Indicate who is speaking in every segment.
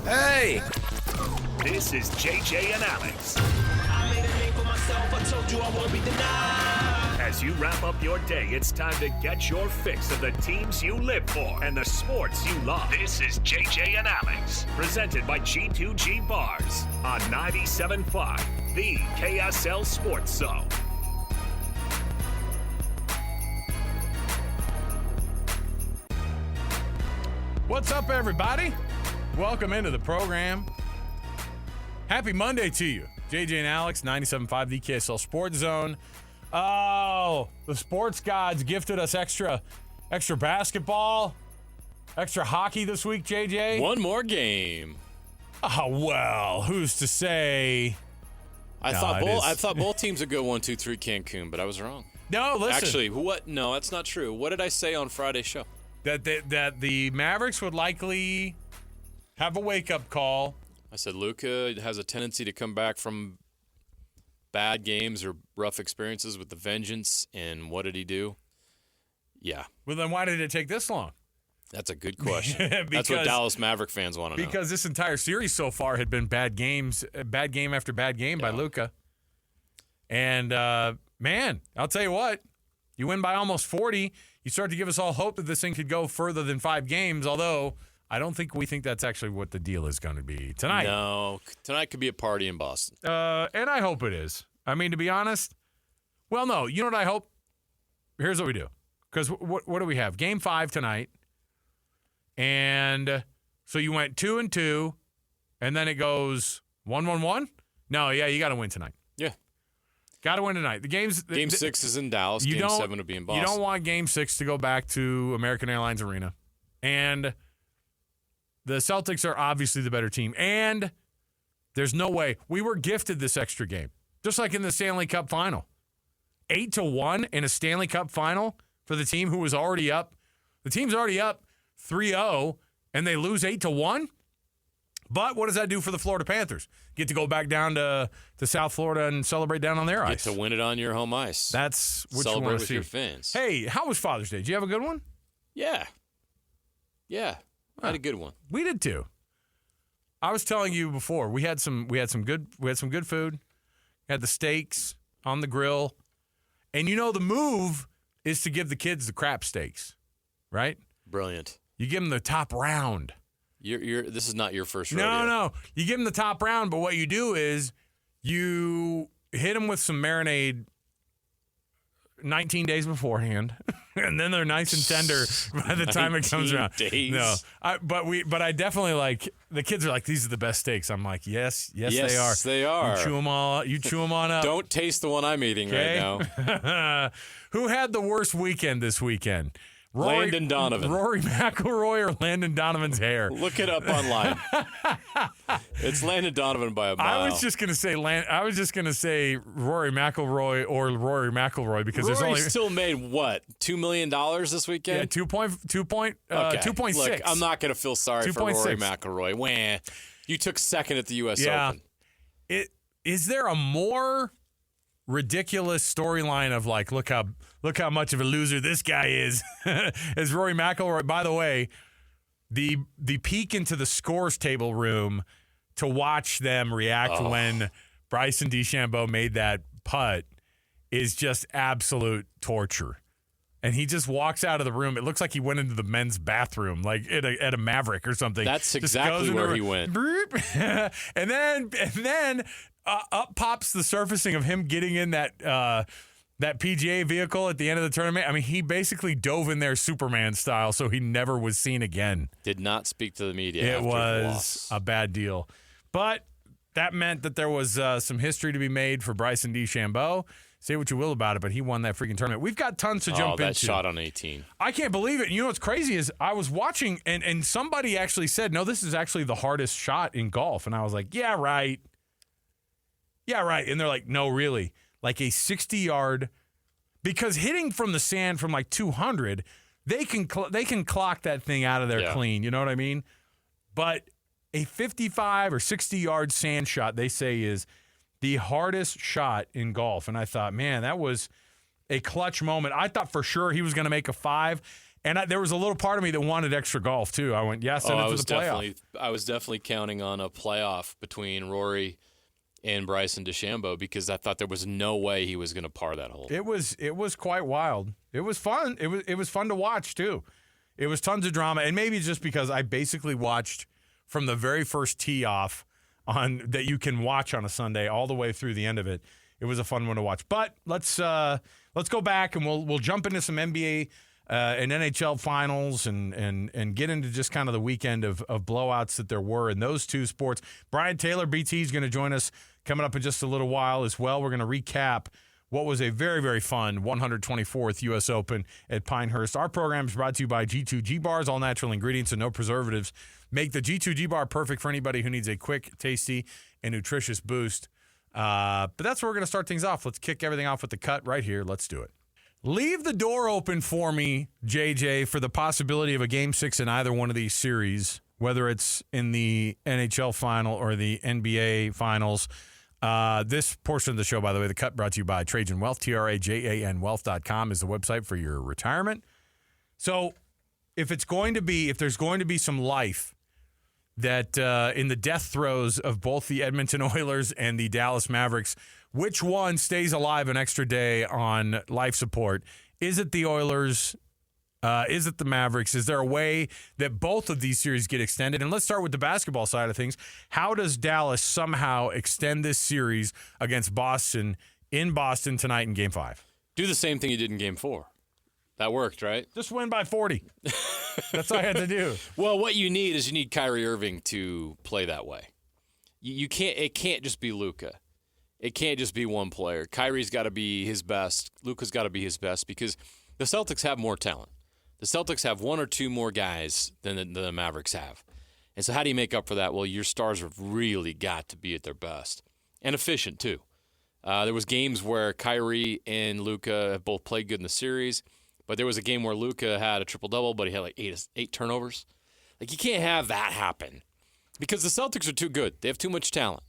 Speaker 1: Hey!
Speaker 2: This is JJ and Alex.
Speaker 3: I made a name for myself, I told you I won't be denied.
Speaker 2: As you wrap up your day, it's time to get your fix of the teams you live for and the sports you love. This is JJ and Alex, presented by G2G Bars on 97.5, the KSL Sports Zone.
Speaker 4: What's up, everybody? Welcome into the program. Happy Monday to you. JJ and Alex, 97.5, the KSL Sports Zone. Oh, the sports gods gifted us extra basketball, extra hockey this week, JJ.
Speaker 5: One more game.
Speaker 4: Oh, well, who's to say?
Speaker 5: I thought both teams would go 1-2-3 Cancun, but I was wrong.
Speaker 4: No, listen.
Speaker 5: Actually, what? No, that's not true. What did I say on Friday's show?
Speaker 4: That the Mavericks would likely have a wake-up call.
Speaker 5: I said Luka has a tendency to come back from bad games or rough experiences with the vengeance, and what did he do? Yeah.
Speaker 4: Well, then why did it take this long?
Speaker 5: That's a good question. That's what Dallas Maverick fans want to know.
Speaker 4: Because this entire series so far had been bad games, bad game after bad game by Luka. And, man, I'll tell you what, you win by almost 40. You start to give us all hope that this thing could go further than 5 games, although I don't think we think that's actually what the deal is going to be tonight.
Speaker 5: No, tonight could be a party in Boston.
Speaker 4: And I hope it is. I mean, to be honest, well, no, you know what I hope? Here's what we do. Because what do we have? Game 5 tonight. And so you went 2-2, and then it goes 1-1-1? No, yeah, you got to win tonight.
Speaker 5: Yeah.
Speaker 4: Got to win tonight.
Speaker 5: Game 6 is in Dallas. Game 7 will be in Boston.
Speaker 4: You don't want Game 6 to go back to American Airlines Arena. And the Celtics are obviously the better team. And there's no way. We were gifted this extra game. Just like in the Stanley Cup final. 8-1 in a Stanley Cup final for the team who was already up. The team's already up 3-0, and they lose 8-1. But what does that do for the Florida Panthers? Get to go back down to South Florida and celebrate down on their ice.
Speaker 5: Get to win it on your home ice.
Speaker 4: That's what
Speaker 5: Celebrate
Speaker 4: you want to
Speaker 5: with
Speaker 4: see.
Speaker 5: your fans.
Speaker 4: Hey, how was Father's Day? Did you have a good one?
Speaker 5: Yeah. I had a good one.
Speaker 4: We did too. I was telling you before, we had some good food. We had the steaks on the grill. And you know the move is to give the kids the crap steaks, right?
Speaker 5: Brilliant.
Speaker 4: You give them the top round.
Speaker 5: This is not your first rodeo.
Speaker 4: No. You give them the top round, but what you do is you hit them with some marinade 19 days beforehand, and then they're nice and tender by the time it comes around.
Speaker 5: Days.
Speaker 4: No, but I definitely like, the kids are like, these are the best steaks. I'm like, yes, they are.
Speaker 5: Yes, they are.
Speaker 4: You chew them on up.
Speaker 5: Don't taste the one I'm eating right now.
Speaker 4: Who had the worst weekend this weekend?
Speaker 5: Landon Donovan.
Speaker 4: Rory McIlroy or Landon Donovan's hair?
Speaker 5: Look it up online. It's Landon Donovan by a mile.
Speaker 4: I was just gonna say Rory McIlroy or Rory McIlroy because
Speaker 5: Rory
Speaker 4: there's only
Speaker 5: still made what, $2 million this weekend?
Speaker 4: Yeah, 2.6.
Speaker 5: Look, I'm not gonna feel sorry for
Speaker 4: 2.6.
Speaker 5: Rory McIlroy. Wah. You took second at the U.S. Open.
Speaker 4: Is there a more ridiculous storyline of like, look how much of a loser this guy is as Rory McIlroy? By the way, the peek into the scores table room to watch them react when Bryson DeChambeau made that putt is just absolute torture. And he just walks out of the room. It looks like he went into the men's bathroom, like at a Maverick or something.
Speaker 5: That's exactly where he went.
Speaker 4: and then up pops the surfacing of him getting in that PGA vehicle at the end of the tournament. I mean, he basically dove in there Superman style, so he never was seen again.
Speaker 5: Did not speak to the media.
Speaker 4: It was a bad deal. But that meant that there was some history to be made for Bryson DeChambeau. Say what you will about it, but he won that freaking tournament. We've got tons to jump into.
Speaker 5: That shot on 18.
Speaker 4: I can't believe it. You know what's crazy is I was watching, and somebody actually said, no, this is actually the hardest shot in golf. And I was like, yeah, right. Yeah, right. And they're like, no, really. Like a 60-yard, because hitting from the sand from like 200, they can clock that thing out of there clean. You know what I mean? But a 55 or 60-yard sand shot, they say, is the hardest shot in golf. And I thought, man, that was a clutch moment. I thought for sure he was going to make a 5. And there was a little part of me that wanted extra golf, too. I went, yes, and into the playoff.
Speaker 5: I was definitely counting on a playoff between Rory and Bryson DeChambeau because I thought there was no way he was going to par that hole.
Speaker 4: It was quite wild. It was fun. It was fun to watch, too. It was tons of drama, and maybe just because I basically watched from the very first tee off on that you can watch on a Sunday all the way through the end of it. It was a fun one to watch. But let's go back and we'll jump into some NBA and NHL finals and get into just kind of the weekend of blowouts that there were in those two sports. Brian Taylor, BT, is going to join us coming up in just a little while as well. We're going to recap what was a very, very fun 124th U.S. Open at Pinehurst. Our program is brought to you by G2G Bars, all natural ingredients and no preservatives. Make the G2G Bar perfect for anybody who needs a quick, tasty, and nutritious boost. But that's where we're going to start things off. Let's kick everything off with the cut right here. Let's do it. Leave the door open for me, JJ, for the possibility of a Game 6 in either one of these series, whether it's in the NHL final or the NBA finals. This portion of the show, by the way, the cut brought to you by Trajan Wealth, TRAJAN Wealth.com is the website for your retirement. So if there's going to be some life that in the death throes of both the Edmonton Oilers and the Dallas Mavericks, which one stays alive an extra day on life support? Is it the Oilers? Is it the Mavericks? Is there a way that both of these series get extended? And let's start with the basketball side of things. How does Dallas somehow extend this series against Boston in Boston tonight in Game 5?
Speaker 5: Do the same thing you did in Game 4. That worked, right?
Speaker 4: Just win by 40. That's all I had to do.
Speaker 5: Well, what you need Kyrie Irving to play that way. You can't. It can't just be Luka. It can't just be one player. Kyrie's got to be his best. Luka's got to be his best because the Celtics have more talent. The Celtics have one or two more guys than the Mavericks have. And so how do you make up for that? Well, your stars have really got to be at their best. And efficient, too. There was games where Kyrie and Luka have both played good in the series, but there was a game where Luka had a triple-double, but he had like eight turnovers. Like, you can't have that happen because the Celtics are too good. They have too much talent.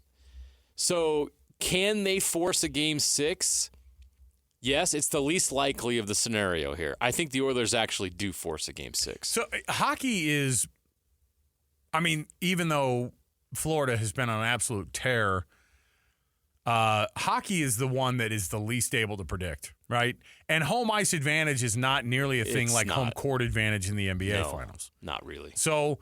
Speaker 5: So can they force a Game 6? Yes, it's the least likely of the scenario here. I think the Oilers actually do force a Game 6.
Speaker 4: So hockey is, I mean, even though Florida has been on an absolute tear, hockey is the one that is the least able to predict, right? And home ice advantage is not nearly a thing like home court advantage in the NBA finals.
Speaker 5: Not really.
Speaker 4: So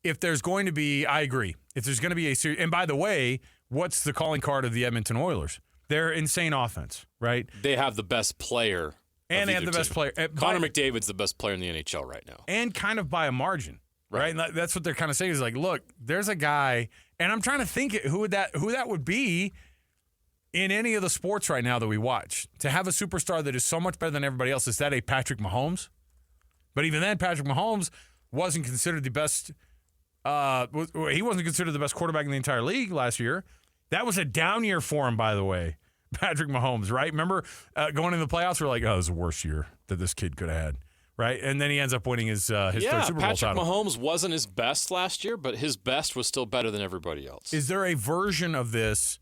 Speaker 4: if there's going to be, I agree, if there's going to be a series, and by the way, what's the calling card of the Edmonton Oilers? They're insane offense, right?
Speaker 5: They have the best player.
Speaker 4: And they have the best player.
Speaker 5: Connor McDavid's the best player in the NHL right now.
Speaker 4: And kind of by a margin, right? And that's what they're kind of saying is like, look, there's a guy, and I'm trying to think who that would be in any of the sports right now that we watch. To have a superstar that is so much better than everybody else, is that a Patrick Mahomes? But even then, Patrick Mahomes wasn't considered the best. He wasn't considered the best quarterback in the entire league last year. That was a down year for him, by the way. Patrick Mahomes, right? Remember going into the playoffs, we're like, oh, it was the worst year that this kid could have had, right? And then he ends up winning his third Super Bowl title.
Speaker 5: Patrick Mahomes wasn't his best last year, but his best was still better than everybody else.
Speaker 4: Is there a version of this?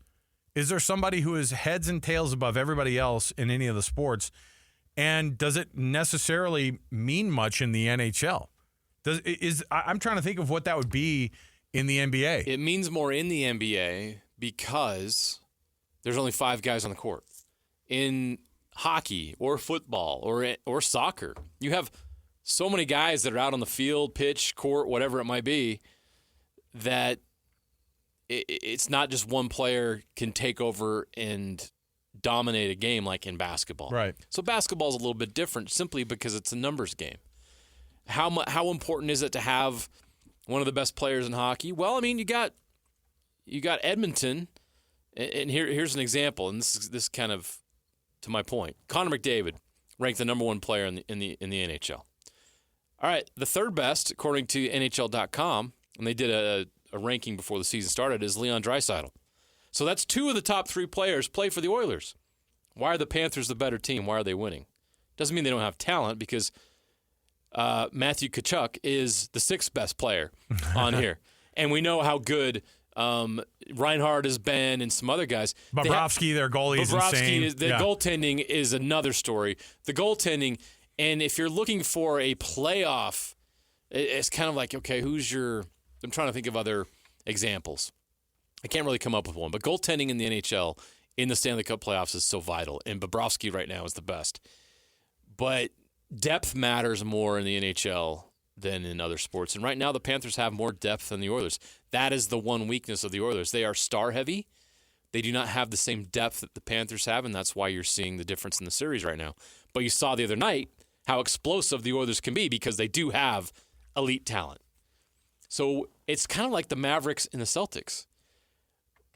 Speaker 4: Is there somebody who is heads and tails above everybody else in any of the sports? And does it necessarily mean much in the NHL? I'm trying to think of what that would be in the NBA.
Speaker 5: It means more in the NBA because there's only 5 guys on the court. In hockey or football or soccer, you have so many guys that are out on the field, pitch, court, whatever it might be, that it's not just one player can take over and dominate a game like in basketball.
Speaker 4: Right.
Speaker 5: So basketball is a little bit different simply because it's a numbers game. How important is it to have one of the best players in hockey? Well, I mean, you got Edmonton, and here's an example, and this is kind of to my point. Connor McDavid ranked the number 1 player in the NHL. All right, the third best, according to NHL.com, and they did a ranking before the season started, is Leon Draisaitl. So that's 2 of the top 3 players play for the Oilers. Why are the Panthers the better team? Why are they winning? Doesn't mean they don't have talent because Matthew Tkachuk is the 6th best player on here. And we know how good Reinhard has been and some other guys.
Speaker 4: Bobrovsky, their goalie is insane.
Speaker 5: The goaltending is another story. The goaltending And if you're looking for a playoff, it's kind of like, okay, I'm trying to think of other examples. I can't really come up with one, but goaltending in the NHL in the Stanley Cup playoffs is so vital, and Bobrovsky right now is the best. But depth matters more in the NHL than in other sports. And right now the Panthers have more depth than the Oilers. That is the one weakness of the Oilers. They are star-heavy. They do not have the same depth that the Panthers have, and that's why you're seeing the difference in the series right now. But you saw the other night how explosive the Oilers can be because they do have elite talent. So it's kind of like the Mavericks and the Celtics.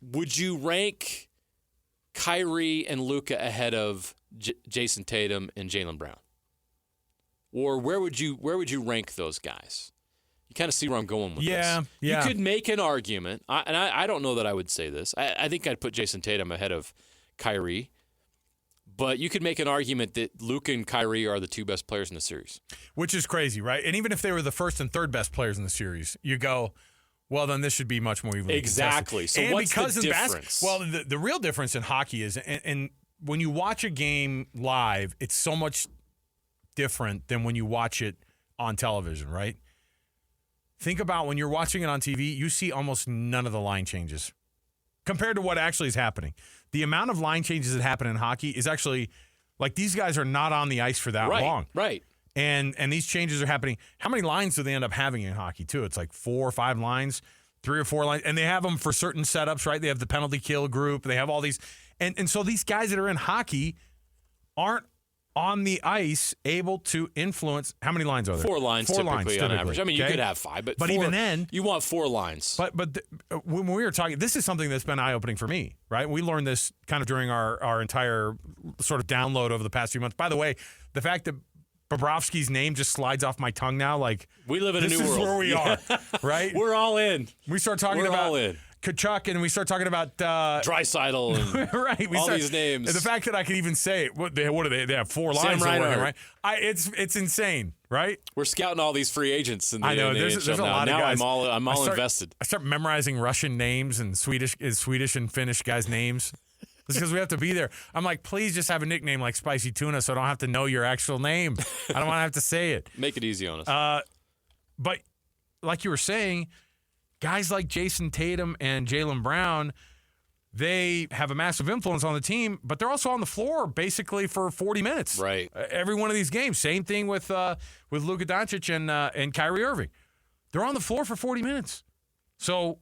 Speaker 5: Would you rank Kyrie and Luka ahead of Jason Tatum and Jaylen Brown? Or where would you rank those guys? You kind of see where I'm going with this.
Speaker 4: Yeah.
Speaker 5: You could make an argument, and I don't know that I would say this. I think I'd put Jason Tatum ahead of Kyrie. But you could make an argument that Luka and Kyrie are the two best players in the series.
Speaker 4: Which is crazy, right? And even if they were the first and third best players in the series, you go, well, then this should be much more evenly
Speaker 5: Exactly.
Speaker 4: contested.
Speaker 5: So what's the difference?
Speaker 4: The real difference in hockey is, and when you watch a game live, it's so much different than when you watch it on television, right? Think about when you're watching it on TV, you see almost none of the line changes compared to what actually is happening. The amount of line changes that happen in hockey is actually, like, these guys are not on the ice for that long.
Speaker 5: Right.
Speaker 4: And these changes are happening. How many lines do they end up having in hockey, too? It's like 4 or 5 lines, 3 or 4 lines. And they have them for certain setups, right? They have the penalty kill group. They have all these. And so these guys that are in hockey aren't on the ice able to influence. How many lines are there?
Speaker 5: 4 lines typically on average. I mean, you could have 5, but 4,
Speaker 4: even then,
Speaker 5: you want 4 lines.
Speaker 4: But when we were talking, this is something that's been eye-opening for me, right? We learned this kind of during our entire sort of download over the past few months. By the way, the fact that Bobrovsky's name just slides off my tongue now, like,
Speaker 5: we live in a new world.
Speaker 4: This is where we are, right?
Speaker 5: We're all in.
Speaker 4: We start talking about Kachuk, and we start talking about
Speaker 5: Draisaitl and
Speaker 4: right.
Speaker 5: these names.
Speaker 4: The fact that I could even say it, what do they? They have 4 lines.
Speaker 5: Sam Reinhart.
Speaker 4: Right? It's insane, right?
Speaker 5: We're scouting all these free agents in the
Speaker 4: I know there's a lot of guys.
Speaker 5: I'm all invested.
Speaker 4: I start memorizing Russian names and Swedish and Finnish guys' names. It's because we have to be there. I'm like, please just have a nickname like Spicy Tuna, so I don't have to know your actual name. I don't want to have to say it.
Speaker 5: Make it easy on us.
Speaker 4: But like you were saying, guys like Jason Tatum and Jaylen Brown, they have a massive influence on the team, but they're also on the floor basically for 40 minutes.
Speaker 5: Right.
Speaker 4: Every one of these games. Same thing with Luka Doncic and Kyrie Irving. They're on the floor for 40 minutes. So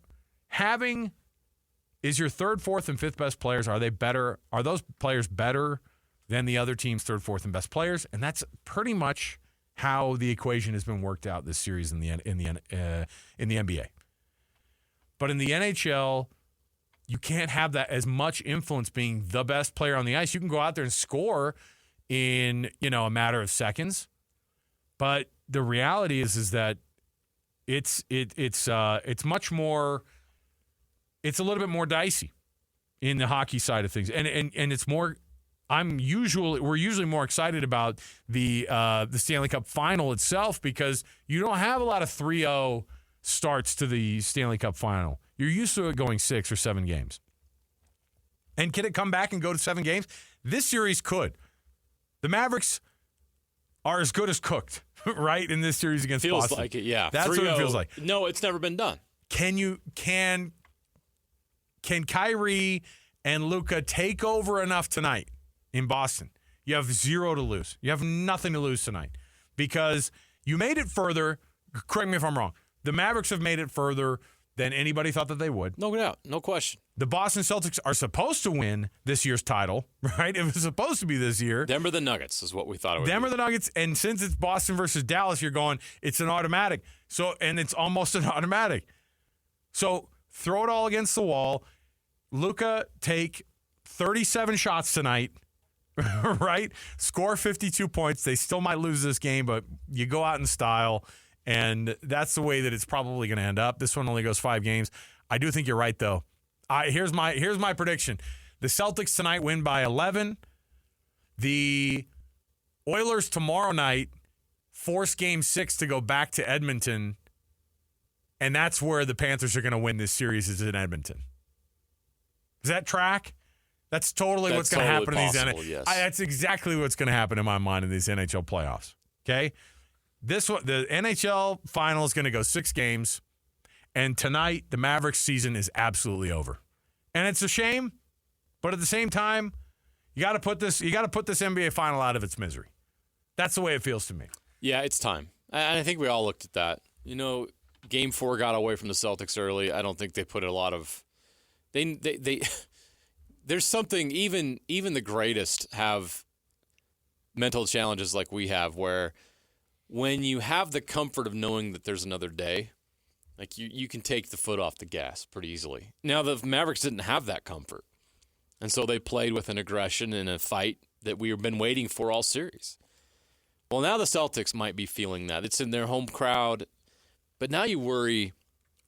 Speaker 4: is your third, fourth, and fifth best players, are they better? Are those players better than the other team's third, fourth, and best players? And that's pretty much how the equation has been worked out this series in the NBA. But in the NHL, you can't have that as much influence being the best player on the ice. You can go out there and score in, a matter of seconds. But the reality is that it's much more. It's a little bit more dicey in the hockey side of things, and it's more. We're usually more excited about the Stanley Cup final itself because you don't have a lot of 3-0 starts to the Stanley Cup final. You're used to it going 6 or 7 games. And can it come back and go to 7 games? This series could. The Mavericks are as good as cooked, right, in this series against
Speaker 5: Boston.
Speaker 4: Feels
Speaker 5: like it, yeah.
Speaker 4: That's 3-0. What it feels like.
Speaker 5: No, it's never been done.
Speaker 4: Can Kyrie and Luka take over enough tonight in Boston? You have 0 to lose. You have nothing to lose tonight because you made it further. Correct me if I'm wrong. The Mavericks have made it further than anybody thought that they would.
Speaker 5: No doubt. No question.
Speaker 4: The Boston Celtics are supposed to win this year's title, right? It was supposed to be this year.
Speaker 5: Them or the Nuggets is what we thought it would be.
Speaker 4: Them or the Nuggets, and since it's Boston versus Dallas, you're going, it's an automatic. And it's almost an automatic. So throw it all against the wall. Luka, take 37 shots tonight, right? Score 52 points. They still might lose this game, but you go out in style. And that's the way that it's probably going to end up. This one only goes 5 games. I do think you're right, though. Here's my prediction. The Celtics tonight win by 11. The Oilers tomorrow night force Game 6 to go back to Edmonton. And that's where the Panthers are going to win this series, is in Edmonton. Does that track? That's totally what's going to happen in these
Speaker 5: possible, yes.
Speaker 4: That's exactly what's going to happen in my mind in these NHL playoffs. Okay? The NHL final is going to go 6 games, and tonight the Mavericks season is absolutely over. And it's a shame, but at the same time, you got to put this NBA final out of its misery. That's the way it feels to me.
Speaker 5: Yeah, it's time. I think we all looked at that. You know, Game 4 got away from the Celtics early. I don't think they put a lot of they there's something, even the greatest have mental challenges like we have, where when you have the comfort of knowing that there's another day, like you can take the foot off the gas pretty easily. Now, the Mavericks didn't have that comfort, and so they played with an aggression and a fight that we've been waiting for all series. Well, now the Celtics might be feeling that. It's in their home crowd, but now you worry,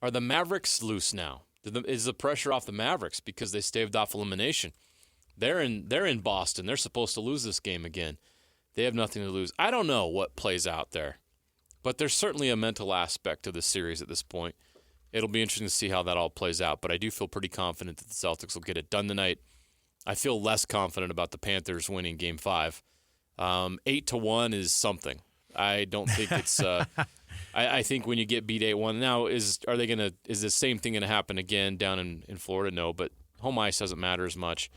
Speaker 5: are the Mavericks loose now? Is the pressure off the Mavericks because they staved off elimination? They're in Boston. They're supposed to lose this game again. They have nothing to lose. I don't know what plays out there, but there's certainly a mental aspect to this series at this point. It'll be interesting to see how that all plays out, but I do feel pretty confident that the Celtics will get it done tonight. I feel less confident about the Panthers winning Game 5. 8-1 is something. I don't think it's. I think when you get beat 8-1, now is the same thing gonna happen again down in Florida? No, but home ice doesn't matter as much,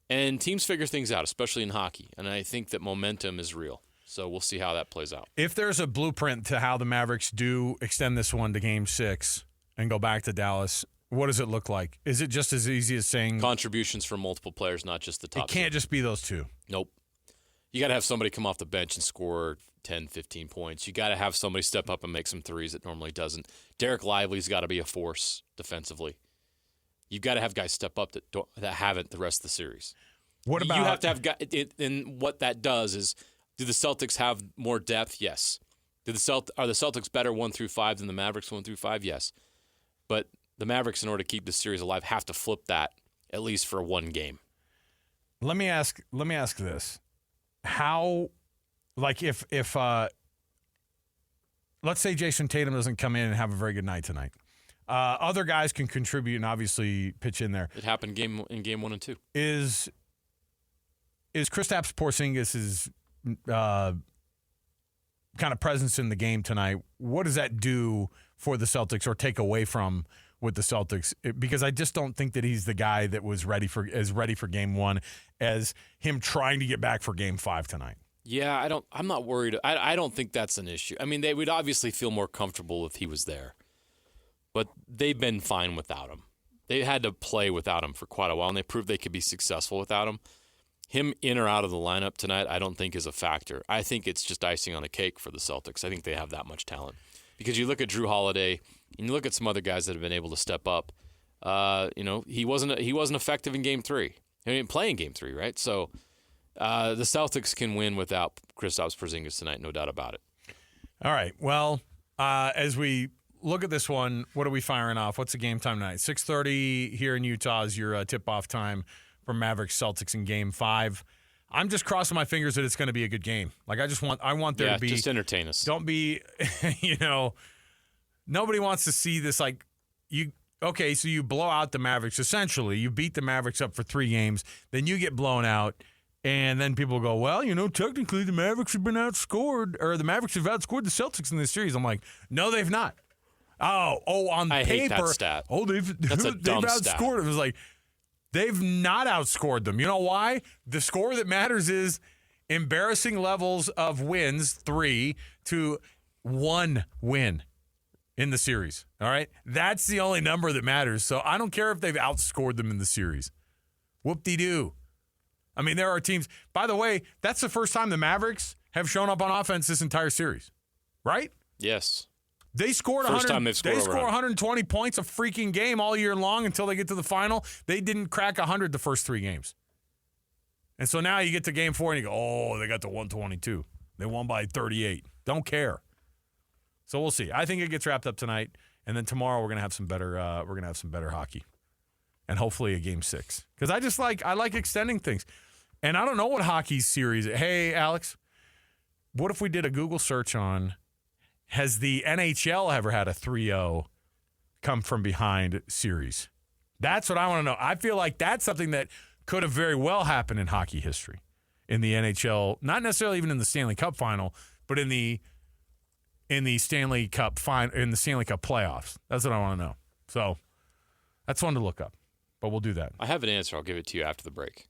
Speaker 5: and teams figure things out, especially in hockey. And I think that momentum is real. So we'll see how that plays out.
Speaker 4: If there's a blueprint to how the Mavericks do extend this one to Game 6 and go back to Dallas, what does it look like? Is it just as easy as saying
Speaker 5: contributions from multiple players, not just the top?
Speaker 4: It can't just be those two.
Speaker 5: Nope. You got to have somebody come off the bench and score 10, 15 points. You got to have somebody step up and make some threes that normally doesn't. Derek Lively's got to be a force defensively. You've got to have guys step up that haven't the rest of the series.
Speaker 4: What about
Speaker 5: you have to have guys? And what that does is, do the Celtics have more depth? Yes. Are the Celtics better 1 through 5 than the Mavericks 1 through 5? Yes. But the Mavericks, in order to keep the series alive, have to flip that at least for one game.
Speaker 4: Let me ask this. How, like, if let's say Jason Tatum doesn't come in and have a very good night tonight, other guys can contribute and obviously pitch in there.
Speaker 5: It happened in game 1 and 2.
Speaker 4: Is Kristaps Porzingis's kind of presence in the game tonight? What does that do for the Celtics or take away from with the Celtics? Because I just don't think that he's the guy that was ready for Game 1 as him trying to get back for Game 5 tonight.
Speaker 5: Yeah, I'm not worried. I don't think that's an issue. I mean, they would obviously feel more comfortable if he was there, but they've been fine without him. They had to play without him for quite a while, and they proved they could be successful without him. Him in or out of the lineup tonight, I don't think is a factor. I think it's just icing on a cake for the Celtics. I think they have that much talent. Because you look at Drew Holiday, and you look at some other guys that have been able to step up. He wasn't effective in Game 3. He didn't play in Game 3, right? So the Celtics can win without Kristaps Porzingis tonight, no doubt about it.
Speaker 4: All right. Well, as we look at this one, what are we firing off? What's the game time tonight? 6:30 here in Utah is your tip-off time for Mavericks Celtics in Game 5. I'm just crossing my fingers that it's going to be a good game. Like, I want there to be.
Speaker 5: Just entertain us.
Speaker 4: Don't be, nobody wants to see this. Like, so you blow out the Mavericks. Essentially, you beat the Mavericks up for 3 games, then you get blown out, and then people go, well, technically the Mavericks have been outscored, or the Mavericks have outscored the Celtics in this series. I'm like, no, they've not. On
Speaker 5: I
Speaker 4: paper.
Speaker 5: hate that stat.
Speaker 4: That's
Speaker 5: a dumb
Speaker 4: outscored.
Speaker 5: stat.
Speaker 4: It was like, they've not outscored them. You know why? The score that matters is embarrassing levels of wins, 3 to 1 win in the series. All right? That's the only number that matters. So I don't care if they've outscored them in the series. Whoop-de-doo. I mean, there are teams. By the way, that's the first time the Mavericks have shown up on offense this entire series. Right?
Speaker 5: Yes.
Speaker 4: They scored 120 points a freaking game all year long until they get to the final. They didn't crack 100 the first 3 games. And so now you get to Game 4 and you go, they got to 122. They won by 38. Don't care. So we'll see. I think it gets wrapped up tonight, and then tomorrow we're gonna have some better hockey, and hopefully a Game 6. Because I like extending things, and I don't know what hockey series. Hey, Alex, what if we did a Google search on? Has the NHL ever had a 3-0 come from behind series? That's what I want to know. I feel like that's something that could have very well happened in hockey history, in the NHL, not necessarily even in the Stanley Cup final, but in the Stanley Cup playoffs. That's what I want to know. So that's one to look up, but we'll do that.
Speaker 5: I have an answer. I'll give it to you after the break.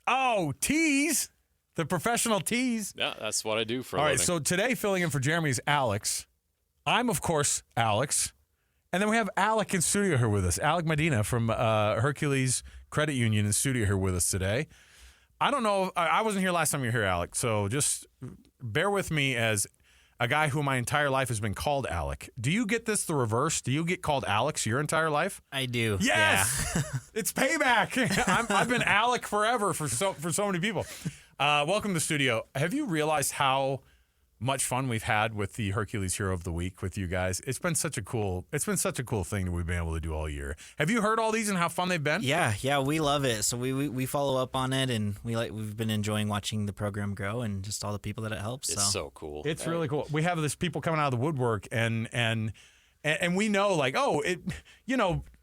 Speaker 4: Oh, tease. The professional tease.
Speaker 5: Yeah, that's what I do for a
Speaker 4: All right,
Speaker 5: living.
Speaker 4: so today filling in for Jeremy is Alex. I'm, of course, Alex. And then we have Alec in studio here with us. Alec Medina from Hercules Credit Union in studio here with us today. I don't know. I wasn't here last time you were here, Alec, so just bear with me as a guy who my entire life has been called Alec. Do you get this the reverse? Do you get called Alex your entire life?
Speaker 1: I do.
Speaker 4: Yes!
Speaker 1: Yeah.
Speaker 4: It's payback. I've been Alec forever for so many people. Welcome to the studio. Have you realized how much fun we've had with the Hercules Hero of the Week with you guys? It's been such a cool thing that we've been able to do all year. Have you heard all these and how fun they've been?
Speaker 1: Yeah, we love it. So we follow up on it, and we've been enjoying watching the program grow and just all the people that it helps.
Speaker 5: It's so cool.
Speaker 4: It's really cool. We have this people coming out of the woodwork and we know, like,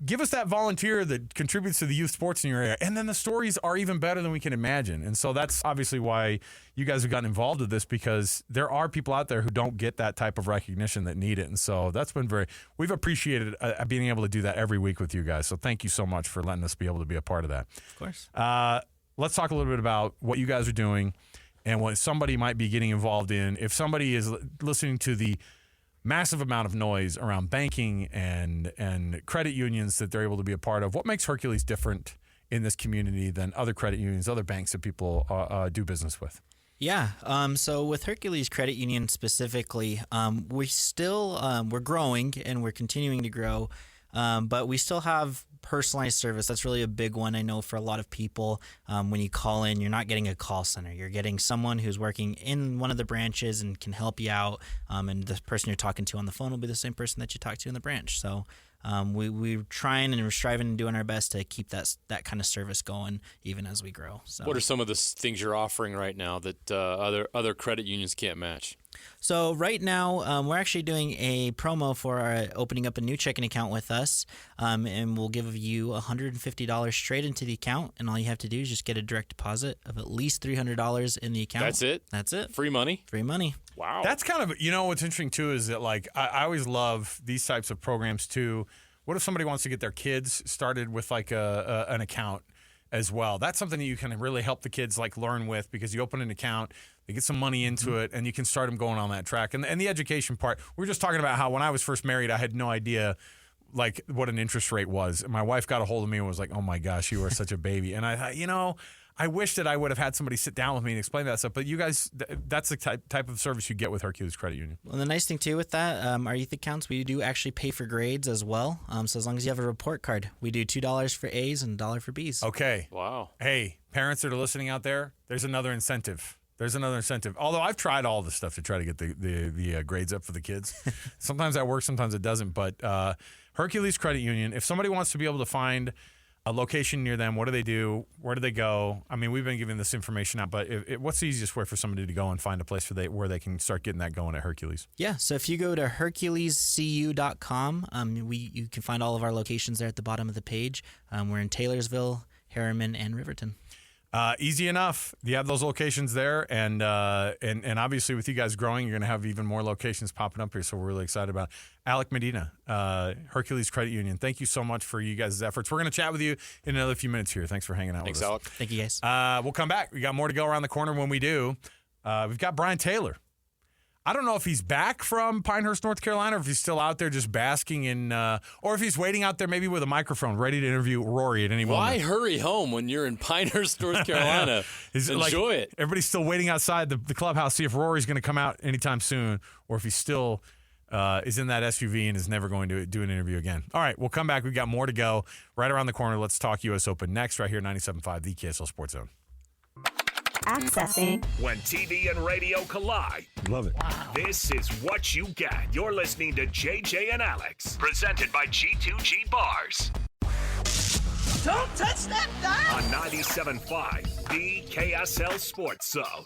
Speaker 4: give us that volunteer that contributes to the youth sports in your area. And then the stories are even better than we can imagine. And so that's obviously why you guys have gotten involved with this, because there are people out there who don't get that type of recognition that need it. And so that's been we've appreciated being able to do that every week with you guys. So thank you so much for letting us be able to be a part of that.
Speaker 1: Of course.
Speaker 4: Let's talk a little bit about what you guys are doing and what somebody might be getting involved in. If somebody is listening to the massive amount of noise around banking and credit unions that they're able to be a part of, what makes Hercules different in this community than other credit unions, other banks that people do business with?
Speaker 1: Yeah. So with Hercules Credit Union specifically, we're growing and we're continuing to grow, but we still have personalized service. That's really a big one, I know, for a lot of people. When you call in, you're not getting a call center. You're getting someone who's working in one of the branches and can help you out. And the person you're talking to on the phone will be the same person that you talk to in the branch. So we're trying and we're striving and doing our best to keep that kind of service going even as we grow. So,
Speaker 5: what are some of the things you're offering right now that other credit unions can't match?
Speaker 1: So right now, we're actually doing a promo for opening up a new checking account with us, and we'll give you $150 straight into the account, and all you have to do is just get a direct deposit of at least $300 in the account.
Speaker 5: That's it?
Speaker 1: That's it.
Speaker 5: Free money?
Speaker 1: Free money.
Speaker 5: Wow.
Speaker 4: That's kind of, what's interesting too is that, like, I always love these types of programs too. What if somebody wants to get their kids started with like an account as well? That's something that you can really help the kids like learn with, because you open an account, they get some money into it, and you can start them going on that track. And the education part, we were just talking about how when I was first married, I had no idea like what an interest rate was. And my wife got a hold of me and was like, "Oh my gosh, you are such a baby." And I thought, I wish that I would have had somebody sit down with me and explain that stuff. But you guys, that's the type of service you get with Hercules Credit Union.
Speaker 1: Well, the nice thing too with that, our youth accounts, we do actually pay for grades as well. So as long as you have a report card, we do $2 for A's and $1 for B's.
Speaker 4: Okay.
Speaker 5: Wow.
Speaker 4: Hey, parents that are listening out there, there's another incentive. Although I've tried all the stuff to try to get the grades up for the kids. Sometimes that works, sometimes it doesn't. But Hercules Credit Union, if somebody wants to be able to find a location near them, what do they do? Where do they go? I mean, we've been giving this information out, but what's the easiest way for somebody to go and find a place where they can start getting that going at Hercules?
Speaker 1: Yeah, so if you go to HerculesCU.com, you can find all of our locations there at the bottom of the page. We're in Taylorsville, Harriman, and Riverton.
Speaker 4: Easy enough. You have those locations there, and obviously with you guys growing, you're going to have even more locations popping up here, so we're really excited about it. Alec Medina, Hercules Credit Union, thank you so much for you guys' efforts. We're going to chat with you in another few minutes here. Thanks for hanging out with us.
Speaker 5: Alec.
Speaker 1: Thank you, guys.
Speaker 4: We'll come back. We got more to go around the corner. When we do, we've got Brian Taylor. I don't know if he's back from Pinehurst, North Carolina, or if he's still out there just basking in, or if he's waiting out there maybe with a microphone ready to interview Rory at any moment.
Speaker 5: Why hurry home when you're in Pinehurst, North Carolina? Enjoy it.
Speaker 4: Everybody's still waiting outside the clubhouse, see if Rory's going to come out anytime soon, or if he still is in that SUV and is never going to do an interview again. All right, we'll come back. We've got more to go right around the corner. Let's talk U.S. Open next right here, 97.5, the KSL Sports Zone.
Speaker 2: Accessing. When TV and radio collide.
Speaker 4: Love it.
Speaker 2: Wow. This is what you get. You're listening to JJ and Alex, presented by G2G Bars.
Speaker 3: Don't touch that dial.
Speaker 2: On 97.5, the KSL Sports Zone.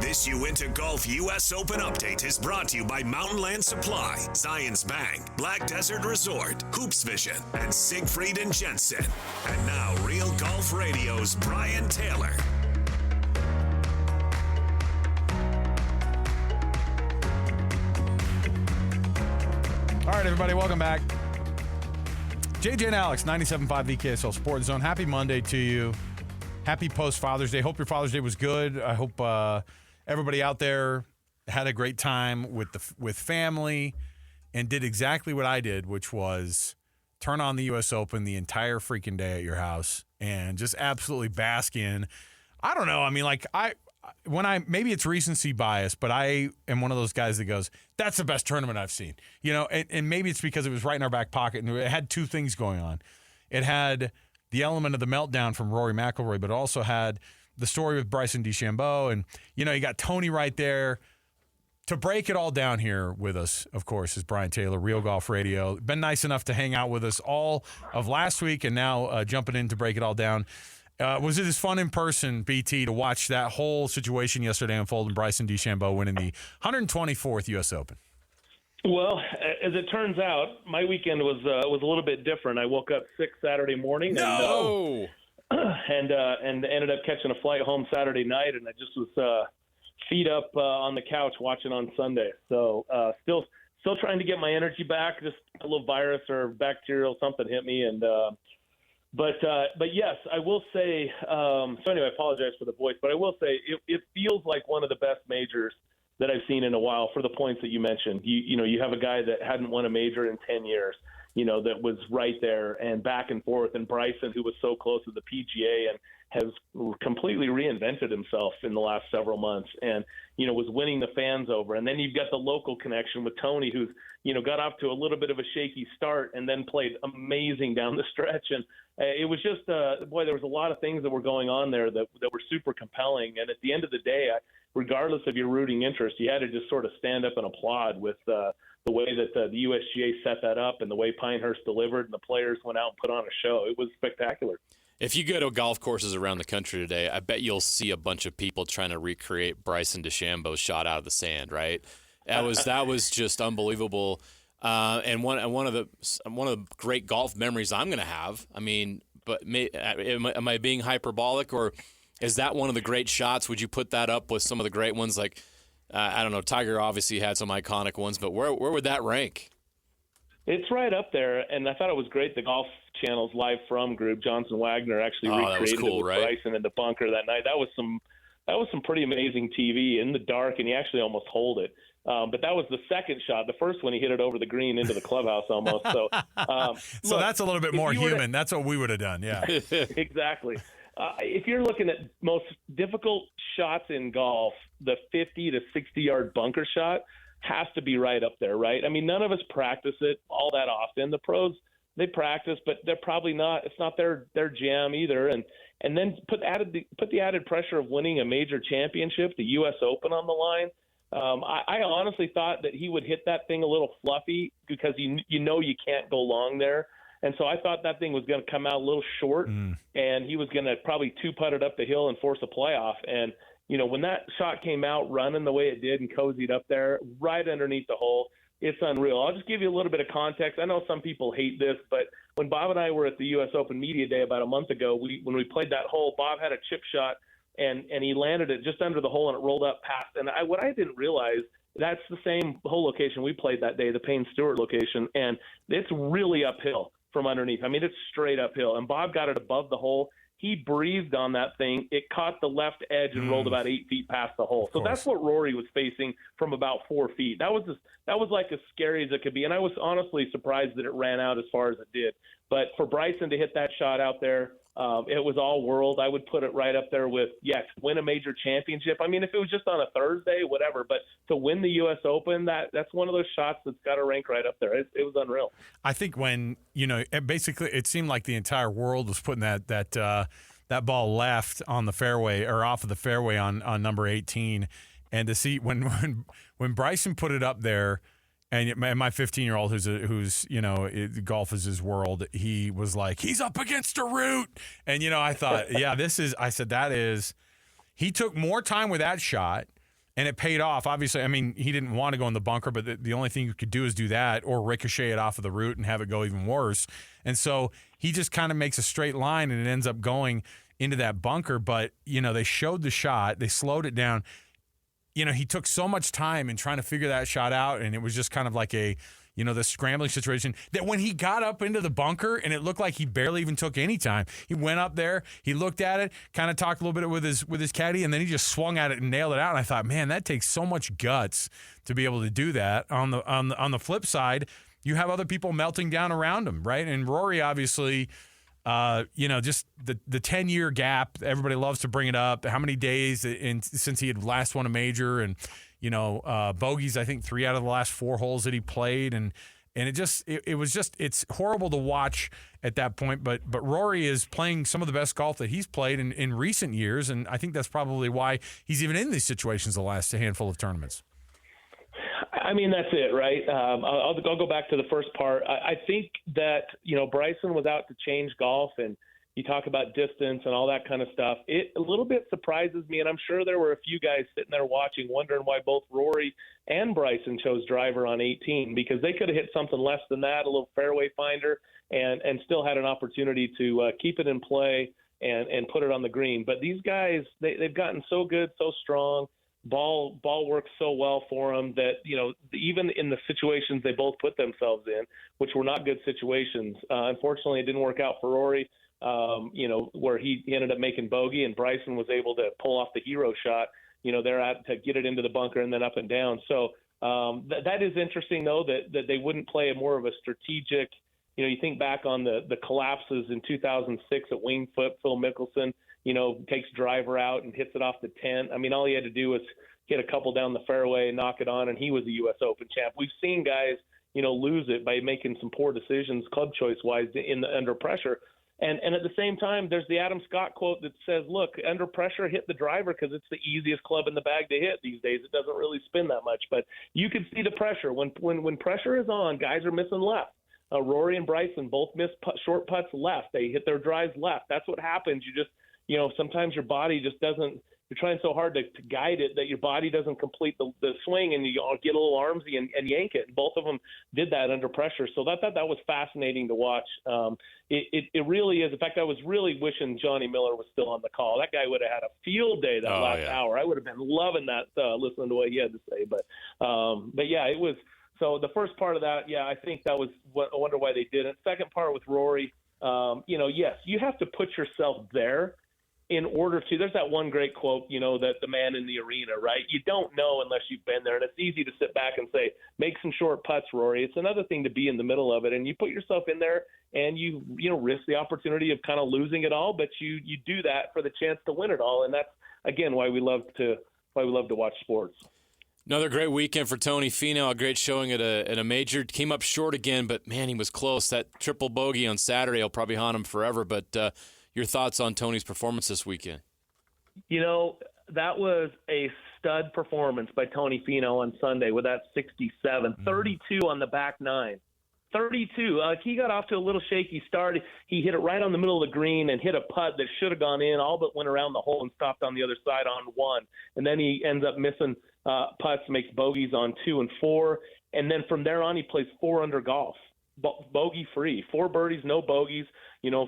Speaker 2: This You Into Golf U.S. Open update is brought to you by Mountain Land Supply, Zions Bank, Black Desert Resort, Hoops Vision, and Siegfried and Jensen. And now, Real Golf Radio's Brian Taylor.
Speaker 4: All right, everybody, welcome back. JJ and Alex, 97.5 VKSL Sports Zone. Happy Monday to you. Happy post-Father's Day. Hope your Father's Day was good. I hope everybody out there had a great time with family and did exactly what I did, which was turn on the U.S. Open the entire freaking day at your house and just absolutely bask in. I don't know. I mean, like, maybe it's recency bias, but I am one of those guys that goes, that's the best tournament I've seen. You know, and maybe it's because it was right in our back pocket, and it had two things going on. It had the element of the meltdown from Rory McIlroy, but it also had the story with Bryson DeChambeau, and, you know, you got Tony right there. To break it all down here with us, of course, is Brian Taylor, Real Golf Radio. Been nice enough to hang out with us all of last week, and now jumping in to break it all down. Was it as fun in person, BT, to watch that whole situation yesterday unfold and Bryson DeChambeau winning the 124th U.S. Open?
Speaker 6: Well, as it turns out, my weekend was a little bit different. I woke up sick Saturday morning and ended up catching a flight home Saturday night, and I just was feet up on the couch watching on Sunday. So still trying to get my energy back. Just a little virus or bacterial something hit me, and but yes, I will say. So anyway, I apologize for the voice, but I will say it feels like one of the best majors that I've seen in a while for the points that you mentioned. You know, you have a guy that hadn't won a major in 10 years, you know, that was right there and back and forth, and Bryson, who was so close to the PGA and has completely reinvented himself in the last several months and, you know, was winning the fans over. And then you've got the local connection with Tony, who's, you know, got off to a little bit of a shaky start and then played amazing down the stretch. And it was just, boy, there was a lot of things that were going on there that were super compelling. And at the end of the day, regardless of your rooting interest, you had to just sort of stand up and applaud with the way that the USGA set that up and the way Pinehurst delivered and the players went out and put on a show. It was spectacular.
Speaker 5: If you go to golf courses around the country today, I bet you'll see a bunch of people trying to recreate Bryson DeChambeau's shot out of the sand, right? That was just unbelievable. And one of the great golf memories I'm going to have. I mean, but am I being hyperbolic, or is that one of the great shots? Would you put that up with some of the great ones? Like, I don't know, Tiger obviously had some iconic ones, but where would that rank?
Speaker 6: It's right up there, and I thought it was great. The Golf Channel's Live From group, Johnson Wagner, actually recreated it with Bryson in the bunker that night. That was some pretty amazing TV in the dark, and he actually almost holed it. But that was the second shot. The first one, he hit it over the green into the clubhouse almost. So,
Speaker 4: so that's a little bit more human. That's what we would have done, yeah.
Speaker 6: Exactly. If you're looking at most difficult shots in golf, the 50 to 60-yard bunker shot has to be right up there, right? I mean, none of us practice it all that often. The pros, they practice, but they're probably not. It's not their jam either. And then put the added pressure of winning a major championship, the U.S. Open on the line. I honestly thought that he would hit that thing a little fluffy because you know you can't go long there. And so I thought that thing was going to come out a little short, and he was going to probably two-putt it up the hill and force a playoff. And, you know, when that shot came out running the way it did and cozied up there right underneath the hole, it's unreal. I'll just give you a little bit of context. I know some people hate this, but when Bob and I were at the U.S. Open Media Day about a month ago, when we played that hole, Bob had a chip shot, and he landed it just under the hole, and it rolled up past. And what I didn't realize, that's the same hole location we played that day, the Payne Stewart location, and it's really uphill from underneath. I mean, it's straight uphill. And Bob got it above the hole. He breathed on that thing. It caught the left edge and rolled about 8 feet past the hole. So that's what Rory was facing from about 4 feet. That was like as scary as it could be. And I was honestly surprised that it ran out as far as it did. But for Bryson to hit that shot out there, it was all world. I would put it right up there with, yes, win a major championship. I mean, if it was just on a Thursday, whatever. But to win the U.S. Open, that's one of those shots that's got to rank right up there. It was unreal.
Speaker 4: I think when, you know, basically it seemed like the entire world was putting that ball left on the fairway or off of the fairway on number 18. And to see when Bryson put it up there, and my 15-year-old who's you know, golf is his world, he was like, he's up against a root. And, you know, I thought, yeah, he took more time with that shot And it paid off. Obviously, I mean, he didn't want to go in the bunker, but the only thing you could do is do that or ricochet it off of the root and have it go even worse. And so he just kind of makes a straight line, and it ends up going into that bunker. But, they showed the shot. They slowed it down. He took so much time in trying to figure that shot out, and it was just kind of like the scrambling situation that when he got up into the bunker and it looked like he barely even took any time, he went up there, he looked at it, kind of talked a little bit with his caddy, and then he just swung at it and nailed it out. And I thought, man, that takes so much guts to be able to do that. On the flip side, you have other people melting down around him, right? And Rory, obviously, just the 10-year gap. Everybody loves to bring it up. How many days since he had last won a major, and bogeys, I think 3 out of the last 4 holes that he played. And it's horrible to watch at that point. But Rory is playing some of the best golf that he's played in recent years. And I think that's probably why he's even in these situations the last handful of tournaments.
Speaker 6: I mean, that's it, right? I'll go back to the first part. I think that, Bryson was out to change golf, and you talk about distance and all that kind of stuff. It a little bit surprises me, and I'm sure there were a few guys sitting there watching, wondering why both Rory and Bryson chose driver on 18, because they could have hit something less than that, a little fairway finder, and still had an opportunity to keep it in play and put it on the green. But these guys, they've gotten so good, so strong. Ball works so well for them that, even in the situations they both put themselves in, which were not good situations, unfortunately it didn't work out for Rory. Where he ended up making bogey, and Bryson was able to pull off the hero shot, to get it into the bunker and then up and down. So that is interesting, though, that they wouldn't play a more of a strategic, you think back on the collapses in 2006 at Winged Foot, Phil Mickelson, takes driver out and hits it off the 10. I mean, all he had to do was hit a couple down the fairway and knock it on, and he was a U.S. Open champ. We've seen guys, lose it by making some poor decisions club choice-wise under pressure. And at the same time, there's the Adam Scott quote that says, look, under pressure, hit the driver because it's the easiest club in the bag to hit these days. It doesn't really spin that much. But you can see the pressure. When pressure is on, guys are missing left. Rory and Bryson both miss short putts left. They hit their drives left. That's what happens. You just, sometimes your body just doesn't – you're trying so hard to guide it that your body doesn't complete the swing, and you get a little armsy and yank it. And both of them did that under pressure. So that was fascinating to watch. It really is. In fact, I was really wishing Johnny Miller was still on the call. That guy would have had a field day that last hour. I would have been loving that, listening to what he had to say. But yeah, it was. So the first part of that, I think that was what I wonder why they didn't. Second part with Rory, yes, you have to put yourself there in order to – there's that one great quote, that the man in the arena, right? You don't know unless you've been there, and it's easy to sit back and say, make some short putts, Rory. It's another thing to be in the middle of it, and you put yourself in there and you risk the opportunity of kind of losing it all, but you do that for the chance to win it all, and that's, again, why we love to watch sports.
Speaker 5: Another great weekend for Tony Finau, a great showing at a major. Came up short again, but, man, he was close. That triple bogey on Saturday will probably haunt him forever, but your thoughts on Tony's performance this weekend?
Speaker 6: That was a stud performance by Tony Finau on Sunday with that 67, 32 on the back nine. 32. He got off to a little shaky start. He hit it right on the middle of the green and hit a putt that should have gone in, all but went around the hole and stopped on the other side on one. And then he ends up missing putts, makes bogeys on 2 and 4. And then from there on, he plays 4 under golf, bogey free, 4 birdies, no bogeys,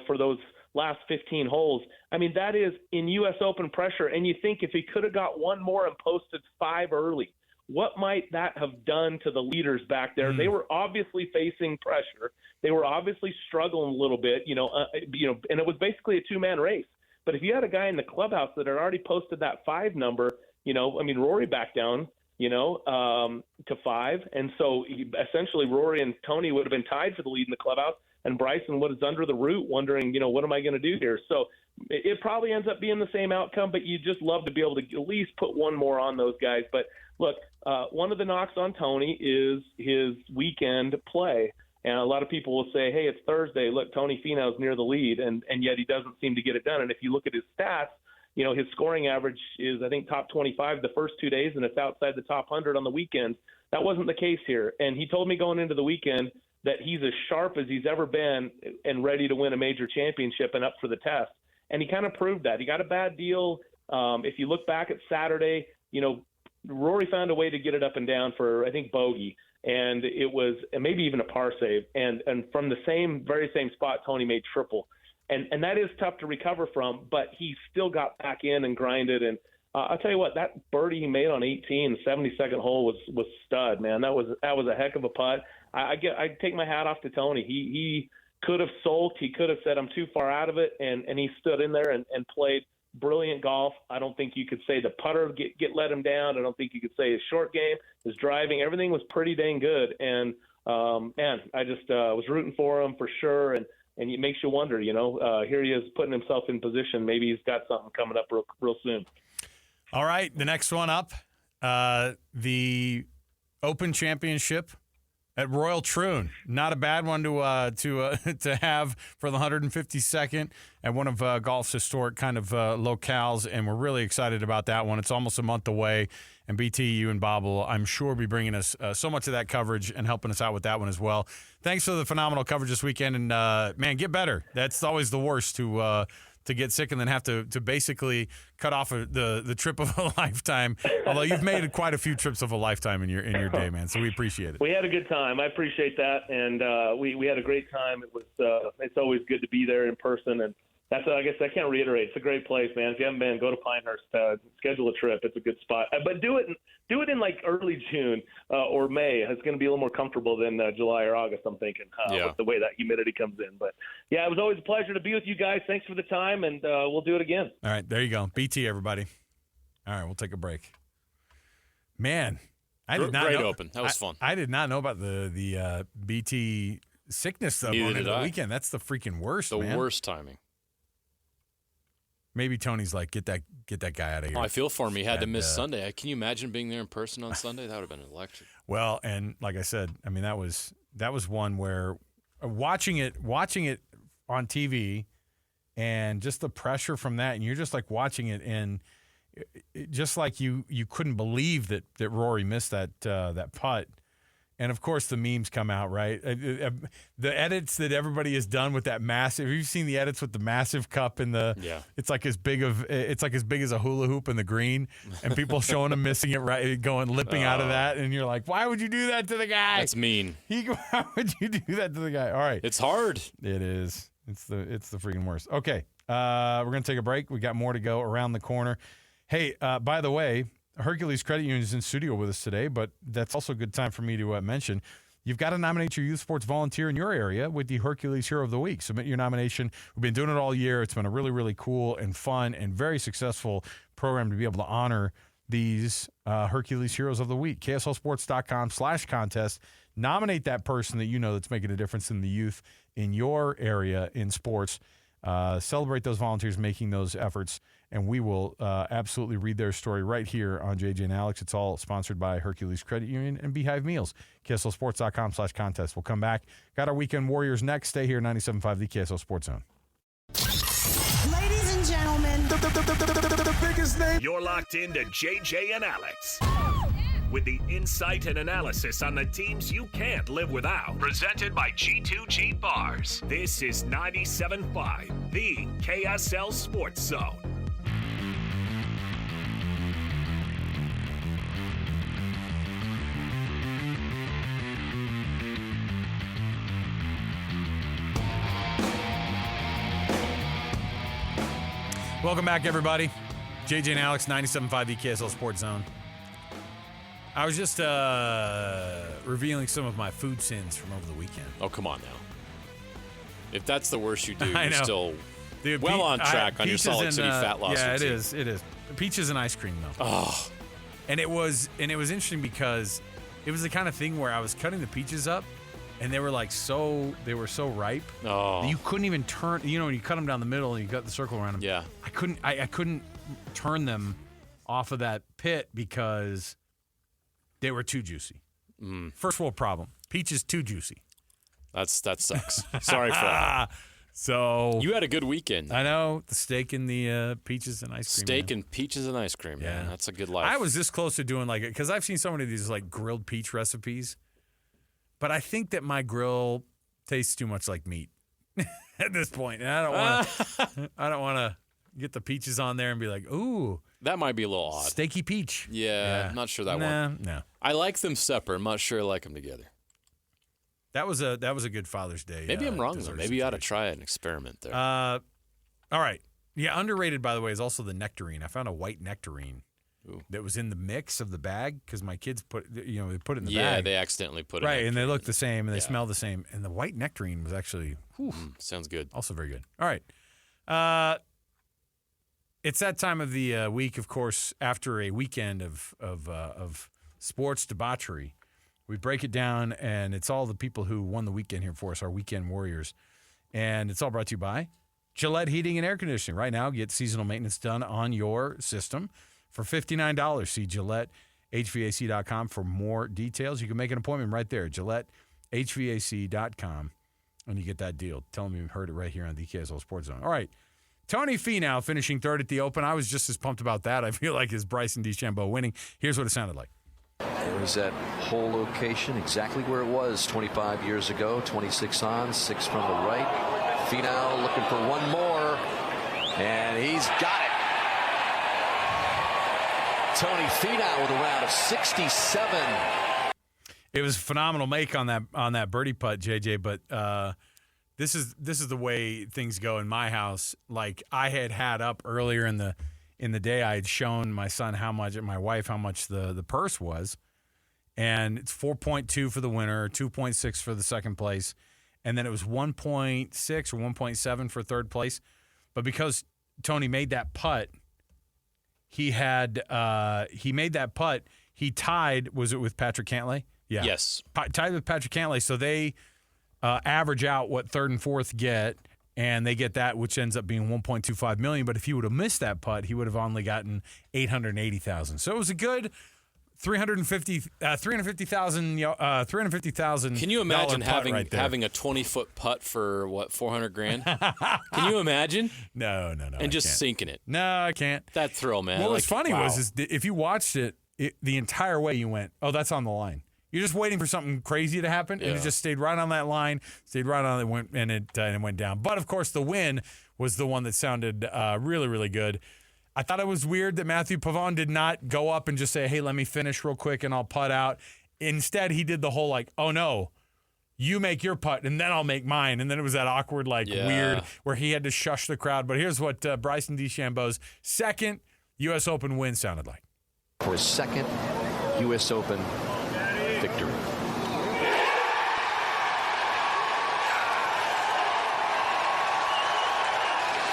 Speaker 6: for those last 15 holes. I mean, that is in U.S. Open pressure. And you think if he could have got one more and posted 5 early, what might that have done to the leaders back there? They were obviously facing pressure. They were obviously struggling a little bit, and it was basically a 2-man race. But if you had a guy in the clubhouse that had already posted that 5 number, Rory backed down, to 5. And so essentially Rory and Tony would have been tied for the lead in the clubhouse, and Bryson was under the root wondering, what am I going to do here? So it probably ends up being the same outcome, but you just love to be able to at least put one more on those guys. But look, one of the knocks on Tony is his weekend play. And a lot of people will say, hey, it's Thursday. Look, Tony Finau's near the lead, and yet he doesn't seem to get it done. And if you look at his stats, his scoring average is, I think, top 25 the first 2 days, and it's outside the top 100 on the weekends. That wasn't the case here. And he told me going into the weekend that he's as sharp as he's ever been and ready to win a major championship and up for the test. And he kind of proved that. He got a bad deal. If you look back at Saturday, Rory found a way to get it up and down for, I think, bogey. And it was maybe even a par save. And from the very same spot, Tony made triple. And that is tough to recover from, but he still got back in and grinded. And I'll tell you what, that birdie he made on 18, the 72nd hole was stud, man. That was a heck of a putt. I take my hat off to Tony. He could have sulked. He could have said, I'm too far out of it. And he stood in there and played brilliant golf. I don't think you could say the putter get let him down. I don't think you could say his short game, his driving, everything was pretty dang good. And man, I just was rooting for him for sure. And it makes you wonder, here he is putting himself in position. Maybe he's got something coming up real soon.
Speaker 4: All right, the next one up, the Open Championship at Royal Troon. Not a bad one to have for the 152nd at one of golf's historic kind of locales, and we're really excited about that one. It's almost a month away, and BT, you and Bob will, I'm sure, be bringing us so much of that coverage and helping us out with that one as well. Thanks for the phenomenal coverage this weekend, and man, get better. That's always the worst to get sick and then have to basically cut off the trip of a lifetime. Although you've made quite a few trips of a lifetime in your day, man. So we appreciate it.
Speaker 6: We had a good time. I appreciate that, and we had a great time. It was it's always good to be there in person, and that's I guess I can't reiterate. It's a great place, man. If you haven't been, go to Pinehurst. Schedule a trip. It's a good spot, but do it in like early June or May. It's going to be a little more comfortable than July or August. I'm thinking with the way that humidity comes in. But yeah, it was always a pleasure to be with you guys. Thanks for the time, and we'll do it again.
Speaker 4: All right, there you go. BT, everybody. All right, we'll take a break. Man, I did not
Speaker 5: Great
Speaker 4: know.
Speaker 5: Open. That was fun.
Speaker 4: I did not know about the BT sickness stuff
Speaker 5: Neither
Speaker 4: on
Speaker 5: did
Speaker 4: the
Speaker 5: I.
Speaker 4: weekend. That's the freaking worst,
Speaker 5: The
Speaker 4: man.
Speaker 5: worst timing.
Speaker 4: Maybe Tony's like, get that guy out of here.
Speaker 5: Oh, I feel for him. He had to miss
Speaker 4: And,
Speaker 5: Sunday. Can you imagine being there in person on Sunday? That would have been electric.
Speaker 4: Well, and like I said, I mean that was one where watching it on TV and just the pressure from that, and you're just like watching it, and just like you couldn't believe that Rory missed that putt. And of course the memes come out, right? The edits that everybody has done with that massive. Have you seen the edits with the massive cup and it's like as big as a hula hoop in the green, and people showing him missing it, right, limping out of that, and you're like, why would you do that to the guy?
Speaker 5: That's mean.
Speaker 4: Why would you do that to the guy? All right,
Speaker 5: It's hard.
Speaker 4: it is. It's the freaking worst. Okay, we're gonna take a break. We got more to go around the corner. Hey, by the way, Hercules Credit Union is in studio with us today, but that's also a good time for me to mention you've got to nominate your youth sports volunteer in your area with the Hercules Hero of the Week. Submit your nomination. We've been doing it all year. It's been a really, really cool and fun and very successful program to be able to honor these Hercules Heroes of the Week. KSLSports.com/contest. Nominate that person that you know that's making a difference in the youth in your area in sports. Celebrate those volunteers making those efforts, and we will absolutely read their story right here on JJ and Alex. It's all sponsored by Hercules Credit Union and Beehive Meals. KSLSports.com/contest. We'll come back. Got our Weekend Warriors next. Stay here, 97.5, the KSL Sports Zone.
Speaker 7: Ladies and gentlemen, the biggest name.
Speaker 2: You're locked into JJ and Alex with the insight and analysis on the teams you can't live without. Presented by G2G Bars. This is 97.5, the KSL Sports Zone.
Speaker 4: Welcome back, everybody. JJ and Alex, 97.5, the KSL Sports Zone. I was just revealing some of my food sins from over the weekend.
Speaker 5: Oh, come on now. If that's the worst you do,
Speaker 4: I
Speaker 5: you're
Speaker 4: know.
Speaker 5: still
Speaker 4: Dude,
Speaker 5: well on track on your
Speaker 4: peaches
Speaker 5: Salt Lake
Speaker 4: and,
Speaker 5: City fat loss
Speaker 4: Yeah,
Speaker 5: routine.
Speaker 4: It is. Peaches and ice cream, though.
Speaker 5: Oh,
Speaker 4: And it was interesting because it was the kind of thing where I was cutting the peaches up, and they were so ripe.
Speaker 5: Oh.
Speaker 4: That you couldn't even turn. You know, when you cut them down the middle and you cut the circle around them.
Speaker 5: Yeah.
Speaker 4: I couldn't turn them off of that pit because they were too juicy. First world problem. Peaches too juicy.
Speaker 5: that sucks. Sorry for that.
Speaker 4: So
Speaker 5: You had a good weekend.
Speaker 4: I know the steak and the peaches and ice cream.
Speaker 5: Steak
Speaker 4: man.
Speaker 5: and peaches and ice cream, man.
Speaker 4: Yeah.
Speaker 5: That's a good life.
Speaker 4: I was this close to doing because I've seen so many of these grilled peach recipes, but I think that my grill tastes too much like meat at this point, and I don't want to. Get the peaches on there and be like, ooh.
Speaker 5: That might be a little odd.
Speaker 4: Steaky peach.
Speaker 5: Yeah, I'm not sure that one.
Speaker 4: No.
Speaker 5: I like them separate. I'm not sure I like them together.
Speaker 4: That was a good Father's Day.
Speaker 5: Maybe I'm wrong, though.
Speaker 4: dessert
Speaker 5: Maybe you ought to
Speaker 4: situation.
Speaker 5: try an experiment there.
Speaker 4: All right. Yeah, underrated, by the way, is also the nectarine. I found a white nectarine that was in the mix of the bag because my kids they put it in the bag.
Speaker 5: Yeah, they accidentally put it in.
Speaker 4: Right, and they look the same and they smell the same. And the white nectarine was actually
Speaker 5: sounds good.
Speaker 4: also very good. All right. It's that time of the week, of course, after a weekend of sports debauchery. We break it down, and it's all the people who won the weekend here for us, our weekend warriors. And it's all brought to you by Gillette Heating and Air Conditioning. Right now, get seasonal maintenance done on your system for $59. See GilletteHVAC.com for more details. You can make an appointment right there, GilletteHVAC.com, and you get that deal. Tell them you heard it right here on the KSL Sports Zone. All right. Tony Finau finishing third at the Open. I was just as pumped about that, I feel like, as Bryson DeChambeau winning. Here's what it sounded like.
Speaker 8: There's that whole location, exactly where it was 25 years ago. 26 on, 6 from the right. Finau looking for one more, and he's got it. Tony Finau with a round of 67.
Speaker 4: It was a phenomenal make on that birdie putt, JJ. But this is the way things go in my house. Like I had up earlier in the day, I had shown my son my wife how much the purse was, and it's 4.2 for the winner, 2.6 for the second place, and then it was 1.6 or 1.7 for third place. But because Tony made that putt, he made that putt. He tied. Was it with Patrick Cantlay? Yeah.
Speaker 5: Yes.
Speaker 4: Tied with Patrick Cantlay. So they average out what third and fourth get, and they get that, which ends up being $1.25 million. But if he would have missed that putt, he would have only gotten $880,000. So it was a good $350,000.
Speaker 5: Can you imagine having
Speaker 4: right
Speaker 5: a 20-foot putt for what, $400,000? Can you imagine?
Speaker 4: No.
Speaker 5: And just sinking it.
Speaker 4: No, I can't.
Speaker 5: That thrill, man.
Speaker 4: What was funny
Speaker 5: wow.
Speaker 4: was if you watched it the entire way, you went, "Oh, that's on the line." You're just waiting for something crazy to happen, and it just stayed right on that line, stayed right on it, and it went down. But of course, the win was the one that sounded really, really good. I thought it was weird that Matthew Pavon did not go up and just say, "Hey, let me finish real quick and I'll putt out." Instead, he did the whole like, "Oh no, you make your putt and then I'll make mine," and then it was that awkward weird where he had to shush the crowd. But here's what Bryson DeChambeau's second U.S. Open win sounded like.
Speaker 8: For his second U.S. Open victory.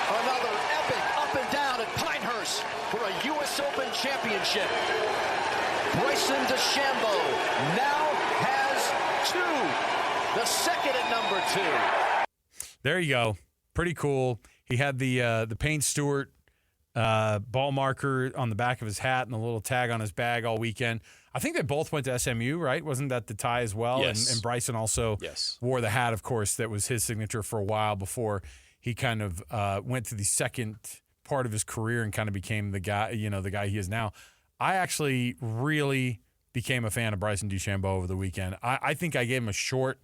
Speaker 9: Another epic up and down at Pinehurst for a U.S. Open championship. Bryson DeChambeau now has 2. The second at number 2.
Speaker 4: There you go. Pretty cool. He had the Payne Stewart ball marker on the back of his hat and a little tag on his bag all weekend. I think they both went to SMU, right? Wasn't that the tie as well?
Speaker 5: Yes.
Speaker 4: And Bryson also wore the hat, of course, that was his signature for a while before he kind of went to the second part of his career and kind of became the guy he is now. I actually really became a fan of Bryson DeChambeau over the weekend. I think I gave him a short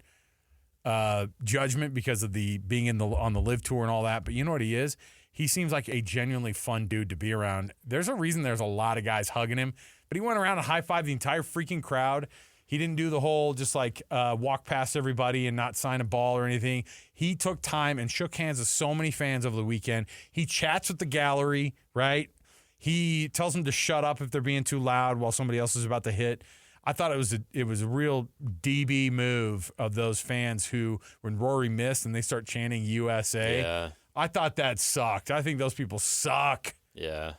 Speaker 4: judgment because of the being on the Live Tour and all that. But you know what he is? He seems like a genuinely fun dude to be around. There's a reason there's a lot of guys hugging him, but he went around and high-fived the entire freaking crowd. He didn't do the whole just walk past everybody and not sign a ball or anything. He took time and shook hands with so many fans over the weekend. He chats with the gallery, right? He tells them to shut up if they're being too loud while somebody else is about to hit. I thought it was a real DB move of those fans who, when Rory missed and they start chanting USA, I thought that sucked. I think those people suck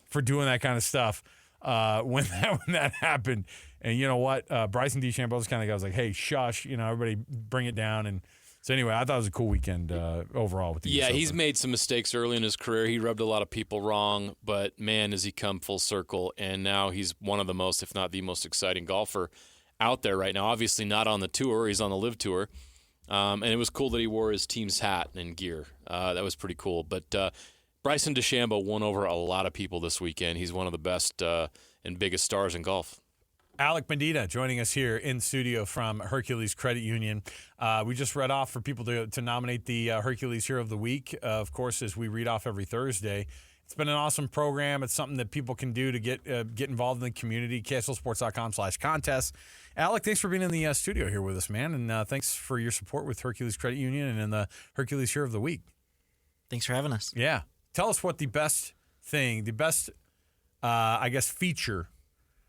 Speaker 4: for doing that kind of stuff when that happened. And you know what? Bryson DeChambeau's kind of guy was like, "Hey, shush, everybody bring it down." And so anyway, I thought it was a cool weekend overall with the US
Speaker 5: he's
Speaker 4: Open.
Speaker 5: made some mistakes early in his career. He rubbed a lot of people wrong, but man, has he come full circle. And now he's one of the most, if not the most exciting golfer out there right now. Obviously not on the tour. He's on the Live Tour. And it was cool that he wore his team's hat and gear. That was pretty cool. But Bryson DeChambeau won over a lot of people this weekend. He's one of the best and biggest stars in golf.
Speaker 4: Alec Medina joining us here in studio from Hercules Credit Union. We just read off for people to nominate the Hercules Hero of the Week, of course, as we read off every Thursday. It's been an awesome program. It's something that people can do to get involved in the community. KSLSports.com/contest. Alec, thanks for being in the studio here with us, man. And thanks for your support with Hercules Credit Union and in the Hercules Hero of the Week.
Speaker 1: Thanks for having us.
Speaker 4: Yeah. Tell us what the best feature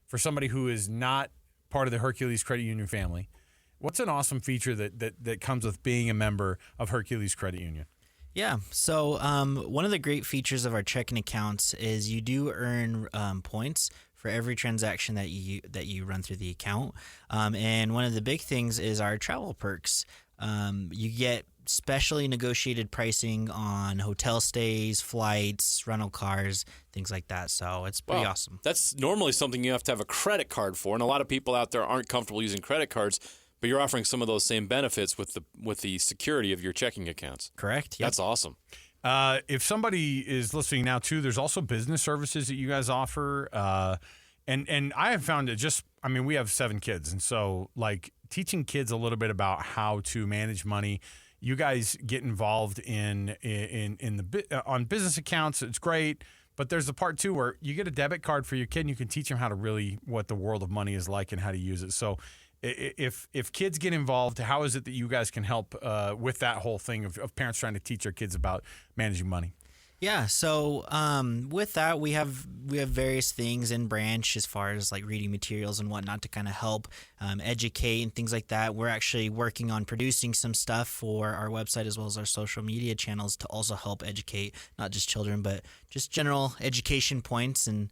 Speaker 4: for somebody who is not part of the Hercules Credit Union family. What's an awesome feature that comes with being a member of Hercules Credit Union?
Speaker 1: Yeah. So one of the great features of our checking accounts is you do earn points for every transaction that you run through the account. And one of the big things is our travel perks. You get specially negotiated pricing on hotel stays, flights, rental cars, things like that. So it's pretty awesome.
Speaker 5: That's normally something you have to have a credit card for, and a lot of people out there aren't comfortable using credit cards. But you're offering some of those same benefits with the security of your checking accounts.
Speaker 1: Correct. Yep.
Speaker 5: That's awesome.
Speaker 4: If somebody is listening now too, there's also business services that you guys offer. And I have found it we have 7 kids, and so like teaching kids a little bit about how to manage money. You guys get involved on business accounts. It's great. But there's the part too where you get a debit card for your kid and you can teach them how to really what the world of money is like and how to use it. So if kids get involved, how is it that you guys can help with that whole thing of parents trying to teach their kids about managing money?
Speaker 1: Yeah, so with that, we have various things in branch as far as like reading materials and whatnot to kind of help educate and things like that. We're actually working on producing some stuff for our website as well as our social media channels to also help educate not just children, but just general education points and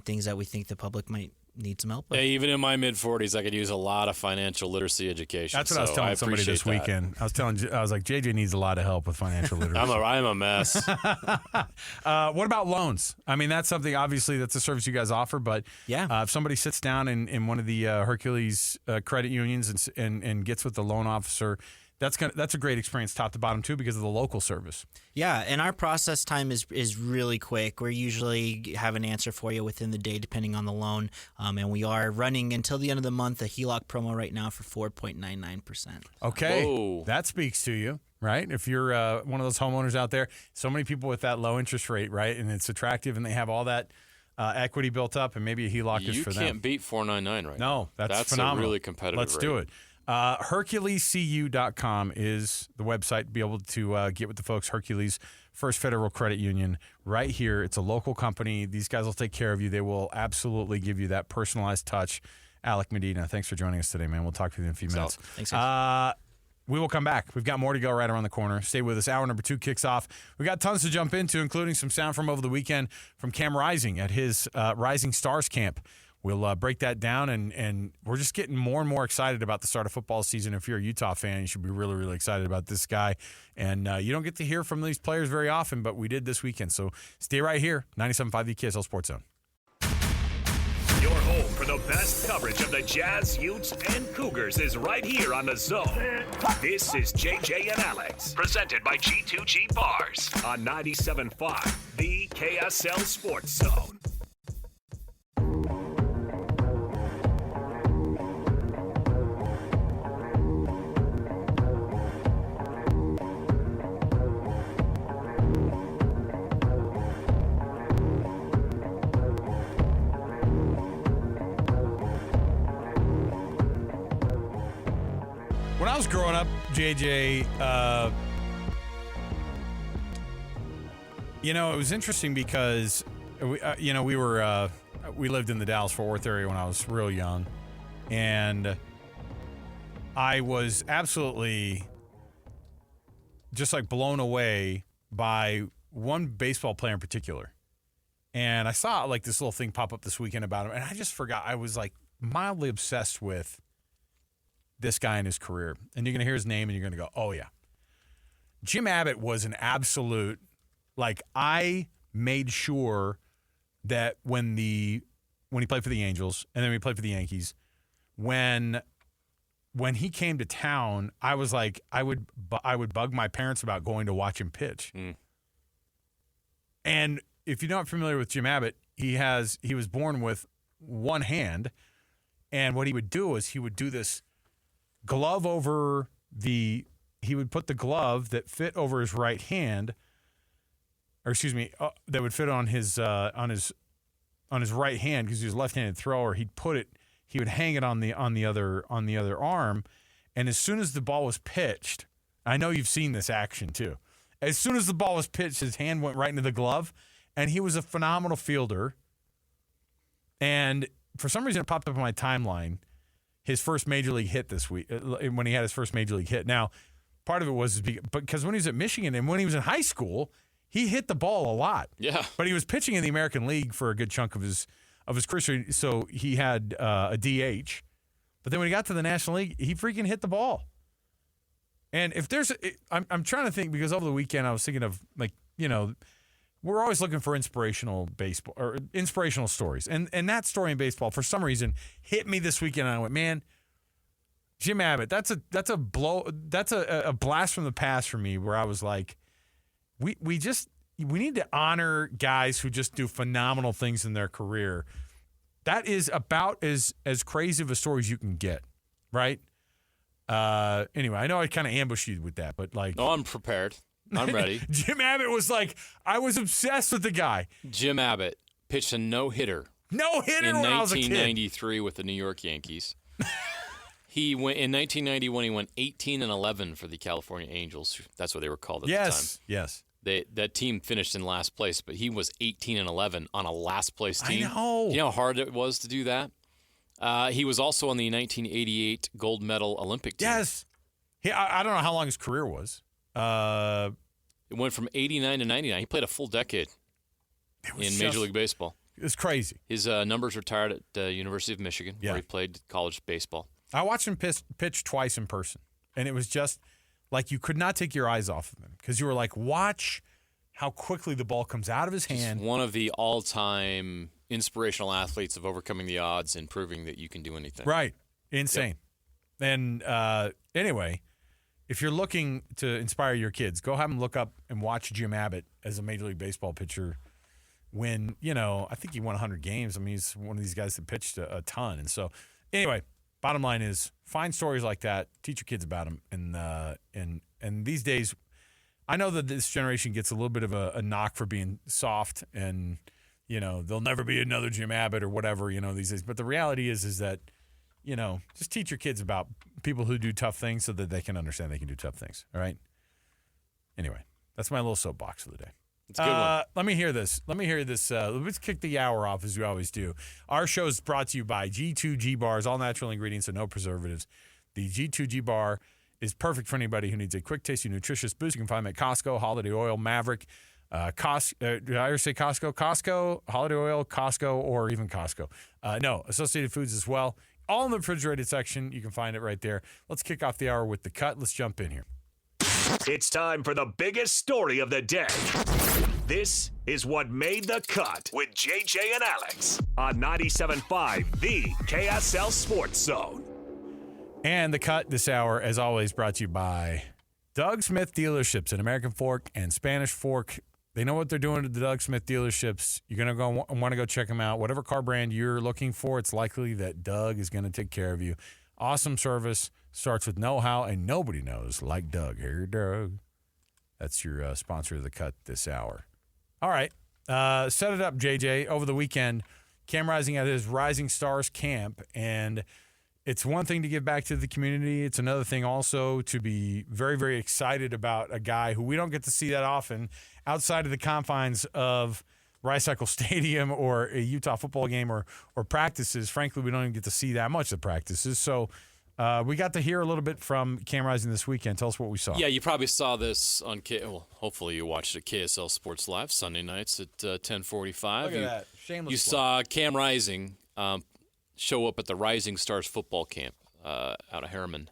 Speaker 1: things that we think the public might need some help with.
Speaker 5: Hey, even in my mid-40s, I could use a lot of financial literacy education.
Speaker 4: That's what I was telling somebody this weekend. I was like, JJ needs a lot of help with financial literacy.
Speaker 5: I'm a mess.
Speaker 4: What about loans? I mean, that's something, obviously, that's a service you guys offer, but if somebody sits down in one of the Hercules credit unions and gets with the loan officer, that's a great experience top to bottom too because of the local service.
Speaker 1: Yeah, and our process time is really quick. We usually have an answer for you within the day depending on the loan. And we are running until the end of the month a HELOC promo right now for 4.99%.
Speaker 4: Okay.
Speaker 5: Whoa.
Speaker 4: That speaks to you, right? If you're one of those homeowners out there, so many people with that low interest rate, right? And it's attractive and they have all that equity built up and maybe a HELOC is for them.
Speaker 5: You can't beat 4.99 right now.
Speaker 4: No, that's
Speaker 5: That's
Speaker 4: phenomenal.
Speaker 5: a really competitive
Speaker 4: Let's
Speaker 5: rate.
Speaker 4: do it. HerculesCU.com is the website to be able to get with the folks. Hercules First Federal Credit Union right here. It's a local company. These guys will take care of you. They will absolutely give you that personalized touch. Alec Medina, thanks for joining us today, man. We'll talk to you in a few minutes.
Speaker 1: Thanks, guys.
Speaker 4: We will come back. We've got more to go right around the corner. Stay with us. Hour number 2 kicks off. We got tons to jump into, including some sound from over the weekend from Cam Rising at his Rising Stars camp. We'll break that down, and we're just getting more and more excited about the start of football season. If you're a Utah fan, you should be really, really excited about this guy. And you don't get to hear from these players very often, but we did this weekend. So stay right here, 97.5 the KSL Sports Zone.
Speaker 2: Your home for the best coverage of the Jazz, Utes, and Cougars is right here on The Zone. This is JJ and Alex, presented by G2G Bars on 97.5 the KSL Sports Zone.
Speaker 4: When I was growing up, JJ, it was interesting because we lived in the Dallas-Fort Worth area when I was real young, and I was absolutely just like blown away by one baseball player in particular. And I saw like this little thing pop up this weekend about him, and I just forgot. I was like mildly obsessed with this guy in his career. And you're going to hear his name and you're going to go, oh, yeah. Jim Abbott was an absolute, I made sure that when he played for the Angels and then he played for the Yankees, when he came to town, I was like, I would bug my parents about going to watch him pitch. Mm. And if you're not familiar with Jim Abbott, he was born with one hand, and what he would do is he would do this glove he would put the glove that fit over his right hand that would fit on his right hand because he was a left-handed thrower. He would hang it on the other arm, and as soon as the ball was pitched, I know you've seen this action too. As soon as the ball was pitched, his hand went right into the glove, and he was a phenomenal fielder. And for some reason, it popped up on my timeline. His first major league hit this week, when he had his first major league hit. Now, part of it was because when he was at Michigan and when he was in high school, he hit the ball a lot.
Speaker 5: Yeah.
Speaker 4: But he was pitching in the American League for a good chunk of his career, so he had a DH. But then when he got to the National League, he freaking hit the ball. And if there's, I'm trying to think because over the weekend I was thinking of we're always looking for inspirational baseball or inspirational stories, and that story in baseball for some reason hit me this weekend. And I went, man, Jim Abbott, that's a blast from the past for me. Where I was like, we need to honor guys who just do phenomenal things in their career. That is about as crazy of a story as you can get, right? Anyway, I know I kind of ambushed you with that, but like,
Speaker 5: no, I'm prepared. I'm ready.
Speaker 4: Jim Abbott was like, I was obsessed with the guy.
Speaker 5: Jim Abbott pitched a no-hitter.
Speaker 4: No-hitter
Speaker 5: in
Speaker 4: when I was a kid.
Speaker 5: 1993 with the New York Yankees. He went in 1991. He went 18-11 for the California Angels. That's what they were called at the time.
Speaker 4: Yes.
Speaker 5: That team finished in last place, but he was 18-11 on a last place team.
Speaker 4: I know.
Speaker 5: You know how hard it was to do that? He was also on the 1988 gold medal Olympic team.
Speaker 4: Yes. I don't know how long his career was.
Speaker 5: It went from 89 to 99. He played a full decade in Major League Baseball.
Speaker 4: It's crazy.
Speaker 5: His numbers retired at the University of Michigan, where he played college baseball.
Speaker 4: I watched him pitch twice in person, and it was just like you could not take your eyes off of him because you were like, watch how quickly the ball comes out of his hand.
Speaker 5: Just one of the all-time inspirational athletes of overcoming the odds and proving that you can do anything.
Speaker 4: Right. Insane. Yep. And anyway, if you're looking to inspire your kids, go have them look up and watch Jim Abbott as a Major League Baseball pitcher when, I think he won 100 games. I mean, he's one of these guys that pitched a ton. And so, anyway, bottom line is find stories like that, teach your kids about them. And these days, I know that this generation gets a little bit of a knock for being soft and, there'll never be another Jim Abbott or whatever, these days. But the reality is that, just teach your kids about people who do tough things so that they can understand they can do tough things. All right. Anyway, that's my little soapbox for the day.
Speaker 5: It's a good one.
Speaker 4: Let me hear this. Let's kick the hour off as we always do. Our show is brought to you by G2G Bars, all natural ingredients and no preservatives. The G2G Bar is perfect for anybody who needs a quick, tasty, nutritious boost. You can find them at Costco, Holiday Oil, Maverick, did I ever say Costco? Costco, Holiday Oil, Costco, or even Costco. No, Associated Foods as well. All in the refrigerated section. You can find it right there. Let's kick off the hour with the cut. Let's jump in here.
Speaker 2: It's time for the biggest story of the day. This is what made the cut with JJ and Alex on 97.5, the KSL Sports Zone.
Speaker 4: And the cut this hour, as always, brought to you by Doug Smith Dealerships at American Fork and Spanish Fork. They know what they're doing at the Doug Smith dealerships. You're going to want to go check them out. Whatever car brand you're looking for, it's likely that Doug is going to take care of you. Awesome service. Starts with know-how, and nobody knows like Doug. Here, Doug. That's your sponsor of the cut this hour. All right. Set it up, JJ. Over the weekend, Cam Rising at his Rising Stars camp, and it's one thing to give back to the community. It's another thing also to be very, very excited about a guy who we don't get to see that often outside of the confines of Rice-Eccles Stadium or a Utah football game or practices. Frankly, we don't even get to see that much of practices. So we got to hear a little bit from Cam Rising this weekend. Tell us what we saw.
Speaker 5: Yeah, you probably saw this on hopefully you watched it at KSL Sports Live Sunday nights at 10:45.
Speaker 4: Look at that. Shameless
Speaker 5: You
Speaker 4: plug.
Speaker 5: saw Cam Rising show up at the Rising Stars football camp out of Harriman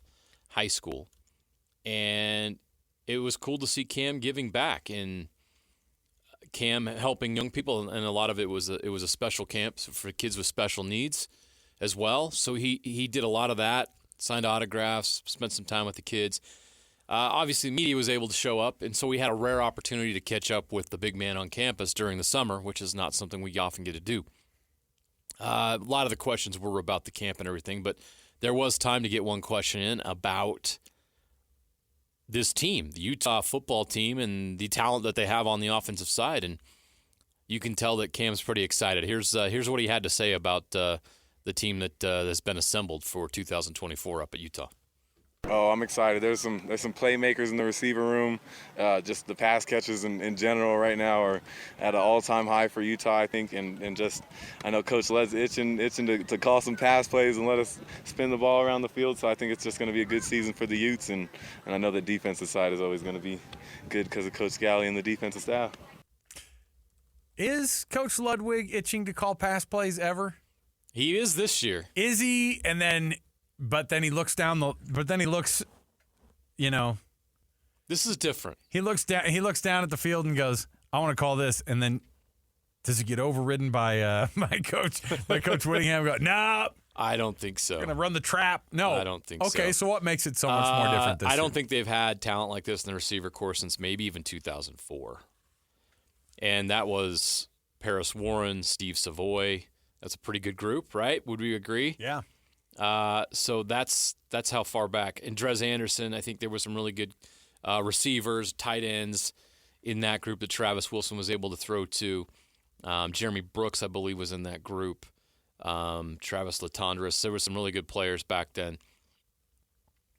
Speaker 5: High School. And it was cool to see Cam giving back and Cam helping young people, and a lot of it was a special camp for kids with special needs as well. So he did a lot of that, signed autographs, spent some time with the kids. Obviously, the media was able to show up, and so we had a rare opportunity to catch up with the big man on campus during the summer, which is not something we often get to do. A lot of the questions were about the camp and everything, but there was time to get one question in about this team, the Utah football team, and the talent that they have on the offensive side. And you can tell that Cam's pretty excited. Here's what he had to say about the team that's been assembled for 2024 up at Utah.
Speaker 10: Oh, I'm excited. There's some playmakers in the receiver room. Just the pass catches in general right now are at an all-time high for Utah, I think. And just I know Coach Led's itching to call some pass plays and let us spin the ball around the field. So I think it's just going to be a good season for the Utes. And I know the defensive side is always going to be good because of Coach Galley and the defensive staff.
Speaker 4: Is Coach Ludwig itching to call pass plays ever?
Speaker 5: He is this year.
Speaker 4: Is he? But then he looks down
Speaker 5: This is different.
Speaker 4: He looks down at the field and goes, I want to call this. And then does he get overridden by Coach Whittingham? Go, no.
Speaker 5: I don't think so.
Speaker 4: Going to run the trap. No.
Speaker 5: I don't think so.
Speaker 4: Okay, so what makes it so much more different this year?
Speaker 5: I don't think they've had talent like this in the receiver corps since maybe even 2004. And that was Paris Warren, Steve Savoy. That's a pretty good group, right? Would we agree?
Speaker 4: Yeah.
Speaker 5: So that's how far back. And Drez Anderson, I think there were some really good receivers, tight ends in that group that Travis Wilson was able to throw to. Jeremy Brooks, I believe, was in that group. Travis Latondras. There were some really good players back then.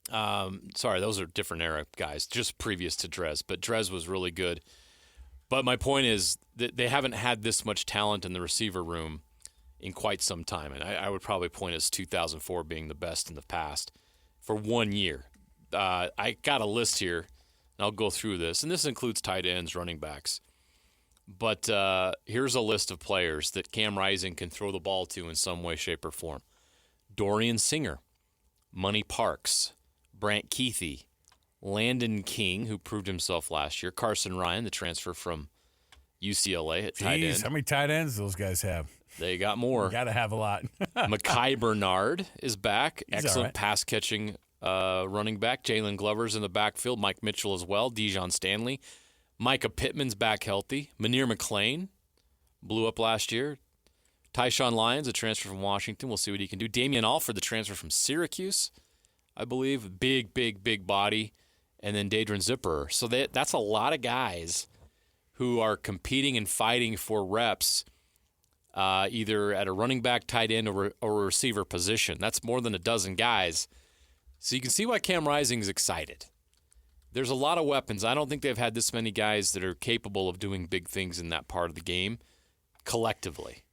Speaker 5: Sorry, those are different era guys, just previous to Drez. But Drez was really good. But my point is that they haven't had this much talent in the receiver room in quite some time. And I would probably point as 2004 being the best in the past for 1 year. I got a list here, and I'll go through this. And this includes tight ends, running backs. But here's a list of players that Cam Rising can throw the ball to in some way, shape, or form. Dorian Singer, Money Parks, Brant Keithy, Landon King, who proved himself last year, Carson Ryan, the transfer from UCLA at tight end.
Speaker 4: How many tight ends those guys have?
Speaker 5: They got more.
Speaker 4: Got to have a lot.
Speaker 5: Mekhi Bernard is back.
Speaker 4: He's
Speaker 5: Excellent
Speaker 4: right.
Speaker 5: pass-catching running back. Jalen Glover's in the backfield. Mike Mitchell as well. Dijon Stanley. Micah Pittman's back healthy. Munir McClain blew up last year. Tyshawn Lyons, a transfer from Washington. We'll see what he can do. Damian Alford, the transfer from Syracuse, I believe. Big body. And then Dadron Zipper. So that's a lot of guys who are competing and fighting for reps either at a running back, tight end, or a receiver position. That's more than a dozen guys. So you can see why Cam Rising is excited. There's a lot of weapons. I don't think they've had this many guys that are capable of doing big things in that part of the game collectively,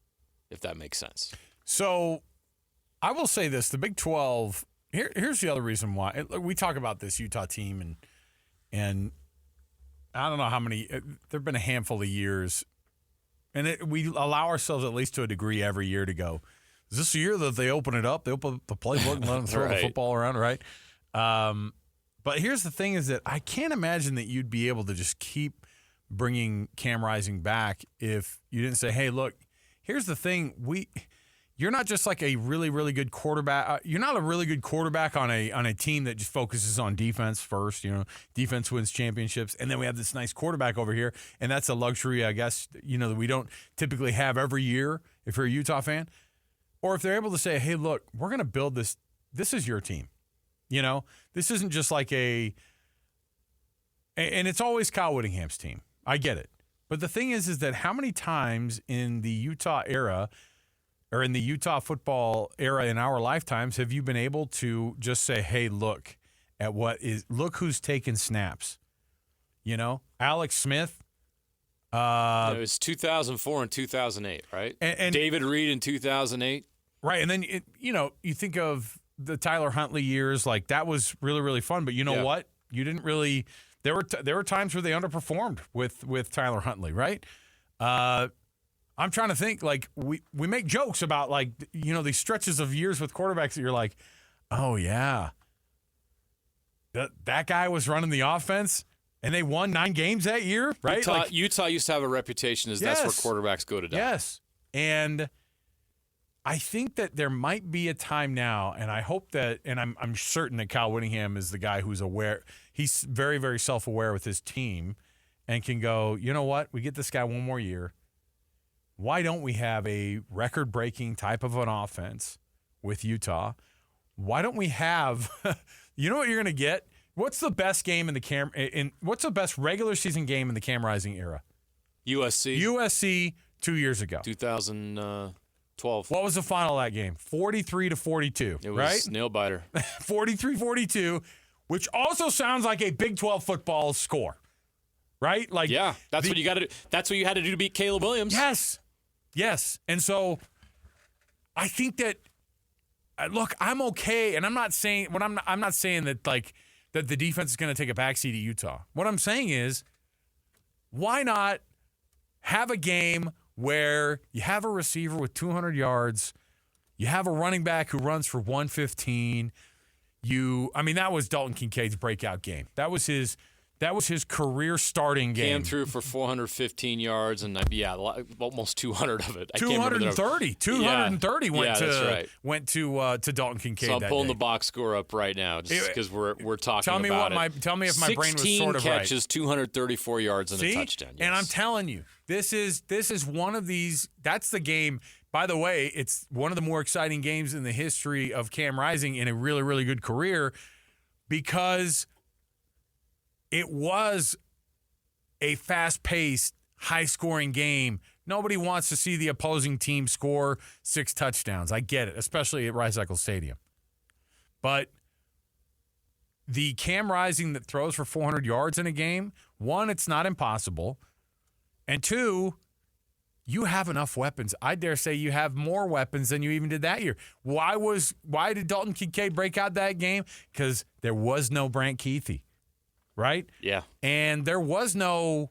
Speaker 5: if that makes sense.
Speaker 4: So I will say this, the Big 12, here's the other reason why. We talk about this Utah team, and I don't know how many, there have been a handful of years, and we allow ourselves at least to a degree every year to go, is this the year that they open it up? They open up the playbook and let them throw the football around, right? But here's the thing is that I can't imagine that you'd be able to just keep bringing Cam Rising back if you didn't say, hey, look, here's the thing. You're not just like a really, really good quarterback. You're not a really good quarterback on a team that just focuses on defense first. You know, defense wins championships. And then we have this nice quarterback over here. And that's a luxury, I guess, that we don't typically have every year if you're a Utah fan. Or if they're able to say, hey, look, we're going to build this. This is your team. This isn't just like and it's always Kyle Whittingham's team. I get it. But the thing is that how many times in the Utah era or in the Utah football era in our lifetimes have you been able to just say, hey, look who's taking snaps? Alex Smith.
Speaker 5: It was 2004 and 2008, right?
Speaker 4: And
Speaker 5: David Reed in 2008.
Speaker 4: Right. And then, you think of the Tyler Huntley years, like that was really, really fun. But you know what? You didn't really – there were times where they underperformed with Tyler Huntley, right? I'm trying to think, like we make jokes about like, these stretches of years with quarterbacks that you're like, oh, yeah, that guy was running the offense and they won 9 games that year, right?
Speaker 5: Utah used to have a reputation as that's where quarterbacks go to die.
Speaker 4: Yes. And I think that there might be a time now, and I hope that, and I'm certain that Kyle Whittingham is the guy who's aware. He's very, very self-aware with his team and can go, you know what? We get this guy one more year. Why don't we have a record-breaking type of an offense with Utah? Why don't we have – you know what you're going to get? What's the best game in the what's the best regular season game in the Cam Rising era? USC 2 years ago.
Speaker 5: 2012.
Speaker 4: What was the final of that game? 43-42,
Speaker 5: It was
Speaker 4: right?
Speaker 5: nail biter.
Speaker 4: 43-42, which also sounds like a Big 12 football score. Right? Like
Speaker 5: Yeah, that's what you got to do. That's what you had to do to beat Caleb Williams.
Speaker 4: Yes. And so I think that look, I'm okay, and I'm not saying that like that the defense is going to take a backseat at Utah. What I'm saying is, why not have a game where you have a receiver with 200 yards, you have a running back who runs for 115. That was Dalton Kincaid's breakout game. That was his career starting game.
Speaker 5: Came through for 415 yards and almost 200 of it.
Speaker 4: 230 went to Dalton Kincaid.
Speaker 5: So I'm
Speaker 4: that
Speaker 5: pulling
Speaker 4: day.
Speaker 5: the box score up right now just because we're talking
Speaker 4: tell me
Speaker 5: about
Speaker 4: tell me if my brain was sort of
Speaker 5: 16
Speaker 4: right.
Speaker 5: catches, 234 yards and a touchdown. Yes.
Speaker 4: And I'm telling you, this is one of these. That's the game. By the way, it's one of the more exciting games in the history of Cam Rising in a really, really good career because it was a fast-paced, high-scoring game. Nobody wants to see the opposing team score 6 touchdowns. I get it, especially at Rice Eccles Stadium. But the Cam Rising that throws for 400 yards in a game, one, it's not impossible. And two, you have enough weapons. I dare say you have more weapons than you even did that year. Why did Dalton Kincaid break out that game? Because there was no Brant Keithy. Right?
Speaker 5: Yeah.
Speaker 4: And there was no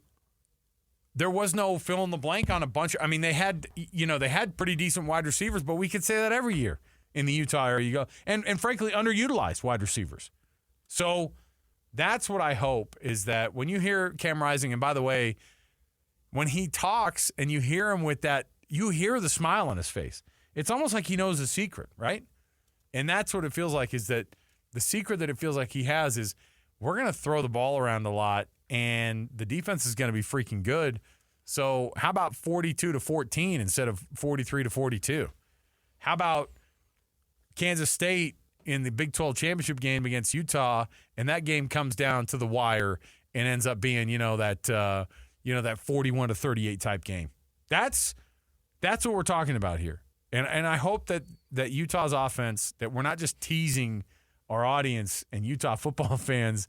Speaker 4: fill in the blank on a bunch of, they had pretty decent wide receivers, but we could say that every year in the Utah area you go. And frankly, underutilized wide receivers. So that's what I hope is that when you hear Cam Rising, and by the way, when he talks and you hear him with that, you hear the smile on his face. It's almost like he knows the secret, right? And that's what it feels like is that the secret that it feels like he has is we're going to throw the ball around a lot, and the defense is going to be freaking good. So how about 42-14 instead of 43-42? How about Kansas State in the Big 12 championship game against Utah, and that game comes down to the wire and ends up being, that 41-38 type game. That's what we're talking about here. And I hope that Utah's offense, that we're not just teasing our audience and Utah football fans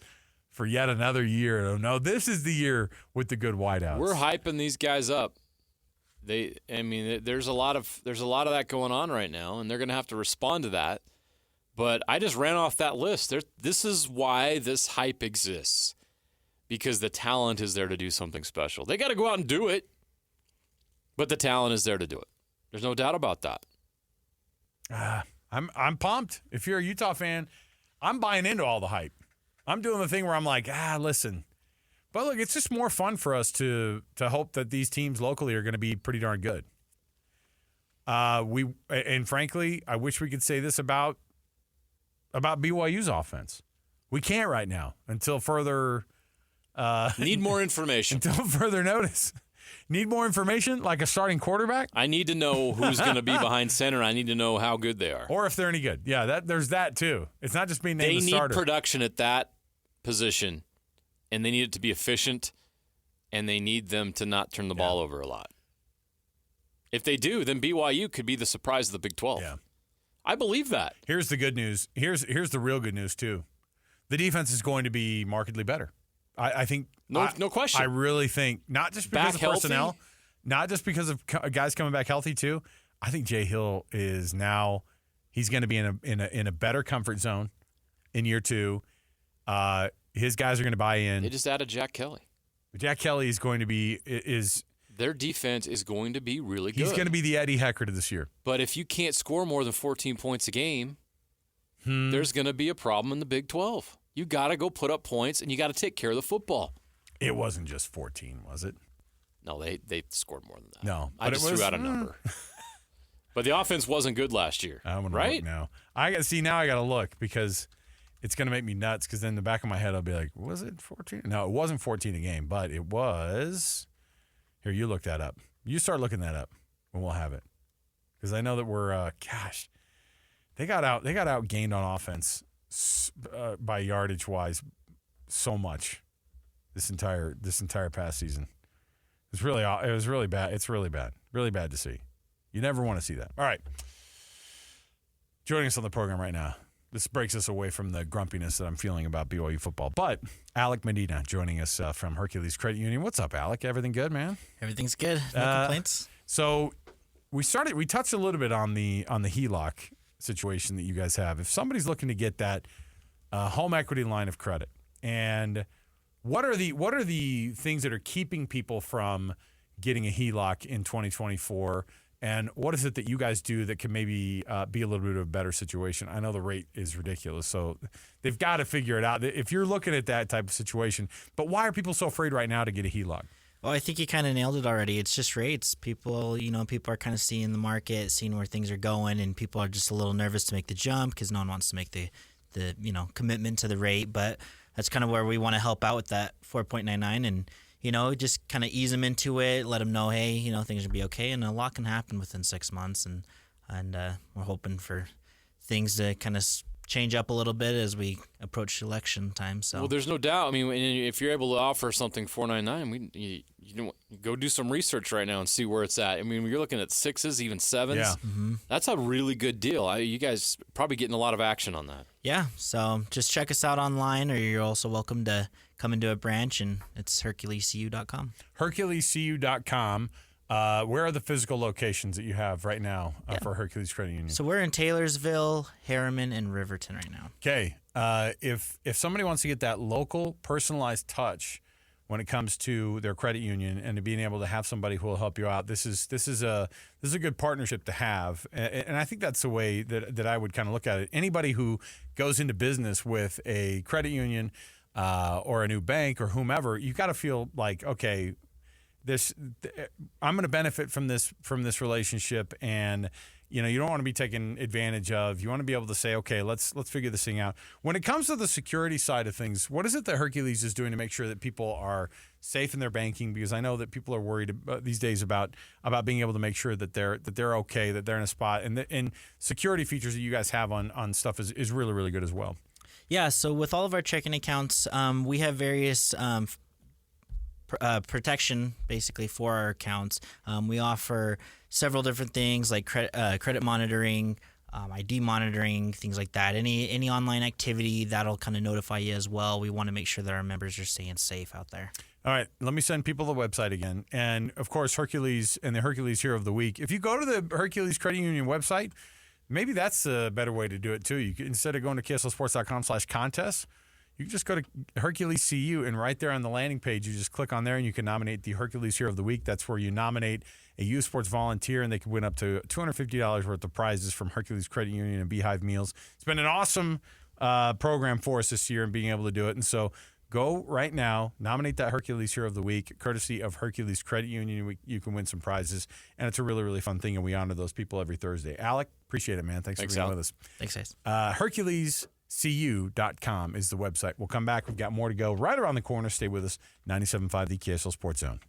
Speaker 4: for yet another year. No, this is the year with the good wideouts.
Speaker 5: We're hyping these guys up. There's a lot of that going on right now, and they're going to have to respond to that. But I just ran off that list. This is why this hype exists, because the talent is there to do something special. They got to go out and do it, but the talent is there to do it. There's no doubt about that.
Speaker 4: I'm pumped. If you're a Utah fan, I'm buying into all the hype. I'm doing the thing where I'm like, listen. But look, it's just more fun for us to hope that these teams locally are going to be pretty darn good. And frankly, I wish we could say this about BYU's offense. We can't right now until further.
Speaker 5: Need more information.
Speaker 4: Until further notice. Need more information, like a starting quarterback?
Speaker 5: I need to know who's going to be behind center. I need to know how good they are.
Speaker 4: Or if they're any good. Yeah, there's that too. It's not just being named the starter.
Speaker 5: They need production at that position, and they need it to be efficient, and they need them to not turn the ball over a lot. If they do, then BYU could be the surprise of the Big 12.
Speaker 4: Yeah.
Speaker 5: I believe that.
Speaker 4: Here's the good news. Here's the real good news too. The defense is going to be markedly better. I think
Speaker 5: no question.
Speaker 4: I really think not just because of personnel, not just because of guys coming back healthy too. I think Jay Hill is now he's going to be in a better comfort zone in year 2. His guys are going to buy in.
Speaker 5: They just added Jack Kelly.
Speaker 4: Jack Kelly is going to be
Speaker 5: their defense is going to be really good.
Speaker 4: He's going to be the Eddie Heckard of this year.
Speaker 5: But if you can't score more than 14 points a game, there's going to be a problem in the Big 12. You got to go put up points, and you got to take care of the football.
Speaker 4: It wasn't just 14, was it?
Speaker 5: No, they scored more than that.
Speaker 4: No.
Speaker 5: I just threw out a number. But the offense wasn't good last year,
Speaker 4: I'm gonna
Speaker 5: right?
Speaker 4: Look now. I got to look because it's going to make me nuts because then in the back of my head I'll be like, was it 14? No, it wasn't 14 a game, but it was. Here, you look that up. You start looking that up and we'll have it. Because I know that we're, they got outgained on offense by yardage-wise so much this entire past season. It was really bad. It's really bad. Really bad to see. You never want to see that. All right. Joining us on the program right now. This breaks us away from the grumpiness that I'm feeling about BYU football. But Alec Medina joining us from Hercules Credit Union. What's up, Alec? Everything good, man?
Speaker 1: Everything's good. No complaints.
Speaker 4: So we touched a little bit on the HELOC situation that you guys have. If somebody's looking to get that home equity line of credit, and what are the things that are keeping people from getting a HELOC in 2024? And what is it that you guys do that can maybe be a little bit of a better situation? I know the rate is ridiculous, so they've got to figure it out. If you're looking at that type of situation, but why are people so afraid right now to get a HELOC?
Speaker 1: Well, I think you kind of nailed it already. It's just rates. People are kind of seeing the market, seeing where things are going, and people are just a little nervous to make the jump because no one wants to make the commitment to the rate. But that's kind of where we want to help out with that 4.99 and just kind of ease them into it, let them know, hey, things will be okay, and a lot can happen within 6 months, and we're hoping for things to kind of change up a little bit as we approach election time. So,
Speaker 5: well, there's no doubt. I mean, if you're able to offer something 4.99, you go do some research right now and see where it's at. I mean, when you're looking at 6s, even 7s,
Speaker 4: yeah.
Speaker 5: That's a really good deal. You guys probably getting a lot of action on that.
Speaker 1: Yeah, so just check us out online, or you're also welcome to come into a branch, and it's HerculesCU.com.
Speaker 4: HerculesCU.com. Where are the physical locations that you have right now for Hercules Credit Union?
Speaker 1: So we're in Taylorsville, Harriman, and Riverton right now.
Speaker 4: Okay. If somebody wants to get that local, personalized touch when it comes to their credit union and to being able to have somebody who will help you out, this is a good partnership to have, and I think that's the way that I would kind of look at it. Anybody who goes into business with a credit union or a new bank or whomever, you got to feel like, okay, I'm going to benefit from this relationship, and you don't want to be taken advantage of. You want to be able to say, okay, let's figure this thing out. When it comes to the security side of things, what is it that Hercules is doing to make sure that people are safe in their banking? Because I know that people are worried these days about being able to make sure that they're okay, that they're in a spot, and security features that you guys have on stuff is really, really good as well.
Speaker 1: Yeah, so with all of our checking accounts, we have various protection basically for our accounts. We offer several different things like credit monitoring, ID monitoring, things like that. Any online activity, that'll kind of notify you as well. We want to make sure that our members are staying safe out there.
Speaker 4: All right, let me send people the website again. And, of course, Hercules and the Hercules Hero of the Week. If you go to the Hercules Credit Union website, maybe that's a better way to do it, too. You can, instead of going to KSLSports.com/contests, you can just go to Hercules CU, and right there on the landing page, you just click on there, and you can nominate the Hercules Hero of the Week. That's where you nominate a U Sports volunteer, and they can win up to $250 worth of prizes from Hercules Credit Union and Beehive Meals. It's been an awesome program for us this year and being able to do it. And so go right now, nominate that Hercules Hero of the Week, courtesy of Hercules Credit Union. You can win some prizes, and it's a really, really fun thing, and we honor those people every Thursday. Alec, appreciate it, man. Thanks for being with us.
Speaker 1: Thanks, guys.
Speaker 4: HerculesCU.com is the website. We'll come back. We've got more to go right around the corner. Stay with us. 97.5, the KSL Sports Zone.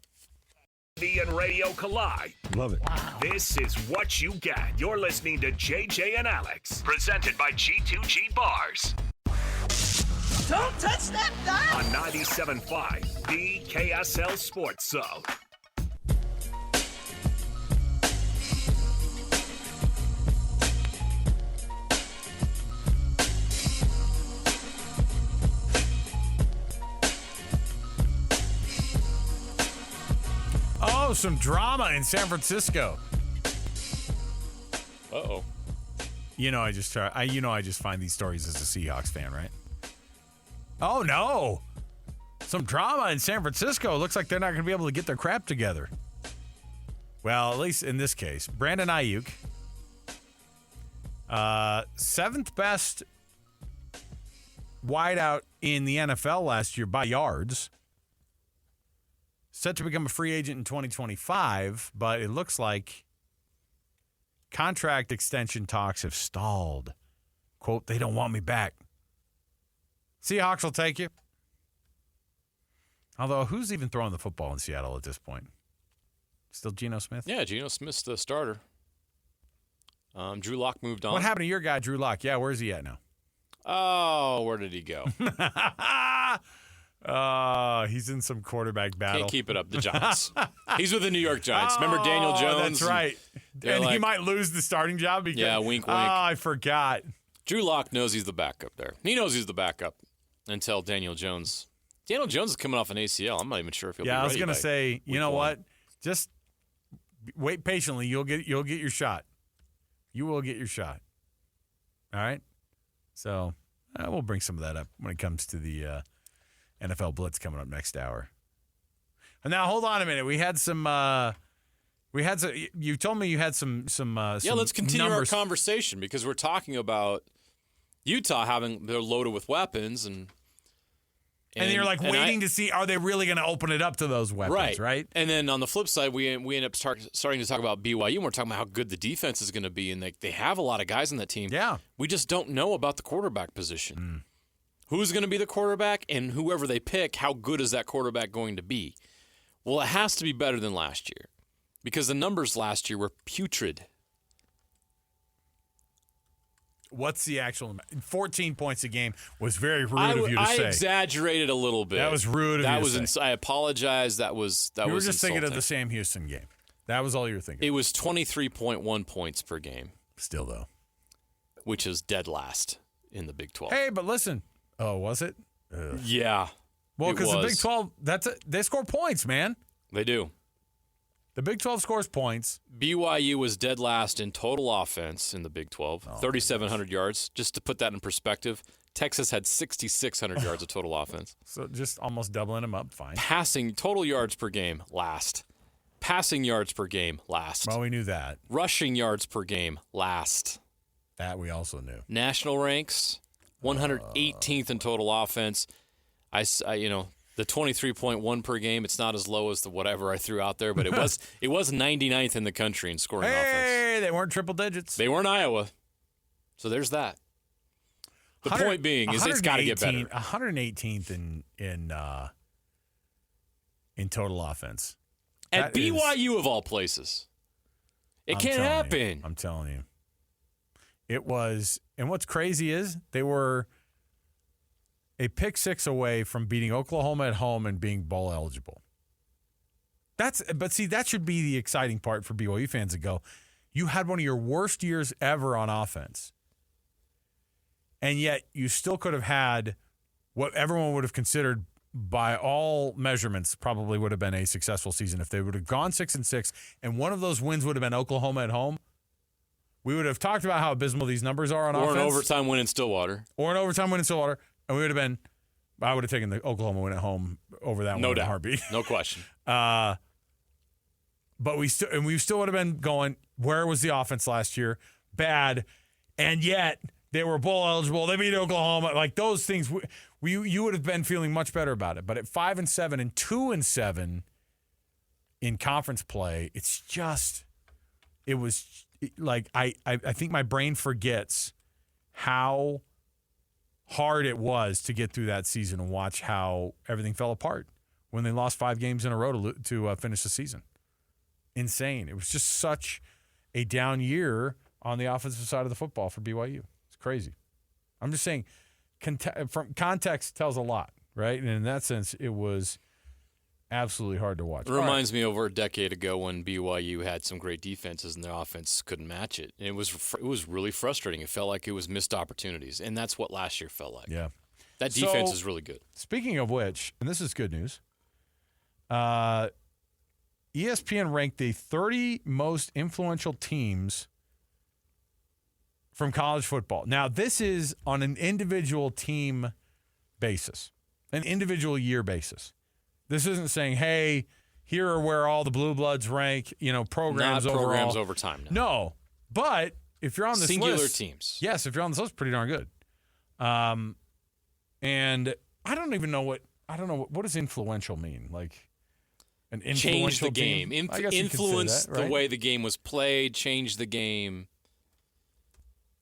Speaker 2: TV and radio collide.
Speaker 7: Love it.
Speaker 2: Wow. This is what you get. You're listening to JJ and Alex, presented by G2G Bars.
Speaker 3: Don't touch that dial.
Speaker 2: On 97.5, the KSL Sports Zone.
Speaker 4: Oh, some drama in San Francisco.
Speaker 5: Uh-oh.
Speaker 4: I just find these stories as a Seahawks fan, right? Oh, no. Some drama in San Francisco. Looks like they're not going to be able to get their crap together. Well, at least in this case. Brandon Ayuk, 7th best wideout in the NFL last year by yards. Set to become a free agent in 2025, but it looks like contract extension talks have stalled. Quote, they don't want me back. Seahawks will take you. Although, who's even throwing the football in Seattle at this point? Still Geno Smith?
Speaker 5: Yeah, Geno Smith's the starter. Drew Lock moved on.
Speaker 4: What happened to your guy, Drew Lock? Yeah, where's he at now?
Speaker 5: Oh, where did he go?
Speaker 4: He's in some quarterback battle.
Speaker 5: Can't keep it up. The Giants. He's with the New York Giants. Remember Daniel Jones?
Speaker 4: That's right. And he might lose the starting job because.
Speaker 5: Yeah, wink, wink.
Speaker 4: I forgot.
Speaker 5: Drew Lock knows he's the backup there. He knows he's the backup until Daniel Jones. Daniel Jones is coming off an ACL. I'm not even sure if he'll be ready.
Speaker 4: Yeah, I was going to say, you know
Speaker 5: one.
Speaker 4: what? Just wait patiently. You'll get your shot. You will get your shot. All right? So we'll bring some of that up when it comes to the NFL Blitz coming up next hour. And now, hold on a minute. You told me you had some
Speaker 5: Yeah, let's continue
Speaker 4: numbers.
Speaker 5: our conversation because we're talking about Utah they're loaded with weapons and
Speaker 4: you're like waiting to see, are they really going to open it up to those weapons, right?
Speaker 5: And then on the flip side, we end up starting to talk about BYU, and we're talking about how good the defense is going to be, and they have a lot of guys on that team.
Speaker 4: Yeah.
Speaker 5: We just don't know about the quarterback position. Who's going to be the quarterback, and whoever they pick, how good is that quarterback going to be? Well, it has to be better than last year because the numbers last year were putrid.
Speaker 4: What's the actual 14 points a game was very rude of you to say.
Speaker 5: I exaggerated a little bit.
Speaker 4: That was rude of you to say.
Speaker 5: I apologize. That was
Speaker 4: You were just
Speaker 5: insulting.
Speaker 4: thinking of the Sam Houston game. That was all you were thinking.
Speaker 5: It was 23.1 points per game.
Speaker 4: Still, though.
Speaker 5: Which is dead last in the Big 12.
Speaker 4: Hey, but listen. Oh, was it?
Speaker 5: Yeah.
Speaker 4: Well, because the Big 12, they score points, man.
Speaker 5: They do.
Speaker 4: The Big 12 scores points.
Speaker 5: BYU was dead last in total offense in the Big 12, 3,700 yards. Just to put that in perspective, Texas had 6,600 yards of total offense.
Speaker 4: So just almost doubling them up, fine.
Speaker 5: Passing, total yards per game, last. Passing yards per game, last.
Speaker 4: Well, we knew that.
Speaker 5: Rushing yards per game, last.
Speaker 4: That we also knew.
Speaker 5: National ranks, 118th in total offense. I the 23.1 per game, it's not as low as the whatever I threw out there, but it was 99th in the country in scoring offense.
Speaker 4: Hey, they weren't triple digits.
Speaker 5: They weren't Iowa. So there's that. The point being is it's got to get better.
Speaker 4: 118th in total offense.
Speaker 5: At BYU of all places. It can't happen.
Speaker 4: I'm telling you. It was, and what's crazy is they were a pick six away from beating Oklahoma at home and being bowl eligible. But that should be the exciting part for BYU fans to go, you had one of your worst years ever on offense. And yet you still could have had what everyone would have considered by all measurements probably would have been a successful season. If they would have gone 6-6 and one of those wins would have been Oklahoma at home, we would have talked about how abysmal these numbers are on offense.
Speaker 5: Or an overtime win in Stillwater.
Speaker 4: And we would have been, I would have taken the Oklahoma win at home over that one in a heartbeat.
Speaker 5: No question.
Speaker 4: But we still would have been going, where was the offense last year? Bad. And yet they were bowl eligible. They beat Oklahoma. Like those things, you would have been feeling much better about it. But at 5-7 and 2-7 in conference play, it was like I think my brain forgets how hard it was to get through that season and watch how everything fell apart when they lost 5 games in a row to finish the season. Insane. It was just such a down year on the offensive side of the football for BYU. It's crazy. I'm just saying, from context tells a lot, right? And in that sense, it was absolutely hard to watch.
Speaker 5: It reminds me over a decade ago when BYU had some great defenses and their offense couldn't match it. And it was really frustrating. It felt like it was missed opportunities, and that's what last year felt like.
Speaker 4: Yeah.
Speaker 5: That defense is really good.
Speaker 4: Speaking of which, and this is good news, ESPN ranked the 30 most influential teams from college football. Now, this is on an individual team basis, an individual year basis. This isn't saying, hey, here are where all the Blue Bloods rank, programs
Speaker 5: Not
Speaker 4: overall.
Speaker 5: programs over time.
Speaker 4: No. But if you're on this
Speaker 5: Singular
Speaker 4: list.
Speaker 5: teams.
Speaker 4: Yes, if you're on this list, pretty darn good. And I don't know what does influential mean? Like an influential
Speaker 5: change the game.
Speaker 4: team?
Speaker 5: Influence
Speaker 4: that, right?
Speaker 5: the way the game was played, change the game.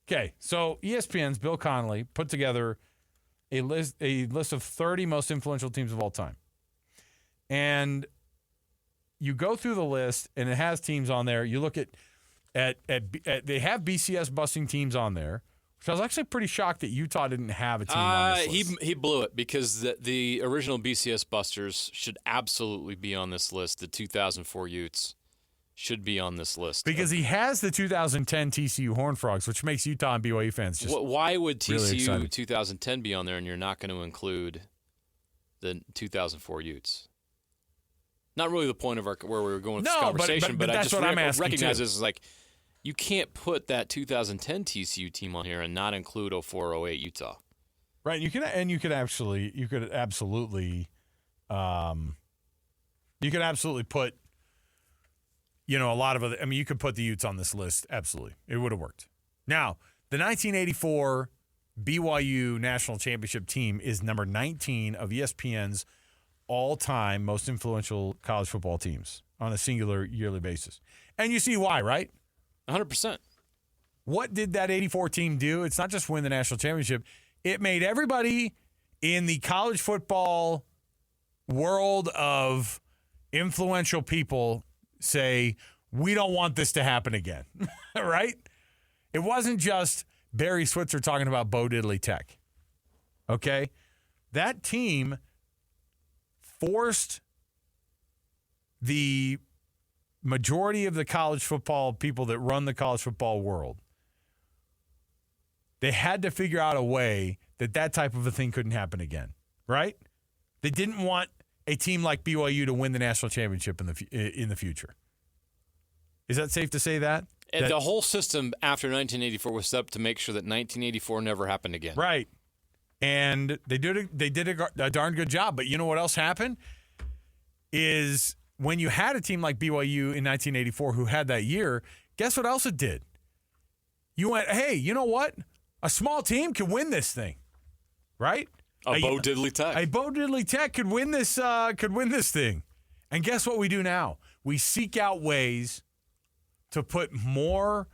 Speaker 4: Okay, so ESPN's Bill Connolly put together a list of 30 most influential teams of all time. And you go through the list, and it has teams on there. You look at they have BCS busting teams on there, So I was actually pretty shocked that Utah didn't have a team on this list.
Speaker 5: He blew it because the original BCS Busters should absolutely be on this list. The 2004 Utes should be on this list.
Speaker 4: Because he has the 2010 TCU Horned Frogs, which makes Utah and BYU fans just
Speaker 5: why would TCU
Speaker 4: really
Speaker 5: 2010 be on there and you're not going to include the 2004 Utes? Not really the point of where we were going with this conversation, but I just recognize this as like, you can't put that 2010 TCU team on here and not include 04-08 Utah.
Speaker 4: Right. You could absolutely put, a lot of other. I mean, you could put the Utes on this list. Absolutely, it would have worked. Now, the 1984 BYU National Championship team is number 19 of ESPN's all-time most influential college football teams on a singular yearly basis, and you see why, right?
Speaker 5: 100%.
Speaker 4: What did that 84 team do? It's not just win the national championship. It made everybody in the college football world of influential people say, we don't want this to happen again, right? It wasn't just Barry Switzer talking about Bo Diddley Tech, okay? That team forced the majority of the college football people that run the college football world, they had to figure out a way that type of a thing couldn't happen again, right? They didn't want a team like BYU to win the national championship in the future. Is that safe to say that?
Speaker 5: And the whole system after 1984 was set up to make sure that 1984 never happened again.
Speaker 4: Right. And they did a darn good job. But you know what else happened? Is when you had a team like BYU in 1984 who had that year, guess what else it did? You went, hey, you know what? A small team can win this thing, right?
Speaker 5: A Bo Diddley Tech.
Speaker 4: A Bo Diddley Tech could win this thing. And guess what we do now? We seek out ways to put more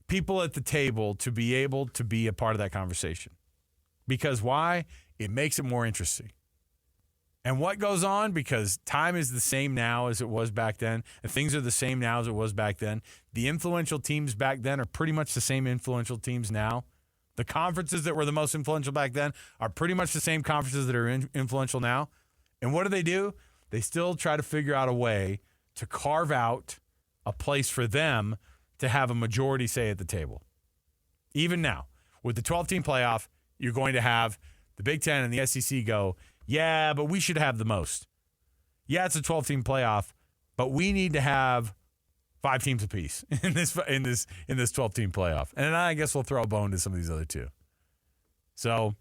Speaker 4: people at the table to be able to be a part of that conversation. Because why? It makes it more interesting. And what goes on? Because time is the same now as it was back then, and things are the same now as it was back then. The influential teams back then are pretty much the same influential teams now. The conferences that were the most influential back then are pretty much the same conferences that are influential now. And what do? They still try to figure out a way to carve out a place for them to have a majority say at the table. Even now, with the 12-team playoff, you're going to have the Big Ten and the SEC go, yeah, but we should have the most. Yeah, it's a 12-team playoff, but we need to have 5 teams apiece in this 12-team playoff. And I guess we'll throw a bone to some of these other two. So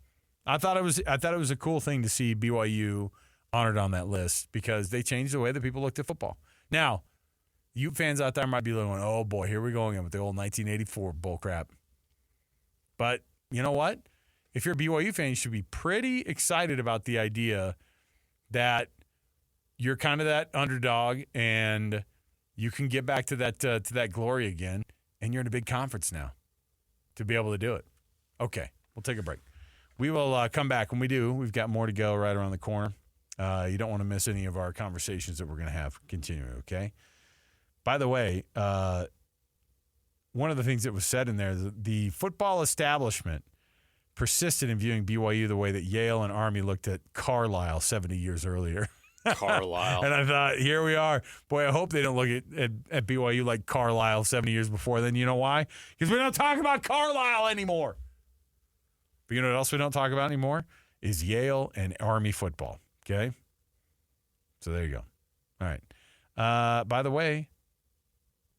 Speaker 4: I thought it was a cool thing to see BYU honored on that list because they changed the way that people looked at football. Now, you fans out there might be going, oh boy, here we go again with the old 1984 bullcrap. But you know what? If you're a BYU fan, you should be pretty excited about the idea that you're kind of that underdog and you can get back to that glory again, and you're in a big conference now to be able to do it. Okay, we'll take a break. We will come back. When we do, we've got more to go right around the corner. You don't want to miss any of our conversations that we're going to have continuing, okay? By the way, one of the things that was said in there, the football establishment persisted in viewing BYU the way that Yale and Army looked at Carlisle 70 years earlier.
Speaker 5: Carlisle.
Speaker 4: And I thought, here we are. Boy, I hope they don't look at BYU like Carlisle 70 years before. Then you know why? Because we don't talk about Carlisle anymore. But you know what else we don't talk about anymore? Is Yale and Army football. Okay? So there you go. All right. By the way,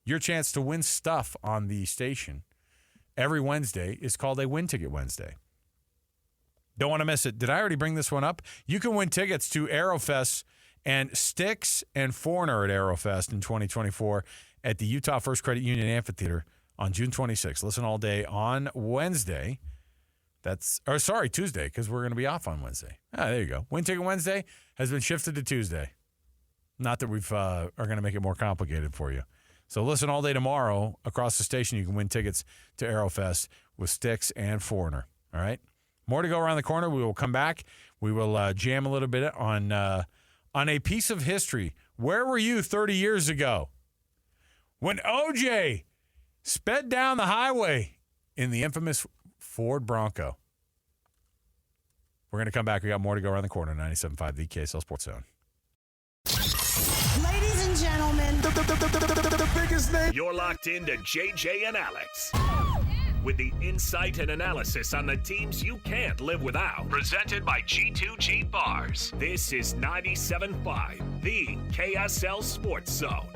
Speaker 4: your chance to win stuff on the station every Wednesday is called a Win Ticket Wednesday. Don't want to miss it. Did I already bring this one up? You can win tickets to Aerofest and Styx and Foreigner at Aerofest in 2024 at the Utah First Credit Union Amphitheater on June 26th. Listen all day on Wednesday. Tuesday, because we're going to be off on Wednesday. There you go. Win Ticket Wednesday has been shifted to Tuesday. Not that we've are going to make it more complicated for you. So listen all day tomorrow across the station. You can win tickets to Aerofest with Styx and Foreigner. All right? More to go around the corner. We will come back. We will jam a little bit on a piece of history. Where were you 30 years ago when OJ sped down the highway in the infamous Ford Bronco. We're going to come back. We got more to go around the corner. 97.5, the KSL Sports Zone.
Speaker 7: Ladies and gentlemen, the biggest name.
Speaker 2: You're locked into JJ and Alex. With the insight and analysis on the teams you can't live without. Presented by G2G Bars. This is 97.5, the KSL Sports Zone.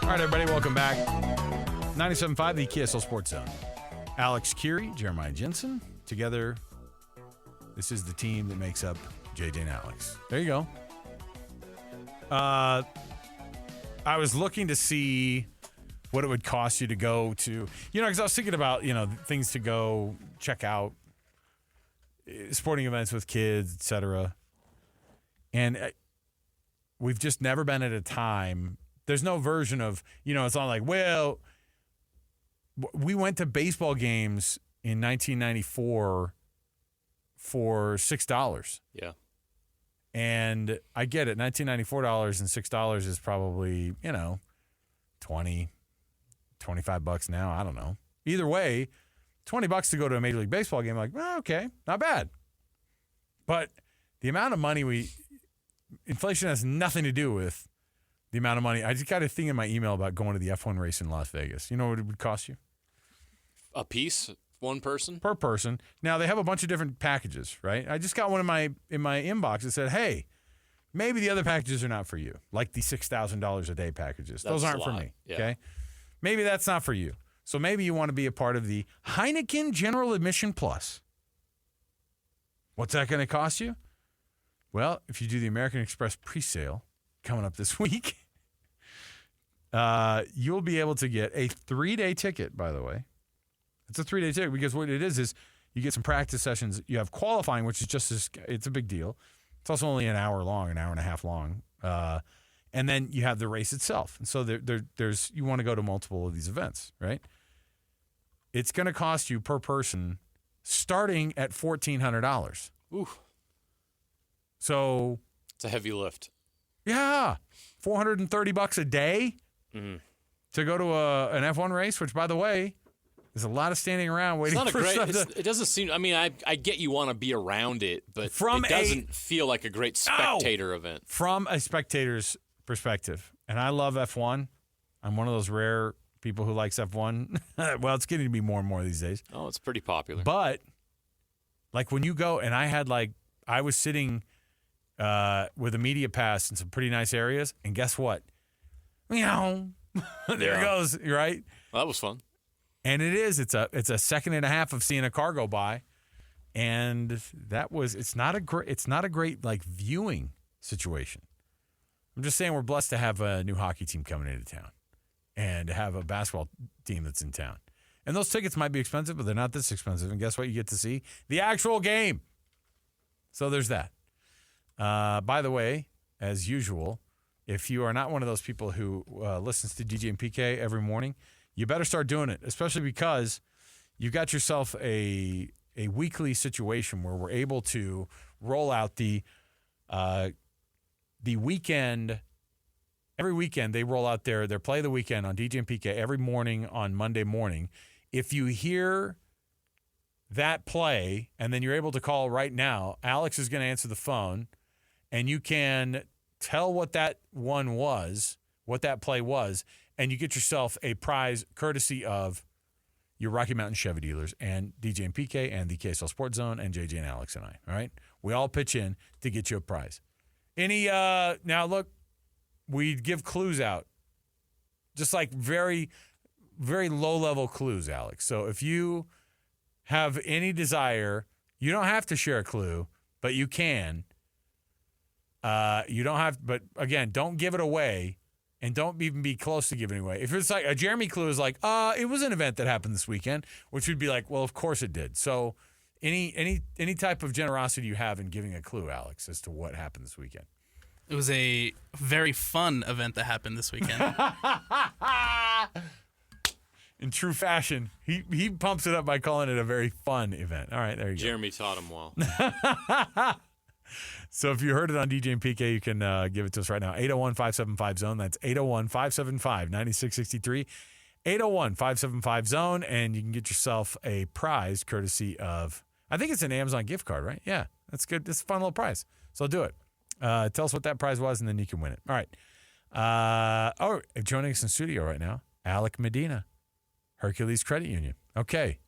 Speaker 4: All right, everybody, welcome back. 97.5, the KSL Sports Zone. Alex Curie, Jeremiah Jensen, together. This is the team that makes up JJ and Alex. There you go. I was looking to see what it would cost you to go to, because I was thinking about, things to go check out, sporting events with kids, etc. And we've just never been at a time. There's no version of, it's not like, well, we went to baseball games in 1994 for $6.
Speaker 5: Yeah.
Speaker 4: And I get it. $1994 and $6 is probably, $20, $25 now. I don't know. Either way, $20 to go to a Major League Baseball game, like, okay, not bad. But the amount of money inflation has nothing to do with the amount of money. I just got a thing in my email about going to the F1 race in Las Vegas. You know what it would cost you?
Speaker 5: A piece? One person?
Speaker 4: Per person. Now, they have a bunch of different packages, right? I just got one in my inbox that said, hey, maybe the other packages are not for you, like the $6,000 a day packages. Those aren't for me, okay? Maybe that's not for you. So maybe you want to be a part of the Heineken General Admission Plus. What's that going to cost you? Well, if you do the American Express presale coming up this week, you'll be able to get a 3-day ticket, by the way. It's a 3-day ticket because what it is you get some practice sessions. You have qualifying, which is it's a big deal. It's also only an hour long, an hour and a half long. And then you have the race itself. And so there's you want to go to multiple of these events, right? It's going to cost you per person starting at $1,400.
Speaker 5: Ooh.
Speaker 4: So
Speaker 5: it's a heavy lift.
Speaker 4: Yeah. $430 a day to go to an F1 race, which, by the way, there's a lot of standing around waiting for stuff to...
Speaker 5: It doesn't seem... I mean, I get you want to be around it, but it doesn't feel like a great spectator event.
Speaker 4: From a spectator's perspective, and I love F1. I'm one of those rare people who likes F1. Well, it's getting to be more and more these days.
Speaker 5: Oh, it's pretty popular.
Speaker 4: But, like, when you go... And I was sitting with a media pass in some pretty nice areas, and guess what? There it goes, right?
Speaker 5: Well, that was fun.
Speaker 4: And it is. It's a second and a half of seeing a car go by, and it's not a great like viewing situation. I'm just saying we're blessed to have a new hockey team coming into town, and to have a basketball team that's in town. And those tickets might be expensive, but they're not this expensive. And guess what? You get to see the actual game. So there's that. By the way, as usual, if you are not one of those people who listens to DJ and PK every morning, you better start doing it, especially because you got yourself a weekly situation where we're able to roll out the weekend. Every weekend they roll out their play of the weekend on DJ and PK every morning on Monday morning. If you hear that play and then you're able to call right now, Alex is going to answer the phone, and you can tell what that one was, what that play was, and you get yourself a prize courtesy of your Rocky Mountain Chevy dealers and DJ and PK and the KSL Sports Zone and JJ and Alex and I. All right, we all pitch in to get you a prize. Now look, we give clues out, just like very, very low level clues, Alex. So if you have any desire, you don't have to share a clue, but you can. You don't have, but again, don't give it away. And don't even be close to giving it away. If it's like a Jeremy clue is like, it was an event that happened this weekend, which would be like, well, of course it did. So any type of generosity you have in giving a clue, Alex, as to what happened this weekend.
Speaker 11: It was a very fun event that happened this weekend.
Speaker 4: in true fashion. He pumps it up by calling it a very fun event. All right, there you go.
Speaker 5: Jeremy taught him well.
Speaker 4: So if you heard it on DJ and PK, you can give it to us right now. 801-575-ZONE. That's 801-575-9663. 801-575-ZONE. And you can get yourself a prize courtesy of, I think it's an Amazon gift card, right? Yeah, that's good. It's a fun little prize. So do it. Tell us what that prize was, and then you can win it. All right. Joining us in studio right now, Alec Medina, Hercules Credit Union. Okay.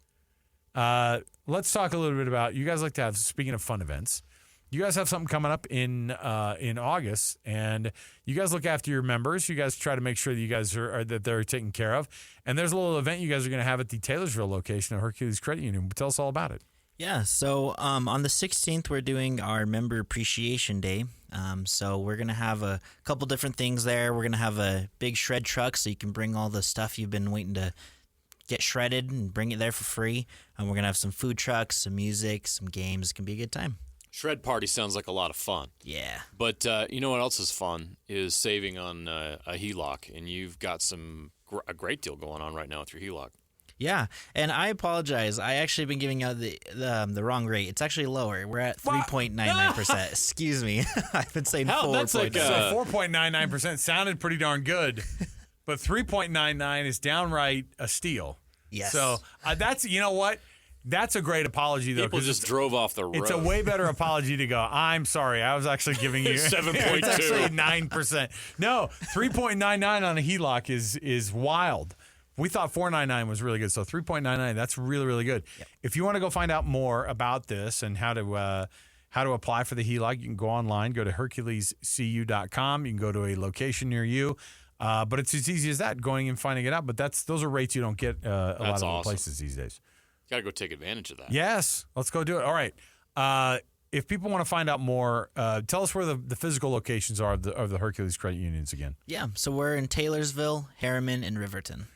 Speaker 4: Let's talk a little bit about, you guys like to have, speaking of fun events, you guys have something coming up in August, and you guys look after your members. You guys try to make sure that you guys that they're taken care of. And there's a little event you guys are going to have at the Taylorsville location of Hercules Credit Union. Tell us all about it.
Speaker 1: Yeah, so on the 16th, we're doing our Member Appreciation Day. So we're going to have a couple different things there. We're going to have a big shred truck so you can bring all the stuff you've been waiting to get shredded and bring it there for free. And we're going to have some food trucks, some music, some games. It can be a good time.
Speaker 5: Shred party sounds like a lot of fun.
Speaker 1: Yeah.
Speaker 5: But you know what else is fun is saving on a HELOC, and you've got a great deal going on right now with your HELOC.
Speaker 1: Yeah, and I apologize. I actually been giving out the wrong rate. It's actually lower. We're at 3.99%. Excuse me. I've been saying 4.99.
Speaker 4: That's like 4.99% sounded pretty darn good, but 3.99 is downright a steal.
Speaker 1: Yes.
Speaker 4: So that's, you know what? That's a great apology, though.
Speaker 5: People just drove off the road.
Speaker 4: It's a way better apology to go, I'm sorry, I was actually giving you
Speaker 5: 7.2.
Speaker 4: It's actually 9%. No, 3.99 on a HELOC is wild. We thought 4.99 was really good, so 3.99, that's really, really good. Yep. If you want to go find out more about this and how to apply for the HELOC, you can go online, go to HerculesCU.com. You can go to a location near you. But it's as easy as that, going and finding it out. But those are rates you don't get a lot of other places these days.
Speaker 5: Got to go take advantage of that.
Speaker 4: Yes. Let's go do it. All right. If people want to find out more, tell us where the physical locations are of the Hercules Credit Unions again.
Speaker 1: Yeah. So we're in Taylorsville, Harriman, and Riverton.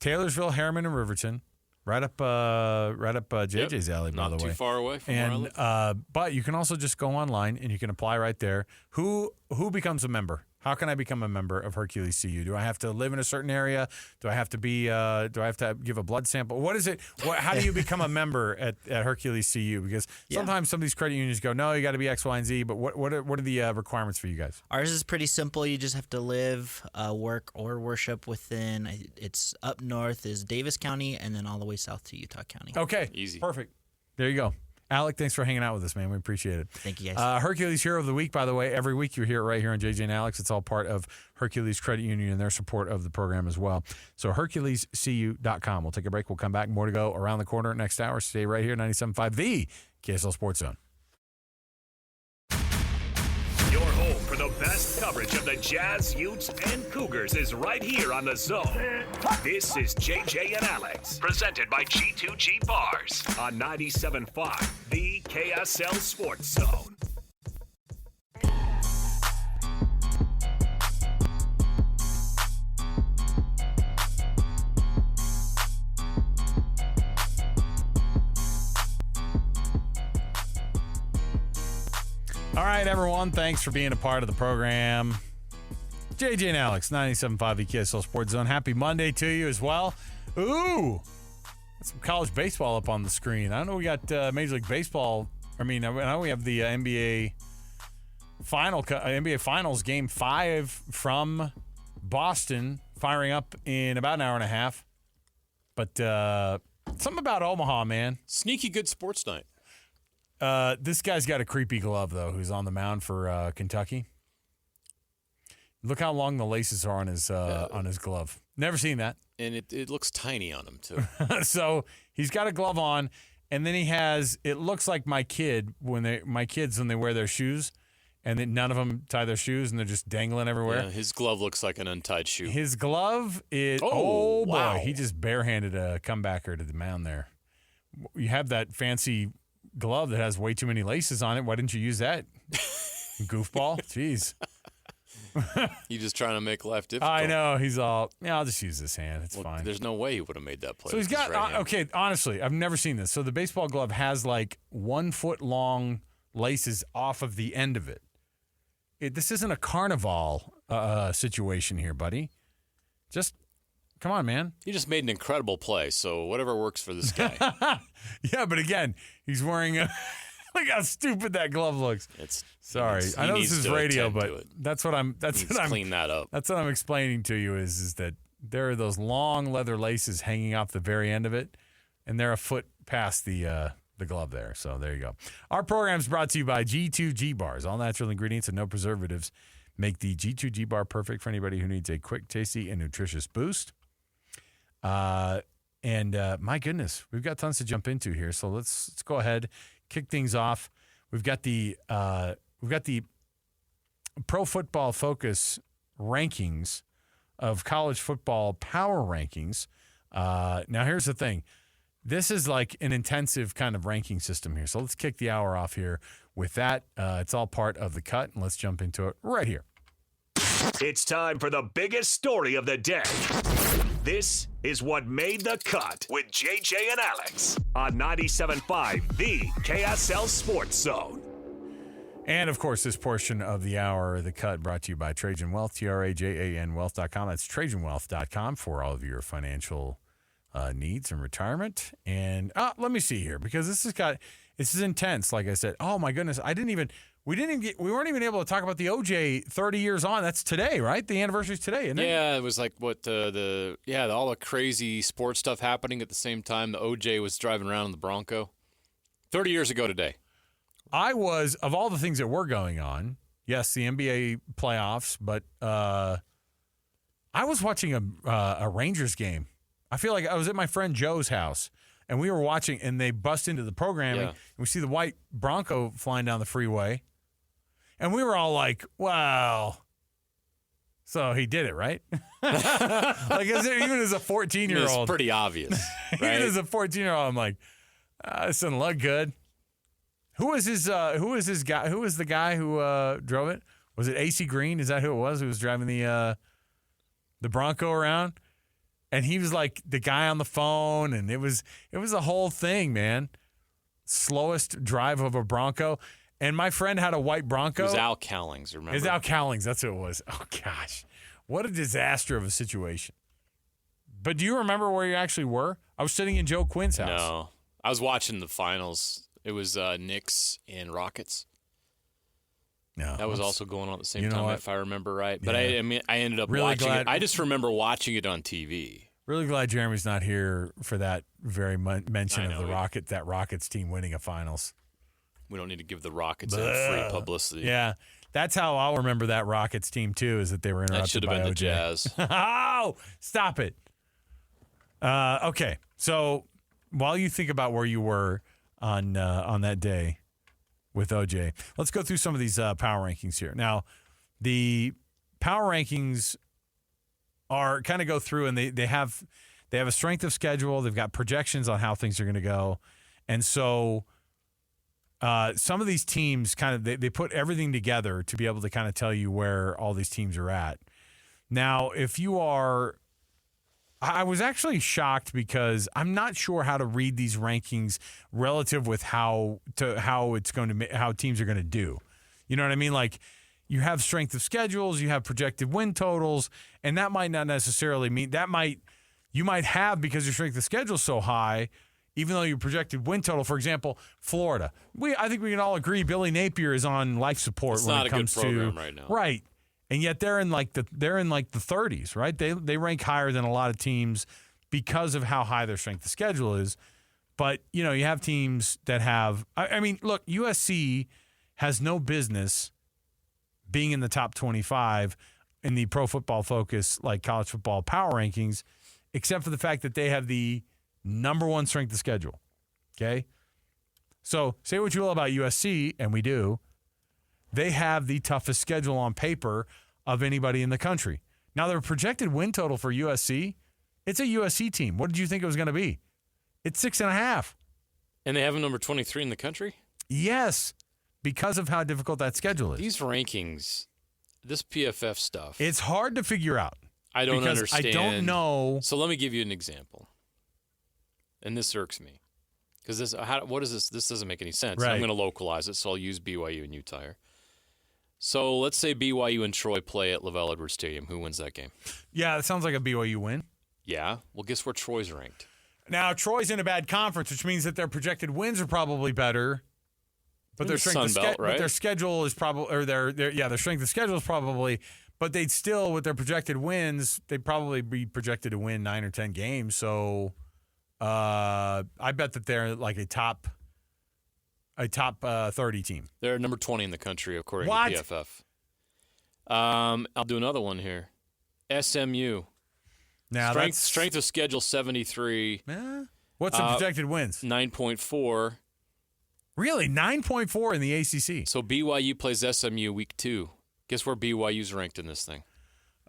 Speaker 4: Taylorsville, Harriman, and Riverton. Right up JJ's alley, by the way.
Speaker 5: Not too far away from where I live.
Speaker 4: But you can also just go online and you can apply right there. Who becomes a member? How can I become a member of Hercules CU? Do I have to live in a certain area? Do I have to be? Do I have to give a blood sample? What is it? How do you become a member at Hercules CU? Because sometimes some of these credit unions go, no, you got to be X, Y, and Z. But what are the requirements for you guys?
Speaker 1: Ours is pretty simple. You just have to live, work, or worship within. It's up north is Davis County, and then all the way south to Utah County.
Speaker 4: Okay,
Speaker 5: easy,
Speaker 4: perfect. There you go. Alec, thanks for hanging out with us, man. We appreciate it.
Speaker 1: Thank you, guys.
Speaker 4: Hercules Hero of the Week, by the way. Every week you hear it right here on JJ and Alex. It's all part of Hercules Credit Union and their support of the program as well. So HerculesCU.com. We'll take a break. We'll come back. More to go around the corner next hour. Stay right here, 97.5, the KSL Sports Zone.
Speaker 2: Your home for the best coverage of the Jazz, Utes, and Cougars is right here on The Zone. This is JJ and Alex, presented by G2G Bars on 97.5, the KSL Sports Zone.
Speaker 4: All right, everyone. Thanks for being a part of the program. JJ and Alex, 97.5 the KSL Sports Zone. Happy Monday to you as well. Ooh, some college baseball up on the screen. I know we got Major League Baseball. I know we have the NBA Finals Game 5 from Boston firing up in about an hour and a half. But something about Omaha, man.
Speaker 5: Sneaky good sports night.
Speaker 4: This guy's got a creepy glove, though, who's on the mound for Kentucky. Look how long the laces are on his glove. Never seen that.
Speaker 5: And it looks tiny on him, too.
Speaker 4: So he's got a glove on, and then he has – it looks like my kids when they wear their shoes, and then none of them tie their shoes, and they're just dangling everywhere.
Speaker 5: Yeah, his glove looks like an untied shoe.
Speaker 4: His glove is – oh, boy. He just barehanded a comebacker to the mound there. You have that fancy – glove that has way too many laces on it. Why didn't you use that? Goofball. Jeez.
Speaker 5: You just trying to make life difficult.
Speaker 4: I know. He's all, I'll just use this hand. It's fine.
Speaker 5: There's no way he would have made that play.
Speaker 4: So he's got, okay, honestly, I've never seen this. So the baseball glove has like 1 foot long laces off of the end of it. This isn't a carnival situation here, buddy. Just Come on, man.
Speaker 5: He just made an incredible play, so whatever works for this guy.
Speaker 4: Yeah, but again, he's wearing a look how stupid that glove looks. Sorry. I know this is radio, but that's what I'm
Speaker 5: clean that up.
Speaker 4: That's what I'm explaining to you is that there are those long leather laces hanging off the very end of it, and they're a foot past the glove there. So there you go. Our program is brought to you by G2G Bars. All natural ingredients and no preservatives make the G2G Bar perfect for anybody who needs a quick, tasty, and nutritious boost. My goodness, we've got tons to jump into here. So let's go ahead, kick things off. We've got the Pro Football Focus rankings of college football power rankings. Now here's the thing. This is like an intensive kind of ranking system here. So let's kick the hour off here with that. It's all part of the cut, and let's jump into it right here.
Speaker 2: It's time for the biggest story of the day. This is what made the cut with JJ and Alex on 97.5, the KSL Sports Zone.
Speaker 4: And, of course, this portion of the hour, the cut, brought to you by Trajan Wealth, TRAJAN Wealth.com. That's TrajanWealth.com for all of your financial needs and retirement. And let me see here, because this is intense. Like I said, oh my goodness, we weren't even able to talk about the OJ 30 years on. That's today, right? The anniversary is today, isn't it?
Speaker 5: Yeah, it was like all the crazy sports stuff happening at the same time. The OJ was driving around in the Bronco 30 years ago today.
Speaker 4: Of all the things that were going on, yes, the NBA playoffs, but I was watching a Rangers game. I feel like I was at my friend Joe's house, and we were watching, and they bust into the programming, and we see the white Bronco flying down the freeway, and we were all like, wow. So he did it, right? Like, even as a 14-year-old.
Speaker 5: It's pretty obvious, right?
Speaker 4: Even as a 14-year-old, I'm like, this doesn't look good. Who was the guy who drove it? Was it AC Green? Is that who it was who was driving the Bronco around? And he was like the guy on the phone, and it was a whole thing, man. Slowest drive of a Bronco. And my friend had a white Bronco.
Speaker 5: It was Al Cowlings, remember?
Speaker 4: It was Al Cowlings. That's who it was. Oh, gosh. What a disaster of a situation. But do you remember where you actually were? I was sitting in Joe Quinn's house.
Speaker 5: No. I was watching the finals. It was Knicks and Rockets.
Speaker 4: No,
Speaker 5: that was also going on at the same time, if I remember right. But
Speaker 4: yeah.
Speaker 5: I ended up
Speaker 4: really
Speaker 5: watching it. I just remember watching it on TV.
Speaker 4: Really glad Jeremy's not here for that very mention of that Rockets team winning a finals.
Speaker 5: We don't need to give the Rockets free publicity.
Speaker 4: Yeah, that's how I'll remember that Rockets team too. Is that they were interrupted by OJ.
Speaker 5: That should have been the Jazz.
Speaker 4: Oh, stop it. Okay, so while you think about where you were on that day with OJ, let's go through some of these power rankings here. Now, the power rankings are kind of go through, and they have a strength of schedule. They've got projections on how things are going to go, and so some of these teams kind of they put everything together to be able to kind of tell you where all these teams are at. Now, if you are, I was actually shocked because I'm not sure how to read these rankings relative with how teams are going to do. You know what I mean? Like, you have strength of schedules, you have projected win totals, and that might not necessarily mean you might have, because your strength of schedule is so high, even though your projected win total, for example, Florida. I think we can all agree Billy Napier is on life support when it comes to. It's not a good program
Speaker 5: right now.
Speaker 4: Right. And yet they're in like the 30s, right? They rank higher than a lot of teams because of how high their strength of schedule is. But, you have teams that have I mean, look, USC has no business being in the top 25 in the Pro Football Focus, like college football power rankings, except for the fact that they have the number one strength of schedule. Okay? So say what you will about USC, and we do. They have the toughest schedule on paper of anybody in the country. Now, their projected win total for USC, it's a USC team. What did you think it was going to be? It's 6.5.
Speaker 5: And they have them number 23 in the country?
Speaker 4: Yes, because of how difficult that schedule is.
Speaker 5: These rankings, this PFF stuff.
Speaker 4: It's hard to figure out.
Speaker 5: I don't understand.
Speaker 4: I don't know.
Speaker 5: So let me give you an example. And this irks me. Because what is this? This doesn't make any sense.
Speaker 4: Right.
Speaker 5: I'm going to localize it, so I'll use BYU and Utah here. So let's say BYU and Troy play at LaVell Edwards Stadium. Who wins that game?
Speaker 4: Yeah, it sounds like a BYU win.
Speaker 5: Yeah. Well, guess where Troy's ranked?
Speaker 4: Now, Troy's in a bad conference, which means that their projected wins are probably better. But their strength of
Speaker 5: right?
Speaker 4: but their schedule is probably, or their strength of schedule is probably, but they'd still, with their projected wins, they'd probably be projected to win 9 or 10 games. So I bet that they're like a top 30 team.
Speaker 5: They're number 20 in the country, according
Speaker 4: What?
Speaker 5: to PFF. I'll do another one here. SMU.
Speaker 4: Now
Speaker 5: Strength of schedule 73.
Speaker 4: What's the projected wins?
Speaker 5: 9.4.
Speaker 4: Really? 9.4 in the ACC.
Speaker 5: So BYU plays SMU week 2. Guess where BYU's ranked in this thing?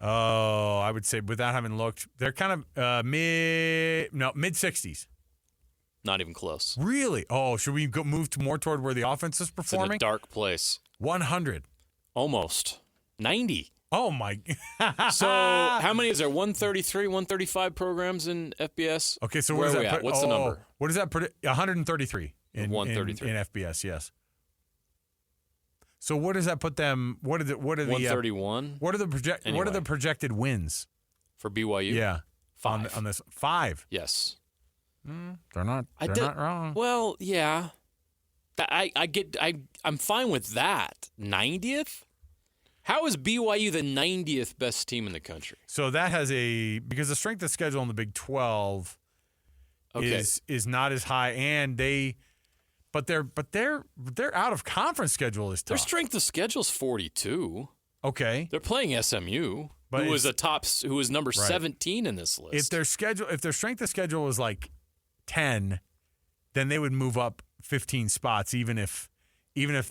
Speaker 4: Oh, I would say without having looked, they're kind of mid-60s.
Speaker 5: Not even close.
Speaker 4: Really? Oh, should we move more toward where the offense is performing?
Speaker 5: It's in a dark place.
Speaker 4: 100.
Speaker 5: Almost. 90.
Speaker 4: Oh, my.
Speaker 5: So how many is there? 133, 135 programs in FBS?
Speaker 4: Okay, so
Speaker 5: where
Speaker 4: what
Speaker 5: are
Speaker 4: does
Speaker 5: we
Speaker 4: that
Speaker 5: at? What's the number?
Speaker 4: What does that put? 133 in
Speaker 5: 133
Speaker 4: in FBS. Yes. So what does that put them? What are the
Speaker 5: 131?
Speaker 4: What are the
Speaker 5: Anyway.
Speaker 4: What are the projected wins
Speaker 5: For BYU?
Speaker 4: Yeah,
Speaker 5: 5.
Speaker 4: on this 5.
Speaker 5: Yes.
Speaker 4: They're not wrong.
Speaker 5: Well, yeah. I'm fine with that. 90th? How is BYU the 90th best team in the country?
Speaker 4: So that has because the strength of schedule in the Big 12 is not as high, and but their out of conference schedule is tough.
Speaker 5: Their strength of schedule is 42.
Speaker 4: Okay,
Speaker 5: They're playing SMU,
Speaker 4: But
Speaker 5: who was number
Speaker 4: Right.
Speaker 5: 17 in this list.
Speaker 4: if their strength of schedule was like 10, then they would move up 15 spots, even if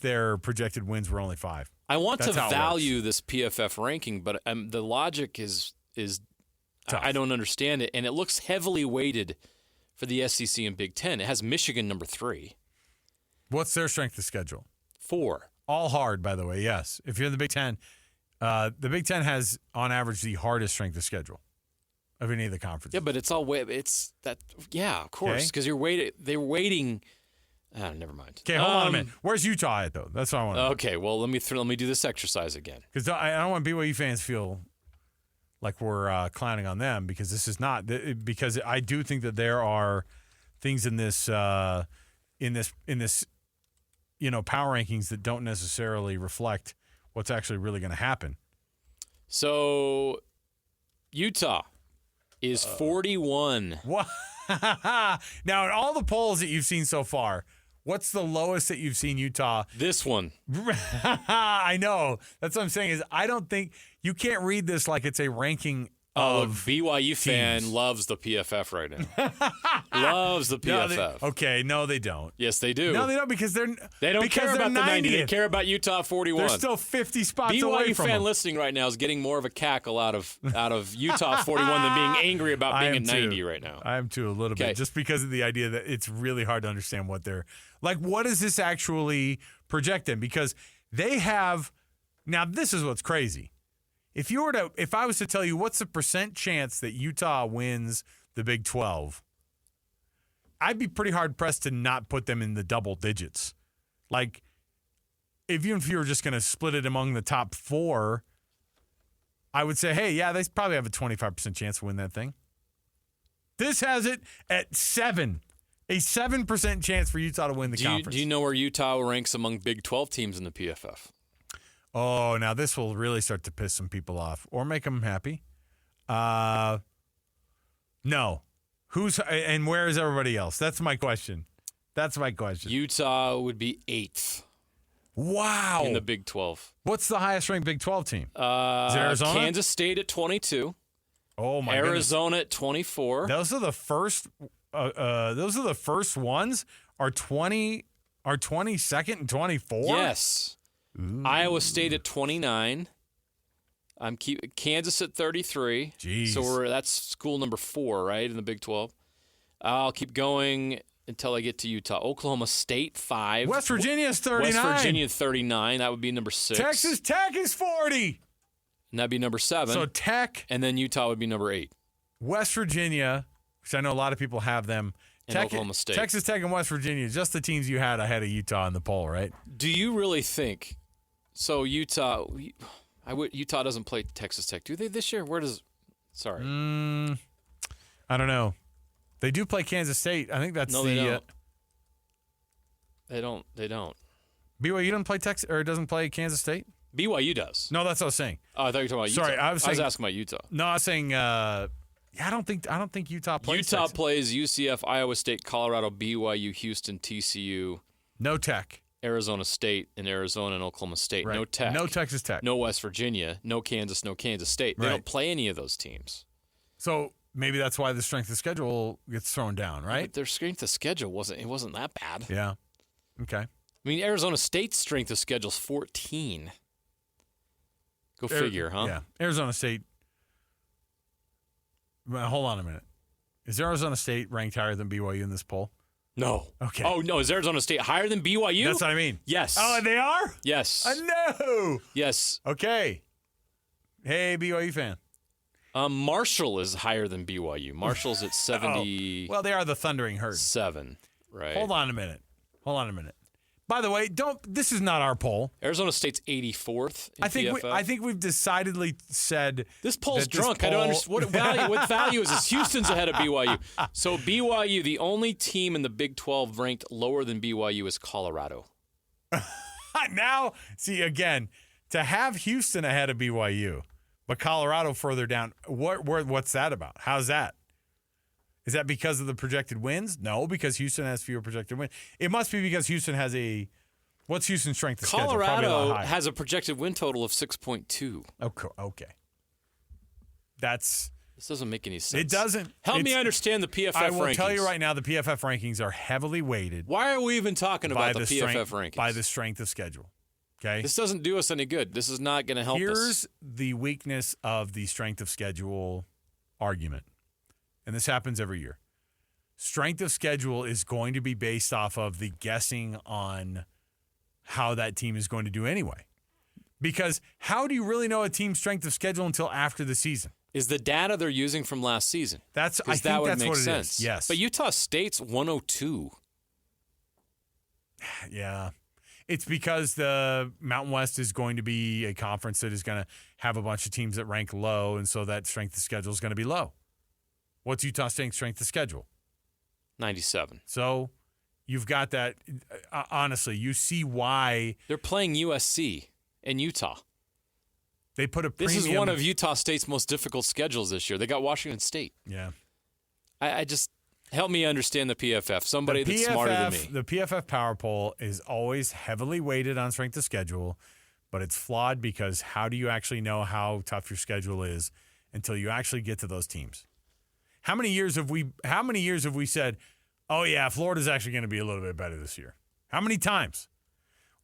Speaker 4: their projected wins were only 5.
Speaker 5: I want
Speaker 4: That's
Speaker 5: to
Speaker 4: how it
Speaker 5: value this PFF ranking, but the logic is
Speaker 4: Tough.
Speaker 5: I don't understand it, and it looks heavily weighted for the SEC and Big Ten. It has Michigan number 3.
Speaker 4: What's their strength of schedule?
Speaker 5: 4.
Speaker 4: All hard, by the way. Yes, if you're in the Big Ten, the Big Ten has on average the hardest strength of schedule of any of the conferences.
Speaker 5: Yeah, but it's all it's that. Yeah, of course, because they're waiting. Never mind.
Speaker 4: Okay, hold on a minute. Where's Utah at though? That's what I want to know.
Speaker 5: Okay, well let me do this exercise again.
Speaker 4: Because I don't want BYU fans to feel like we're clowning on them, because this is not. Because I do think that there are things in this power rankings that don't necessarily reflect what's actually really going to happen.
Speaker 5: So Utah is 41.
Speaker 4: What? Now, in all the polls that you've seen so far, what's the lowest that you've seen Utah?
Speaker 5: This one.
Speaker 4: I know. That's what I'm saying is I don't think you can't read this like it's a ranking
Speaker 5: Oh,
Speaker 4: of
Speaker 5: BYU fan
Speaker 4: teams.
Speaker 5: loves the PFF right now. Loves the PFF.
Speaker 4: No, they don't.
Speaker 5: Yes, they do.
Speaker 4: No, they don't, because
Speaker 5: They don't
Speaker 4: because
Speaker 5: care
Speaker 4: they're
Speaker 5: about the 90. They
Speaker 4: 90th.
Speaker 5: care about Utah 41.
Speaker 4: They're still 50 spots away
Speaker 5: BYU
Speaker 4: from
Speaker 5: fan
Speaker 4: them.
Speaker 5: listening right now is getting more of a cackle out of Utah 41 than being angry about being at 90 right now.
Speaker 4: I am too, a little
Speaker 5: Okay.
Speaker 4: bit, just because of the idea that it's really hard to understand what they're like. What does this actually project them? Because they have now. This is what's crazy. If I was to tell you what's the % chance that Utah wins the Big 12, I'd be pretty hard pressed to not put them in the double digits. Like, even if you were just going to split it among the top 4, I would say, hey, yeah, they probably have a 25% chance to win that thing. This has it at 7. A 7% chance for Utah to win the conference.
Speaker 5: Do you know where Utah ranks among Big 12 teams in the PFF?
Speaker 4: Oh, now this will really start to piss some people off or make them happy. No. And where is everybody else? That's my question.
Speaker 5: Utah would be 8th.
Speaker 4: Wow.
Speaker 5: In the Big 12.
Speaker 4: What's the highest ranked Big 12 team? Is it Arizona?
Speaker 5: Kansas State at 22.
Speaker 4: Oh my
Speaker 5: Arizona at 24.
Speaker 4: Those are the first ones. Are 22nd and 24?
Speaker 5: Yes.
Speaker 4: Ooh.
Speaker 5: Iowa State at 29. Kansas at 33.
Speaker 4: Jeez.
Speaker 5: So that's school number 4, right, in the Big 12. I'll keep going until I get to Utah. Oklahoma State 5.
Speaker 4: West Virginia is 39.
Speaker 5: West Virginia 39. That would be number 6.
Speaker 4: Texas Tech is 40.
Speaker 5: And that'd be number 7.
Speaker 4: So Tech.
Speaker 5: And then Utah would be number 8.
Speaker 4: West Virginia, because I know a lot of people have them.
Speaker 5: And Oklahoma State.
Speaker 4: Texas Tech and West Virginia, just the teams you had ahead of Utah in the poll, right?
Speaker 5: Do you really think so? Utah doesn't play Texas Tech, do they, this year? Sorry.
Speaker 4: I don't know. They do play Kansas State. I think that's
Speaker 5: no,
Speaker 4: the.
Speaker 5: They don't. They don't.
Speaker 4: BYU doesn't play Texas or doesn't play Kansas State.
Speaker 5: BYU does.
Speaker 4: No, that's what I was saying.
Speaker 5: Oh, I thought you were talking about Utah.
Speaker 4: Sorry, I was
Speaker 5: asking about Utah.
Speaker 4: No, I was saying. I don't think Utah plays.
Speaker 5: Utah
Speaker 4: Texas.
Speaker 5: plays UCF, Iowa State, Colorado, BYU, Houston, TCU.
Speaker 4: No Tech.
Speaker 5: Arizona State and Arizona and Oklahoma State.
Speaker 4: Right.
Speaker 5: No Tech.
Speaker 4: No Texas Tech.
Speaker 5: No West Virginia. No Kansas State. They
Speaker 4: Right.
Speaker 5: don't play any of those teams.
Speaker 4: So maybe that's why the strength of schedule gets thrown down, right?
Speaker 5: But their strength of schedule wasn't that bad.
Speaker 4: Yeah. Okay.
Speaker 5: I mean, Arizona State's strength of schedule is 14. Go figure, huh?
Speaker 4: Yeah. Arizona State. Well, hold on a minute. Is Arizona State ranked higher than BYU in this poll?
Speaker 5: No.
Speaker 4: Okay.
Speaker 5: Oh, no. Is Arizona State higher than BYU?
Speaker 4: That's what I mean.
Speaker 5: Yes.
Speaker 4: Oh, they are?
Speaker 5: Yes.
Speaker 4: No.
Speaker 5: Yes.
Speaker 4: Okay. Hey, BYU fan.
Speaker 5: Marshall is higher than BYU. Marshall's at 70.
Speaker 4: Well, they are the Thundering Herd.
Speaker 5: 7, right?
Speaker 4: Hold on a minute. By the way, this is not our poll.
Speaker 5: Arizona State's 84th in PFF.
Speaker 4: I think we've decidedly said
Speaker 5: this poll's
Speaker 4: that
Speaker 5: drunk.
Speaker 4: This poll...
Speaker 5: I don't understand what value is this. Houston's ahead of BYU. So BYU, the only team in the Big 12 ranked lower than BYU is Colorado.
Speaker 4: Now, see again, to have Houston ahead of BYU, but Colorado further down. What's that about? How's that? Is that because of the projected wins? No, because Houston has fewer projected wins. It must be because Houston has what's Houston's strength of schedule?
Speaker 5: Colorado has a projected win total of 6.2.
Speaker 4: Okay. This
Speaker 5: doesn't make any sense.
Speaker 4: It doesn't.
Speaker 5: Help me understand the PFF rankings.
Speaker 4: I will tell you right now, the PFF rankings are heavily weighted.
Speaker 5: Why are we even talking about the PFF rankings?
Speaker 4: By the strength of schedule. Okay.
Speaker 5: This doesn't do us any good. This is not going to help us.
Speaker 4: Here's the weakness of the strength of schedule argument. And this happens every year. Strength of schedule is going to be based off of the guessing on how that team is going to do anyway. Because how do you really know a team's strength of schedule until after the season?
Speaker 5: Is the data they're using from last season?
Speaker 4: I think
Speaker 5: that would
Speaker 4: that's
Speaker 5: make
Speaker 4: what
Speaker 5: sense.
Speaker 4: it is. Yes.
Speaker 5: But Utah State's 102.
Speaker 4: Yeah. It's because the Mountain West is going to be a conference that is going to have a bunch of teams that rank low, and so that strength of schedule is going to be low. What's Utah State's strength of schedule?
Speaker 5: 97.
Speaker 4: So you've got that. Honestly, you see why.
Speaker 5: They're playing USC in Utah.
Speaker 4: They put a premium.
Speaker 5: This is one of Utah State's most difficult schedules this year. They got Washington State.
Speaker 4: Yeah.
Speaker 5: I just help me understand the PFF. Somebody that's smarter than me.
Speaker 4: The PFF Power Poll is always heavily weighted on strength of schedule, but it's flawed because how do you actually know how tough your schedule is until you actually get to those teams? How many years have we said, "Oh yeah, Florida's actually going to be a little bit better this year"? How many times?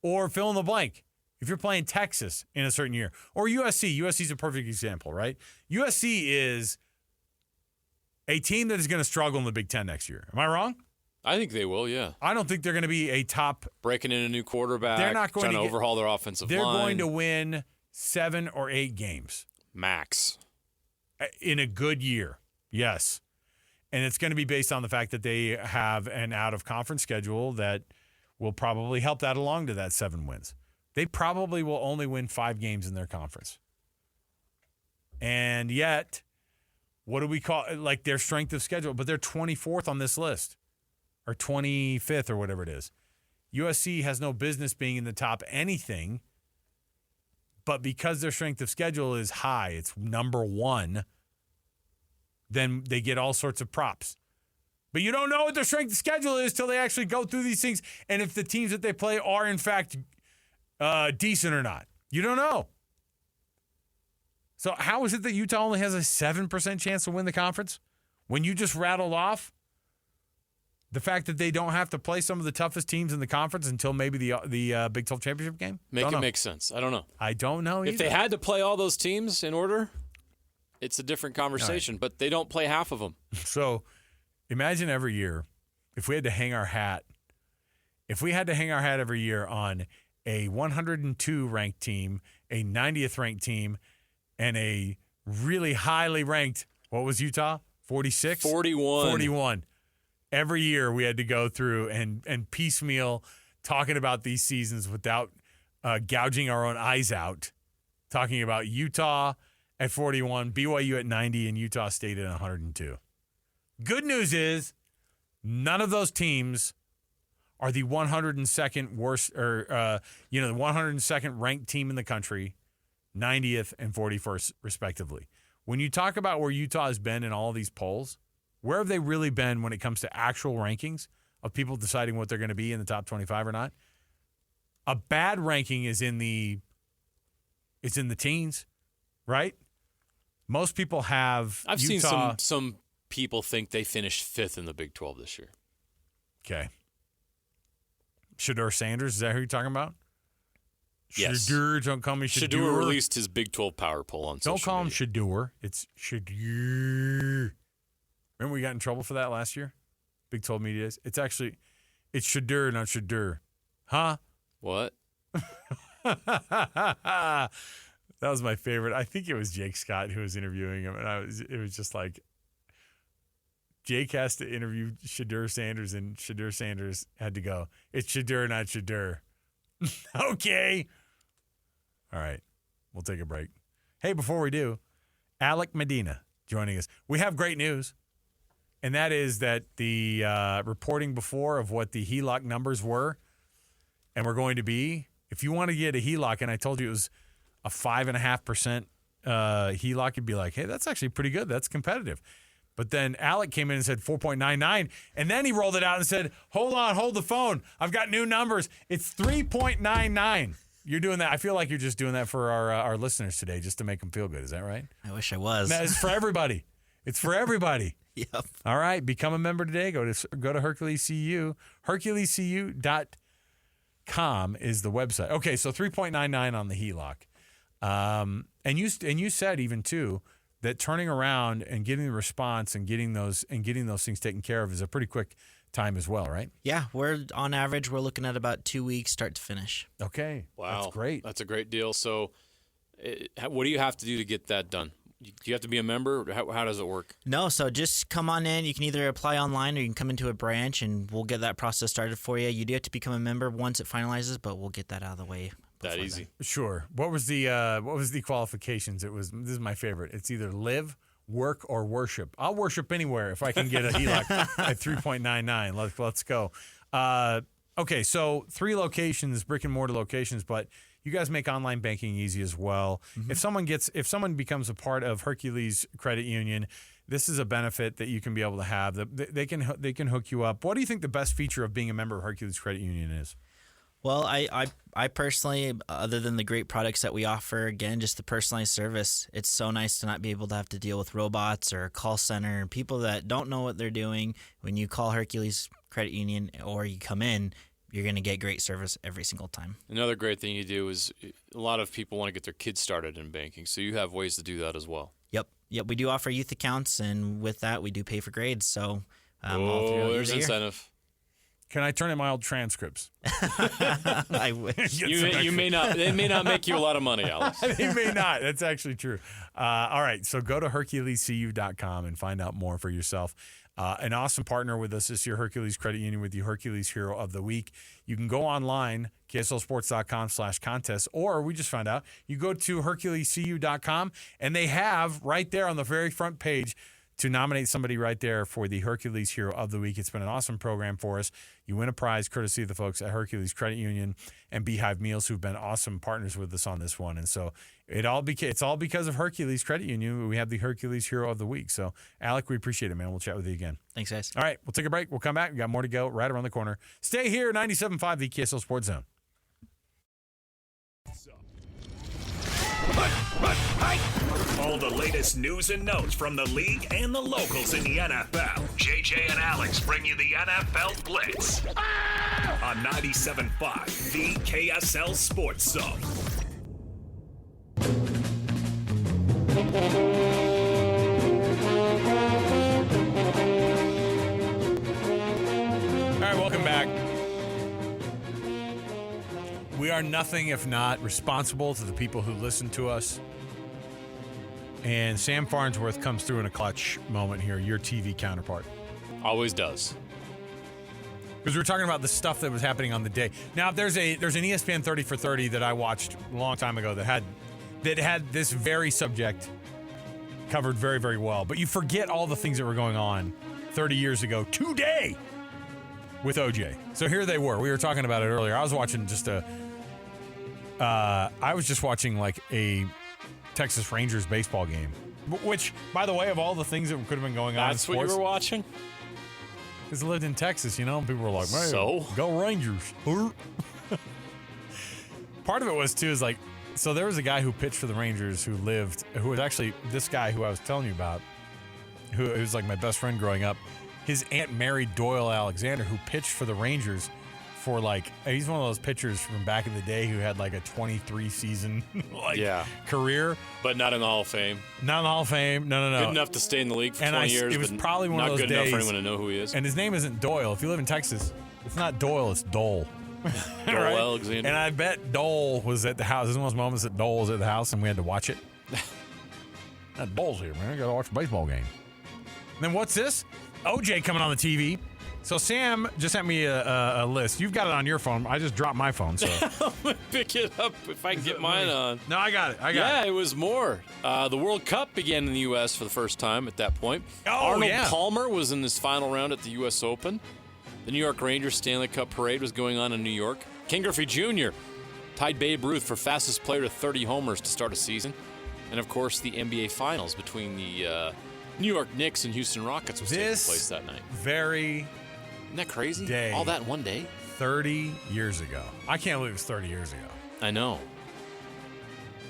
Speaker 4: Or fill in the blank. If you're playing Texas in a certain year, or USC is a perfect example, right? USC is a team that is going to struggle in the Big Ten next year. Am I wrong?
Speaker 5: I think they will, yeah.
Speaker 4: I don't think they're going to be a top.
Speaker 5: Breaking in a new quarterback.
Speaker 4: They're not going
Speaker 5: to overhaul their offensive line.
Speaker 4: They're going to win 7 or 8 games.
Speaker 5: Max.
Speaker 4: In a good year, yes. And it's going to be based on the fact that they have an out-of-conference schedule that will probably help that along to that 7 wins. They probably will only win 5 games in their conference. And yet, what do we call like their strength of schedule? But they're 24th on this list, or 25th, or whatever it is. USC has no business being in the top anything, but because their strength of schedule is high, it's number 1, then they get all sorts of props. But you don't know what their strength of schedule is till they actually go through these things, and if the teams that they play are, in fact, decent or not. You don't know. So how is it that Utah only has a 7% chance to win the conference when you just rattled off the fact that they don't have to play some of the toughest teams in the conference until maybe the Big 12 championship game?
Speaker 5: Make it make sense. I don't know.
Speaker 4: I don't know either.
Speaker 5: If they had to play all those teams in order, it's a different conversation,
Speaker 4: right.
Speaker 5: But they don't play half of them.
Speaker 4: So imagine every year if we had to hang our hat every year on a 102 ranked team, a 90th ranked team, and a really highly ranked, what was Utah? 46? 41. Every year we had to go through and piecemeal talking about these seasons without gouging our own eyes out, talking about Utah at 41, BYU at 90, and Utah State at 102. Good news is none of those teams are the 102nd worst, or the 102nd ranked team in the country, 90th and 41st respectively. When you talk about where Utah has been in all of these polls, where have they really been when it comes to actual rankings of people deciding what they're going to be in the top 25 or not? A bad ranking is in the teens, right? Most people have
Speaker 5: I've
Speaker 4: Utah.
Speaker 5: seen some people think they finished 5th in the Big 12 this year.
Speaker 4: Okay. Shedeur Sanders, is that who you're talking about?
Speaker 5: Yes.
Speaker 4: Shedeur, don't call me Shedeur.
Speaker 5: Shedeur released his Big 12 power poll on social
Speaker 4: Don't call him
Speaker 5: media.
Speaker 4: Shedeur. It's Shedeur. Remember we got in trouble for that last year? Big 12 media days. It's Shedeur, not Shedeur. Huh?
Speaker 5: What?
Speaker 4: That was my favorite. I think it was Jake Scott who was interviewing him, and it was just like Jake has to interview Shedeur Sanders, and Shedeur Sanders had to go, it's Shedeur, not Shedeur. Okay. All right. We'll take a break. Hey, before we do, Alec Medina joining us. We have great news, and that is that the reporting before of what the HELOC numbers were and we're going to be, if you want to get a HELOC, and I told you it was a 5.5% HELOC, you'd be like, hey, that's actually pretty good. That's competitive. But then Alec came in and said 4.99, and then he rolled it out and said, hold on, hold the phone. I've got new numbers. It's 3.99. You're doing that. I feel like you're just doing that for our listeners today just to make them feel good. Is that right?
Speaker 1: I wish I was.
Speaker 4: That is for everybody. It's for everybody.
Speaker 1: Yep. All
Speaker 4: right. Become a member today. Go to Hercules CU. HerculesCU.com is the website. Okay, so 3.99 on the HELOC. And you said even too that turning around and getting the response and getting those things taken care of is a pretty quick time as well, right?
Speaker 1: Yeah, we're on average we're looking at about 2 weeks start to finish.
Speaker 4: Okay.
Speaker 5: Wow.
Speaker 4: That's great.
Speaker 5: That's a great deal. So what do you have to do to get that done? Do you have to be a member? How does it work?
Speaker 1: No, so just come on in. You can either apply online or you can come into a branch and we'll get that process started for you. You do have to become a member once it finalizes, but we'll get that out of the way.
Speaker 5: That easy.
Speaker 4: Then. Sure. What was the qualifications? This is my favorite. It's either live, work, or worship. I'll worship anywhere if I can get a HELOC at 3.99. Let's go. Okay, so 3 locations, brick and mortar locations, but you guys make online banking easy as well. Mm-hmm. If someone becomes a part of Hercules Credit Union, this is a benefit that you can be able to have. They can hook you up. What do you think the best feature of being a member of Hercules Credit Union is?
Speaker 1: Well, I personally, other than the great products that we offer, again, just the personalized service, it's so nice to not be able to have to deal with robots or a call center and people that don't know what they're doing. When you call Hercules Credit Union or you come in, you're going to get great service every single time.
Speaker 5: Another great thing you do is a lot of people want to get their kids started in banking, so you have ways to do that as well.
Speaker 1: Yep. We do offer youth accounts, and with that, we do pay for grades. So,
Speaker 5: there's incentive.
Speaker 4: Can I turn in my old transcripts?
Speaker 1: I wish.
Speaker 5: You may not. They may not make you a lot of money, Alex.
Speaker 4: They may not. That's actually true. All right. So go to HerculesCU.com and find out more for yourself. An awesome partner with us this year, Hercules Credit Union, with the Hercules Hero of the Week. You can go online, KSLSports.com/contest, or we just found out, you go to HerculesCU.com, and they have right there on the very front page to nominate somebody right there for the Hercules Hero of the Week. It's been an awesome program for us. You win a prize courtesy of the folks at Hercules Credit Union and Beehive Meals, who've been awesome partners with us on this one. And so it's all because of Hercules Credit Union. We have the Hercules Hero of the Week. So, Alec, we appreciate it, man. We'll chat with you again.
Speaker 1: Thanks, guys.
Speaker 4: All right, we'll take a break. We'll come back. We got more to go right around the corner. Stay here, 97.5, the KSL Sports Zone.
Speaker 2: All the latest news and notes from the league and the locals in the NFL. JJ and Alex bring you the NFL Blitz on 97.5, the KSL Sports Zone.
Speaker 4: All right, welcome back. We are nothing if not responsible to the people who listen to us. And Sam Farnsworth comes through in a clutch moment here, your TV counterpart.
Speaker 5: Always does.
Speaker 4: Because we were talking about the stuff that was happening on the day. Now, there's an ESPN 30 for 30 that I watched a long time ago that had this very subject covered very, very well. But you forget all the things that were going on 30 years ago today with OJ. So here they were. We were talking about it earlier. I was watching watching like a Texas Rangers baseball game, which, by the way, of all the things that could have been going on in sports.
Speaker 5: That's what you were watching?
Speaker 4: Because I lived in Texas, you know, and people were like, man,
Speaker 5: so?
Speaker 4: Go Rangers. Part of it was, too, is like, so there was a guy who pitched for the Rangers who was actually this guy who I was telling you about, who was like my best friend growing up. His aunt married Doyle Alexander, who pitched for the Rangers for like, he's one of those pitchers from back in the day who had like a 23 season career.
Speaker 5: But not in the Hall of Fame.
Speaker 4: Not in the Hall of Fame. No.
Speaker 5: Good enough to stay in the league for 20 years.
Speaker 4: It was probably one of those
Speaker 5: days. Not good enough for anyone to know who he is.
Speaker 4: And his name isn't Doyle. If you live in Texas, it's not Doyle, it's Dole.
Speaker 5: Dole
Speaker 4: right?
Speaker 5: Alexander.
Speaker 4: And I bet Dole was at the house. This is one of those moments that Dole was at the house and we had to watch it. That Dole's here, man. I got to watch a baseball game. And then what's this? OJ coming on the TV. So Sam just sent me a list. You've got it on your phone. I just dropped my phone. So
Speaker 5: I'm going to pick it up if I can get mine on.
Speaker 4: No, I got it.
Speaker 5: Yeah, it was more. The World Cup began in the U.S. for the first time at that point. Arnold Palmer was in his final round at the U.S. Open. The New York Rangers Stanley Cup parade was going on in New York. Ken Griffey Jr. tied Babe Ruth for fastest player to 30 homers to start a season. And, of course, the NBA Finals between the New York Knicks and Houston Rockets was taking place that night.
Speaker 4: Isn't
Speaker 5: that crazy?
Speaker 4: Day,
Speaker 5: all that in one day?
Speaker 4: 30 years ago. I can't believe it was 30 years ago.
Speaker 5: I know.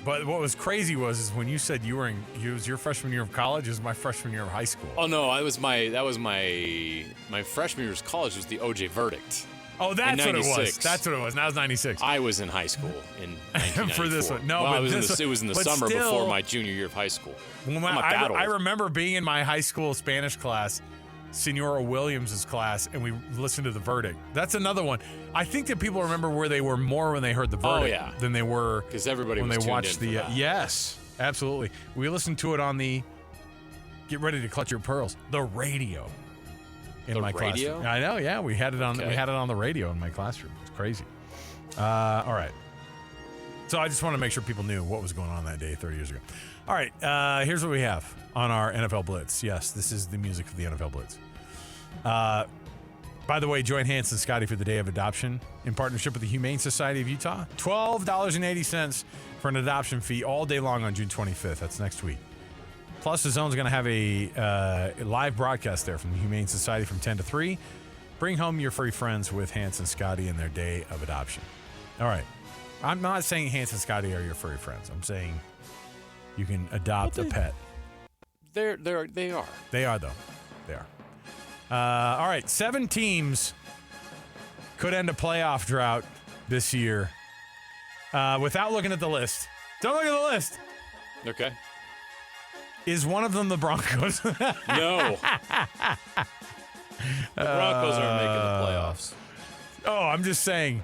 Speaker 4: But what was crazy was when you said it was your freshman year of college, it was my freshman year of high school.
Speaker 5: Oh no, that was my freshman year of college was the OJ verdict.
Speaker 4: Oh, that's what it was. That's what it was. Now it's 96.
Speaker 5: I was in high school in 1994.
Speaker 4: For this one. No,
Speaker 5: well,
Speaker 4: but
Speaker 5: it was in the summer before my junior year of high school.
Speaker 4: Well, I remember being in my high school Spanish class, Senora Williams' class, and we listened to the verdict. That's another one. I think that people remember where they were more when they heard the verdict than they were
Speaker 5: because everybody
Speaker 4: when
Speaker 5: was
Speaker 4: they watched
Speaker 5: tuned in for that.
Speaker 4: Yes, absolutely. We listened to it on the Get Ready to Clutch Your Pearls, the radio. In my classroom. I know, yeah. We had it on the radio in my classroom. It's crazy. All right. So I just want to make sure people knew what was going on that day 30 years ago. All right. Here's what we have on our NFL Blitz. Yes, this is the music for the NFL Blitz. By the way, join Hans and Scotty for the Day of Adoption in partnership with the Humane Society of Utah. $12.80 for an adoption fee all day long on June 25th. That's next week. Plus, the Zone's going to have a live broadcast there from the Humane Society from 10 to 3. Bring home your furry friends with Hans and Scotty and their Day of Adoption. All right. I'm not saying Hans and Scotty are your furry friends. I'm saying you can adopt a pet.
Speaker 5: They are.
Speaker 4: They are, though. They are. All right. 7 teams could end a playoff drought this year without looking at the list. Don't look at the list.
Speaker 5: Okay.
Speaker 4: Is one of them the Broncos?
Speaker 5: No. The Broncos aren't making the playoffs.
Speaker 4: Oh, I'm just saying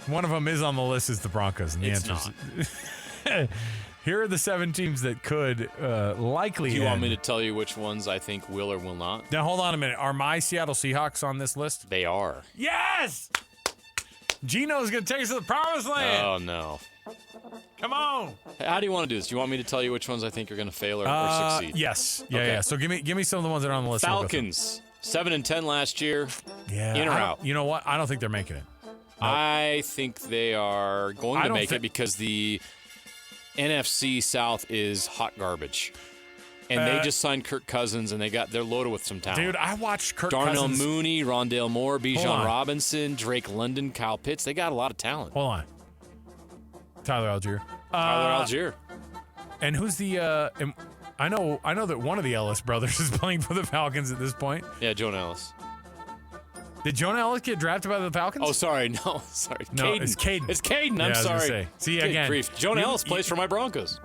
Speaker 4: one of them is on the list is the Broncos. And the
Speaker 5: answer
Speaker 4: is here are the 7 teams that could likely
Speaker 5: Do you want me to tell you which ones I think will or will not?
Speaker 4: Now, hold on a minute. Are my Seattle Seahawks on this list?
Speaker 5: They are.
Speaker 4: Yes! Gino's going to take us to the promised land.
Speaker 5: Oh, no.
Speaker 4: Come on.
Speaker 5: How do you want to do this? Do you want me to tell you which ones I think are going to fail or succeed?
Speaker 4: Yes. Yeah. So give me some of the ones that are on the list.
Speaker 5: Falcons, 7-10 last year.
Speaker 4: Yeah.
Speaker 5: In or out?
Speaker 4: You know what? I don't think they're making it.
Speaker 5: Nope. I think they are going to make it because the NFC South is hot garbage. And they just signed Kirk Cousins, and they're loaded with some talent.
Speaker 4: Dude, I watched Kirk
Speaker 5: Darnell
Speaker 4: Cousins.
Speaker 5: Mooney, Rondale Moore, Bijan Robinson, Drake London, Kyle Pitts. They got a lot of talent.
Speaker 4: Hold on. Tyler Algier. And who's the I know that one of the Ellis brothers is playing for the Falcons at this point.
Speaker 5: Yeah, Jonah Ellis.
Speaker 4: Did Jonah Ellis get drafted by the Falcons?
Speaker 5: Oh, sorry. No, sorry.
Speaker 4: No,
Speaker 5: Caden.
Speaker 4: it's Caden.
Speaker 5: It's Caden. I'm sorry.
Speaker 4: See,
Speaker 5: Good
Speaker 4: again.
Speaker 5: grief. Jonah Ellis plays for my Broncos.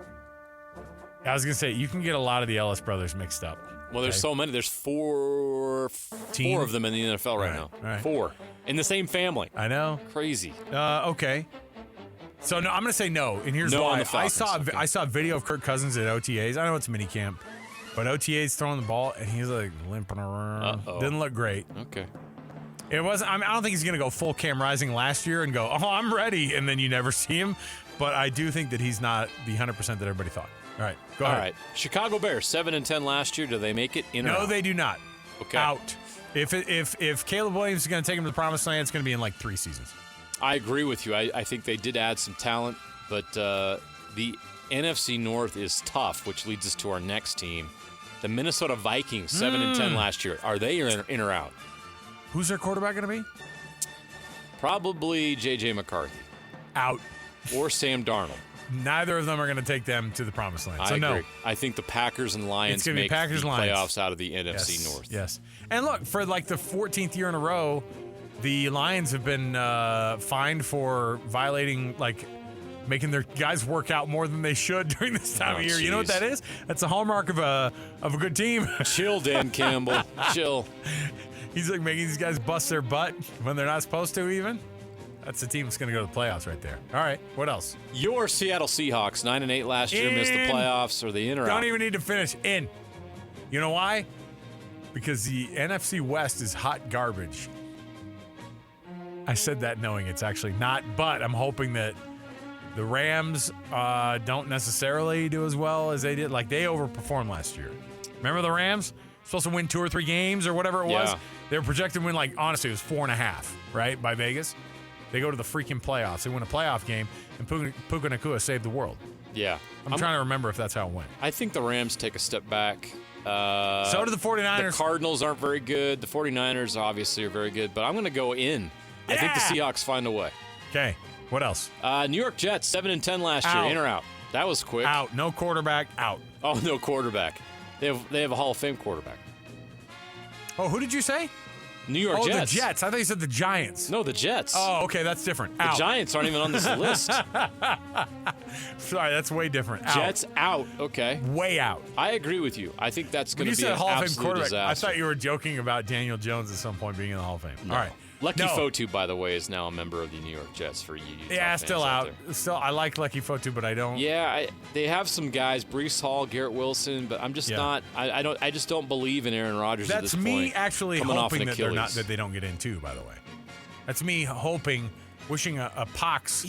Speaker 4: I was going to say, you can get a lot of the Ellis brothers mixed up.
Speaker 5: Well, there's so many. There's four of them in the NFL right now.
Speaker 4: Right.
Speaker 5: 4. In the same family.
Speaker 4: I know.
Speaker 5: Crazy.
Speaker 4: Okay. So no, I'm going to say no, and here's
Speaker 5: no
Speaker 4: why.
Speaker 5: On the Falcons.
Speaker 4: I saw a video of Kirk Cousins at OTAs. I know it's minicamp, but OTAs throwing the ball, and he's like limping around. Didn't look great.
Speaker 5: Okay.
Speaker 4: It wasn't. I don't think he's going to go full Cam Rising last year and go, oh, I'm ready, and then you never see him. But I do think that he's not the 100% that everybody thought. All right, go ahead.
Speaker 5: All right. Chicago Bears, 7-10 last year. Do they make it in or out?
Speaker 4: No, they do not.
Speaker 5: Okay.
Speaker 4: Out. If Caleb Williams is going to take him to the promised land, it's going to be in like 3 seasons.
Speaker 5: I agree with you. I think they did add some talent, but the NFC North is tough, which leads us to our next team. The Minnesota Vikings, 7-10 last year. Are they in or out?
Speaker 4: Who's their quarterback going to be?
Speaker 5: Probably J.J. McCarthy.
Speaker 4: Out.
Speaker 5: Or Sam Darnold.
Speaker 4: Neither of them are going to take them to the promised land. So
Speaker 5: I agree.
Speaker 4: No.
Speaker 5: I think the Packers and Lions make the playoffs out of the NFC North.
Speaker 4: Yes. And look, for like the 14th year in a row, the Lions have been fined for violating, like, making their guys work out more than they should during this time of year.
Speaker 5: Geez.
Speaker 4: You know what that is? That's a hallmark of a good team.
Speaker 5: Chill, Dan Campbell. Chill.
Speaker 4: He's like making these guys bust their butt when they're not supposed to even. That's the team that's going to go to the playoffs right there. All right, what else?
Speaker 5: Your Seattle Seahawks, 9-8 last year, missed the playoffs. Are they in or out?
Speaker 4: Don't even need to finish. In. You know why? Because the NFC West is hot garbage. I said that knowing it's actually not, but I'm hoping that the Rams don't necessarily do as well as they did. Like, they overperformed last year. Remember the Rams? Supposed to win 2 or 3 games or whatever it was? They were projected to win, like, honestly, it was 4.5, right, by Vegas. They go to the freaking playoffs. They win a playoff game, and Puka Nacua saved the world.
Speaker 5: Yeah.
Speaker 4: I'm trying to remember if that's how it went.
Speaker 5: I think the Rams take a step back.
Speaker 4: So do the 49ers.
Speaker 5: The Cardinals aren't very good. The 49ers obviously are very good, but I'm going to go in.
Speaker 4: Yeah!
Speaker 5: I think the Seahawks find a way.
Speaker 4: Okay. What else?
Speaker 5: New York Jets, 7-10 last year. In or out? That was quick.
Speaker 4: Out. No quarterback. Out.
Speaker 5: Oh, no quarterback. They have a Hall of Fame quarterback.
Speaker 4: Oh, who did you say?
Speaker 5: New York Jets.
Speaker 4: Oh, the Jets. I thought you said the Giants.
Speaker 5: No, the Jets.
Speaker 4: Oh, okay, that's different.
Speaker 5: The Giants aren't even on this list.
Speaker 4: Sorry, that's way different.
Speaker 5: Jets out. Okay.
Speaker 4: Way out.
Speaker 5: I agree with you. I think that's going to be an
Speaker 4: Hall of Fame
Speaker 5: absolute
Speaker 4: quarterback.
Speaker 5: disaster.
Speaker 4: I thought you were joking about Daniel Jones at some point being in the Hall of Fame.
Speaker 5: No.
Speaker 4: All right.
Speaker 5: Lucky Fotu, by the way, is now a member of the New York Jets for you.
Speaker 4: Yeah, still out. Still, I like Lucky Fotu, but I don't.
Speaker 5: Yeah, they have some guys, Breece Hall, Garrett Wilson, but I'm just not. I just don't believe in Aaron Rodgers at this point.
Speaker 4: That's me actually hoping that they don't get in too. By the way, that's me hoping, wishing a pox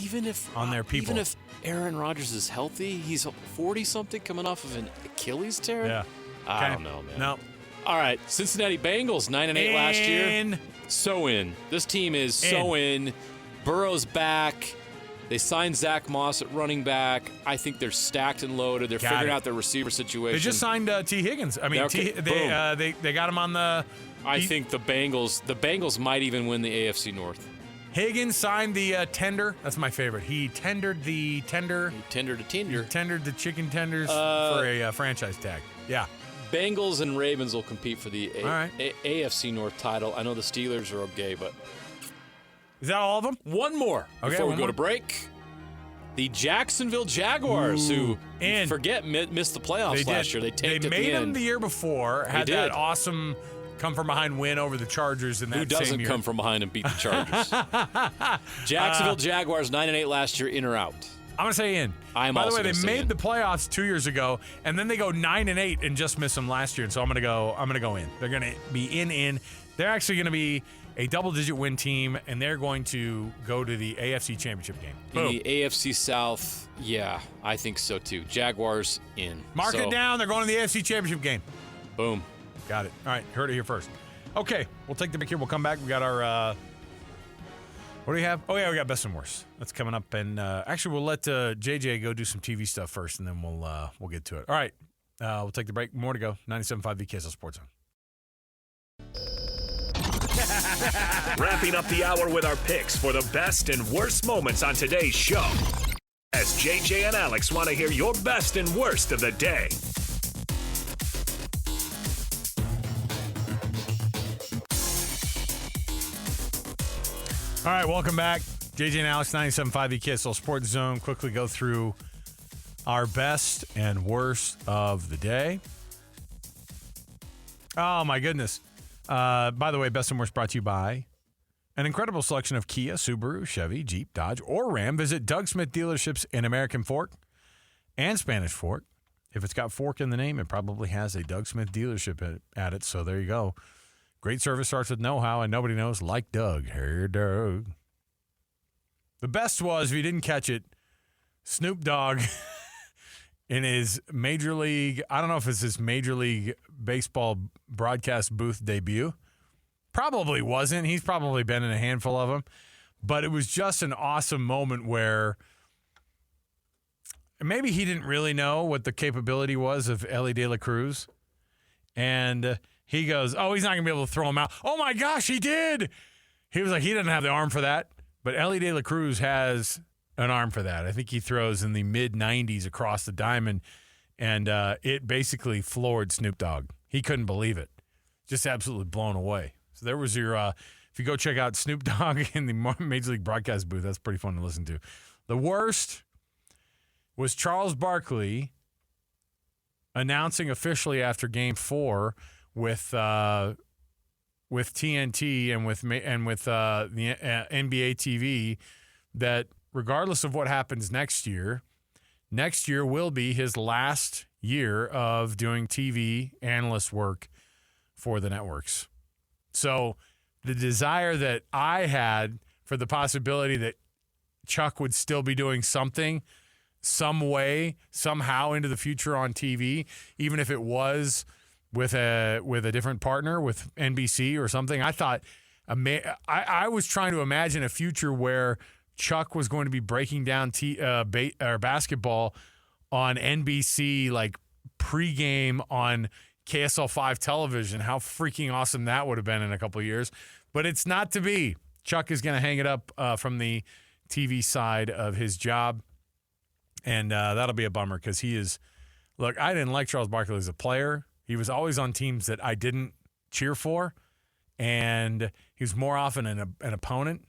Speaker 4: on their people.
Speaker 5: Even if Aaron Rodgers is healthy, he's 40-something, coming off of an Achilles tear.
Speaker 4: Yeah,
Speaker 5: I don't know, man.
Speaker 4: No.
Speaker 5: All right, Cincinnati Bengals, 9-8 last year. So in. This team is so in. Burrow's back. They signed Zach Moss at running back. I think they're stacked and loaded. They're figuring out their receiver situation.
Speaker 4: They just signed T. Higgins. I mean, they got him on the.
Speaker 5: I think the Bengals might even win the AFC North.
Speaker 4: Higgins signed the tender. That's my favorite. He tendered the tender.
Speaker 5: He tendered
Speaker 4: the chicken tenders for a franchise tag. Yeah.
Speaker 5: Bengals and Ravens will compete for the AFC North title. I know the Steelers are okay, but...
Speaker 4: Is that all of them?
Speaker 5: One more before we go to break. The Jacksonville Jaguars, who, missed the playoffs last year. They tanked at the end.
Speaker 4: They made them the year before, had that awesome come-from-behind win over the Chargers in that same year.
Speaker 5: Who doesn't come from behind and beat the Chargers? Jacksonville Jaguars, 9-8 last year, in or out?
Speaker 4: I'm going to say in. By the way, they made the playoffs 2 years ago, and then they go 9-8 and just missed them last year. And so I'm going to go in. They're going to be in. They're actually going to be a double-digit win team, and they're going to go to the AFC Championship game. Boom.
Speaker 5: In the AFC South, yeah, I think so too. Jaguars in.
Speaker 4: Mark it down. They're going to the AFC Championship game.
Speaker 5: Boom.
Speaker 4: Got it. All right, heard it here first. Okay, we'll take the break here. We'll come back. We got our. What do we have? Oh, yeah, we got Best and Worst. That's coming up. And actually, we'll let JJ go do some TV stuff first, and then we'll get to it. All right. We'll take the break. More to go. 97.5 VKSL Sports Zone.
Speaker 2: Wrapping up the hour with our picks for the best and worst moments on today's show. As JJ and Alex want to hear your best and worst of the day.
Speaker 4: All right, welcome back. JJ and Alex, 97.5 VKSL Sports Zone. Quickly go through our best and worst of the day. Oh, my goodness. By the way, best and worst brought to you by an incredible selection of Kia, Subaru, Chevy, Jeep, Dodge, or Ram. Visit Doug Smith dealerships in American Fork and Spanish Fork. If it's got fork in the name, it probably has a Doug Smith dealership at it. So there you go. Great service starts with know-how, and nobody knows like Doug. Hey, Doug. The best was, if you didn't catch it, Snoop Dogg in his Major League, I don't know if it's his Major League Baseball broadcast booth debut. Probably wasn't. He's probably been in a handful of them. But it was just an awesome moment where maybe he didn't really know what the capability was of Elly De La Cruz. And he goes, oh, he's not going to be able to throw him out. Oh, my gosh, he did. He was like, he doesn't have the arm for that. But Elly De La Cruz has an arm for that. I think he throws in the mid-90s across the diamond, and it basically floored Snoop Dogg. He couldn't believe it. Just absolutely blown away. So there was your if you go check out Snoop Dogg in the Major League broadcast booth, that's pretty fun to listen to. The worst was Charles Barkley announcing officially after Game 4 with TNT and with the NBA TV that regardless of what happens next year will be his last year of doing TV analyst work for the networks. So the desire that I had for the possibility that Chuck would still be doing something, some way, somehow into the future on TV, even if it was with a different partner, with NBC or something. I thought I was trying to imagine a future where Chuck was going to be breaking down basketball on NBC, like pregame on KSL 5 television. How freaking awesome that would have been in a couple of years. But it's not to be. Chuck is going to hang it up from the TV side of his job, and that'll be a bummer because he is – look, I didn't like Charles Barkley as a player. He was always on teams that I didn't cheer for, and he was more often an opponent.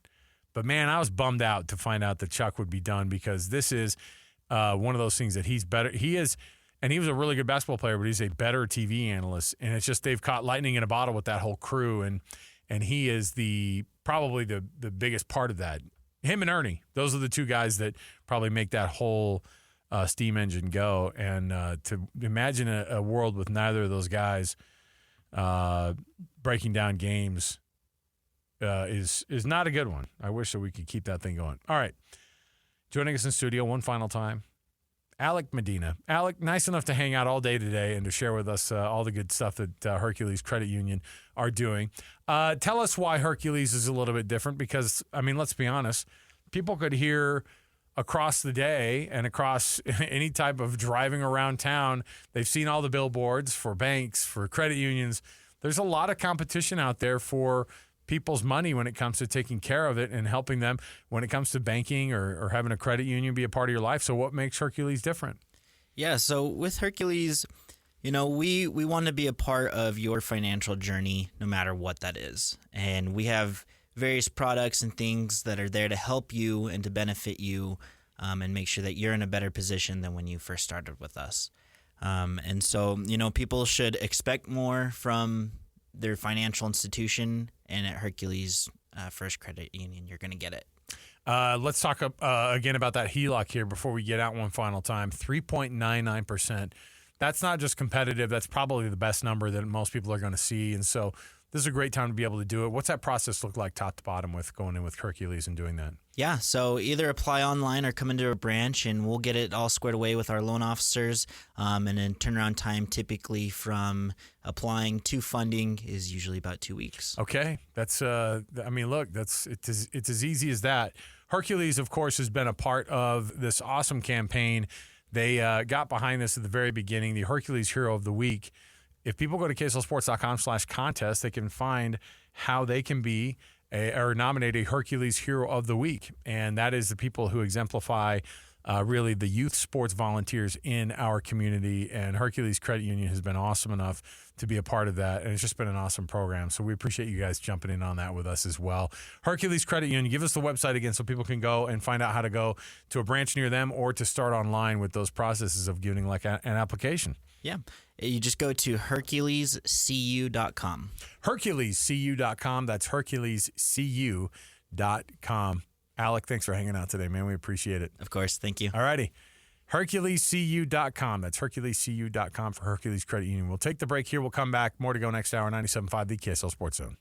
Speaker 4: But, man, I was bummed out to find out that Chuck would be done because this is one of those things that he's better – he is – and he was a really good basketball player, but he's a better TV analyst. And it's just they've caught lightning in a bottle with that whole crew, and he is probably the biggest part of that. Him and Ernie, those are the two guys that probably make that whole steam engine go. And to imagine a world with neither of those guys breaking down games is not a good one. I wish that we could keep that thing going. All right. Joining us in studio one final time, Alec Medina. Alec, nice enough to hang out all day today and to share with us all the good stuff that Hercules Credit Union are doing. Tell us why Hercules is a little bit different because, I mean, let's be honest, people could hear across the day and across any type of driving around town, they've seen all the billboards for banks, for credit unions. There's a lot of competition out there for people's money when it comes to taking care of it and helping them when it comes to banking or having a credit union be a part of your life. So what makes Hercules different?
Speaker 1: Yeah, so with Hercules, you know, we want to be a part of your financial journey no matter what that is. And we have various products and things that are there to help you and to benefit you and make sure that you're in a better position than when you first started with us. And so, you know, people should expect more from their financial institution, and at Hercules First Credit Union, you're going to get it.
Speaker 4: Let's talk again about that HELOC here before we get out one final time. 3.99%. That's not just competitive. That's probably the best number that most people are going to see. And so this is a great time to be able to do it. What's that process look like top to bottom with going in with Hercules and doing that? Yeah,
Speaker 1: so either apply online or come into a branch, and we'll get it all squared away with our loan officers. And then turnaround time typically from applying to funding is usually about 2 weeks.
Speaker 4: Okay, that's I mean, look, it's as easy as that. Hercules, of course, has been a part of this awesome campaign. They got behind this at the very beginning, the Hercules Hero of the Week. If people go to KSLSports.com/contest, they can find how they can be or nominate a Hercules Hero of the Week. And that is the people who exemplify really the youth sports volunteers in our community. And Hercules Credit Union has been awesome enough to be a part of that. And it's just been an awesome program. So we appreciate you guys jumping in on that with us as well. Hercules Credit Union, give us the website again so people can go and find out how to go to a branch near them or to start online with those processes of giving like an application.
Speaker 1: Yeah. You just go to HerculesCU.com.
Speaker 4: HerculesCU.com. That's HerculesCU.com. Alec, thanks for hanging out today, man. We appreciate it.
Speaker 1: Of course. Thank you.
Speaker 4: All righty. HerculesCU.com. That's HerculesCU.com for Hercules Credit Union. We'll take the break here. We'll come back. More to go next hour. 97.5, the KSL Sports Zone.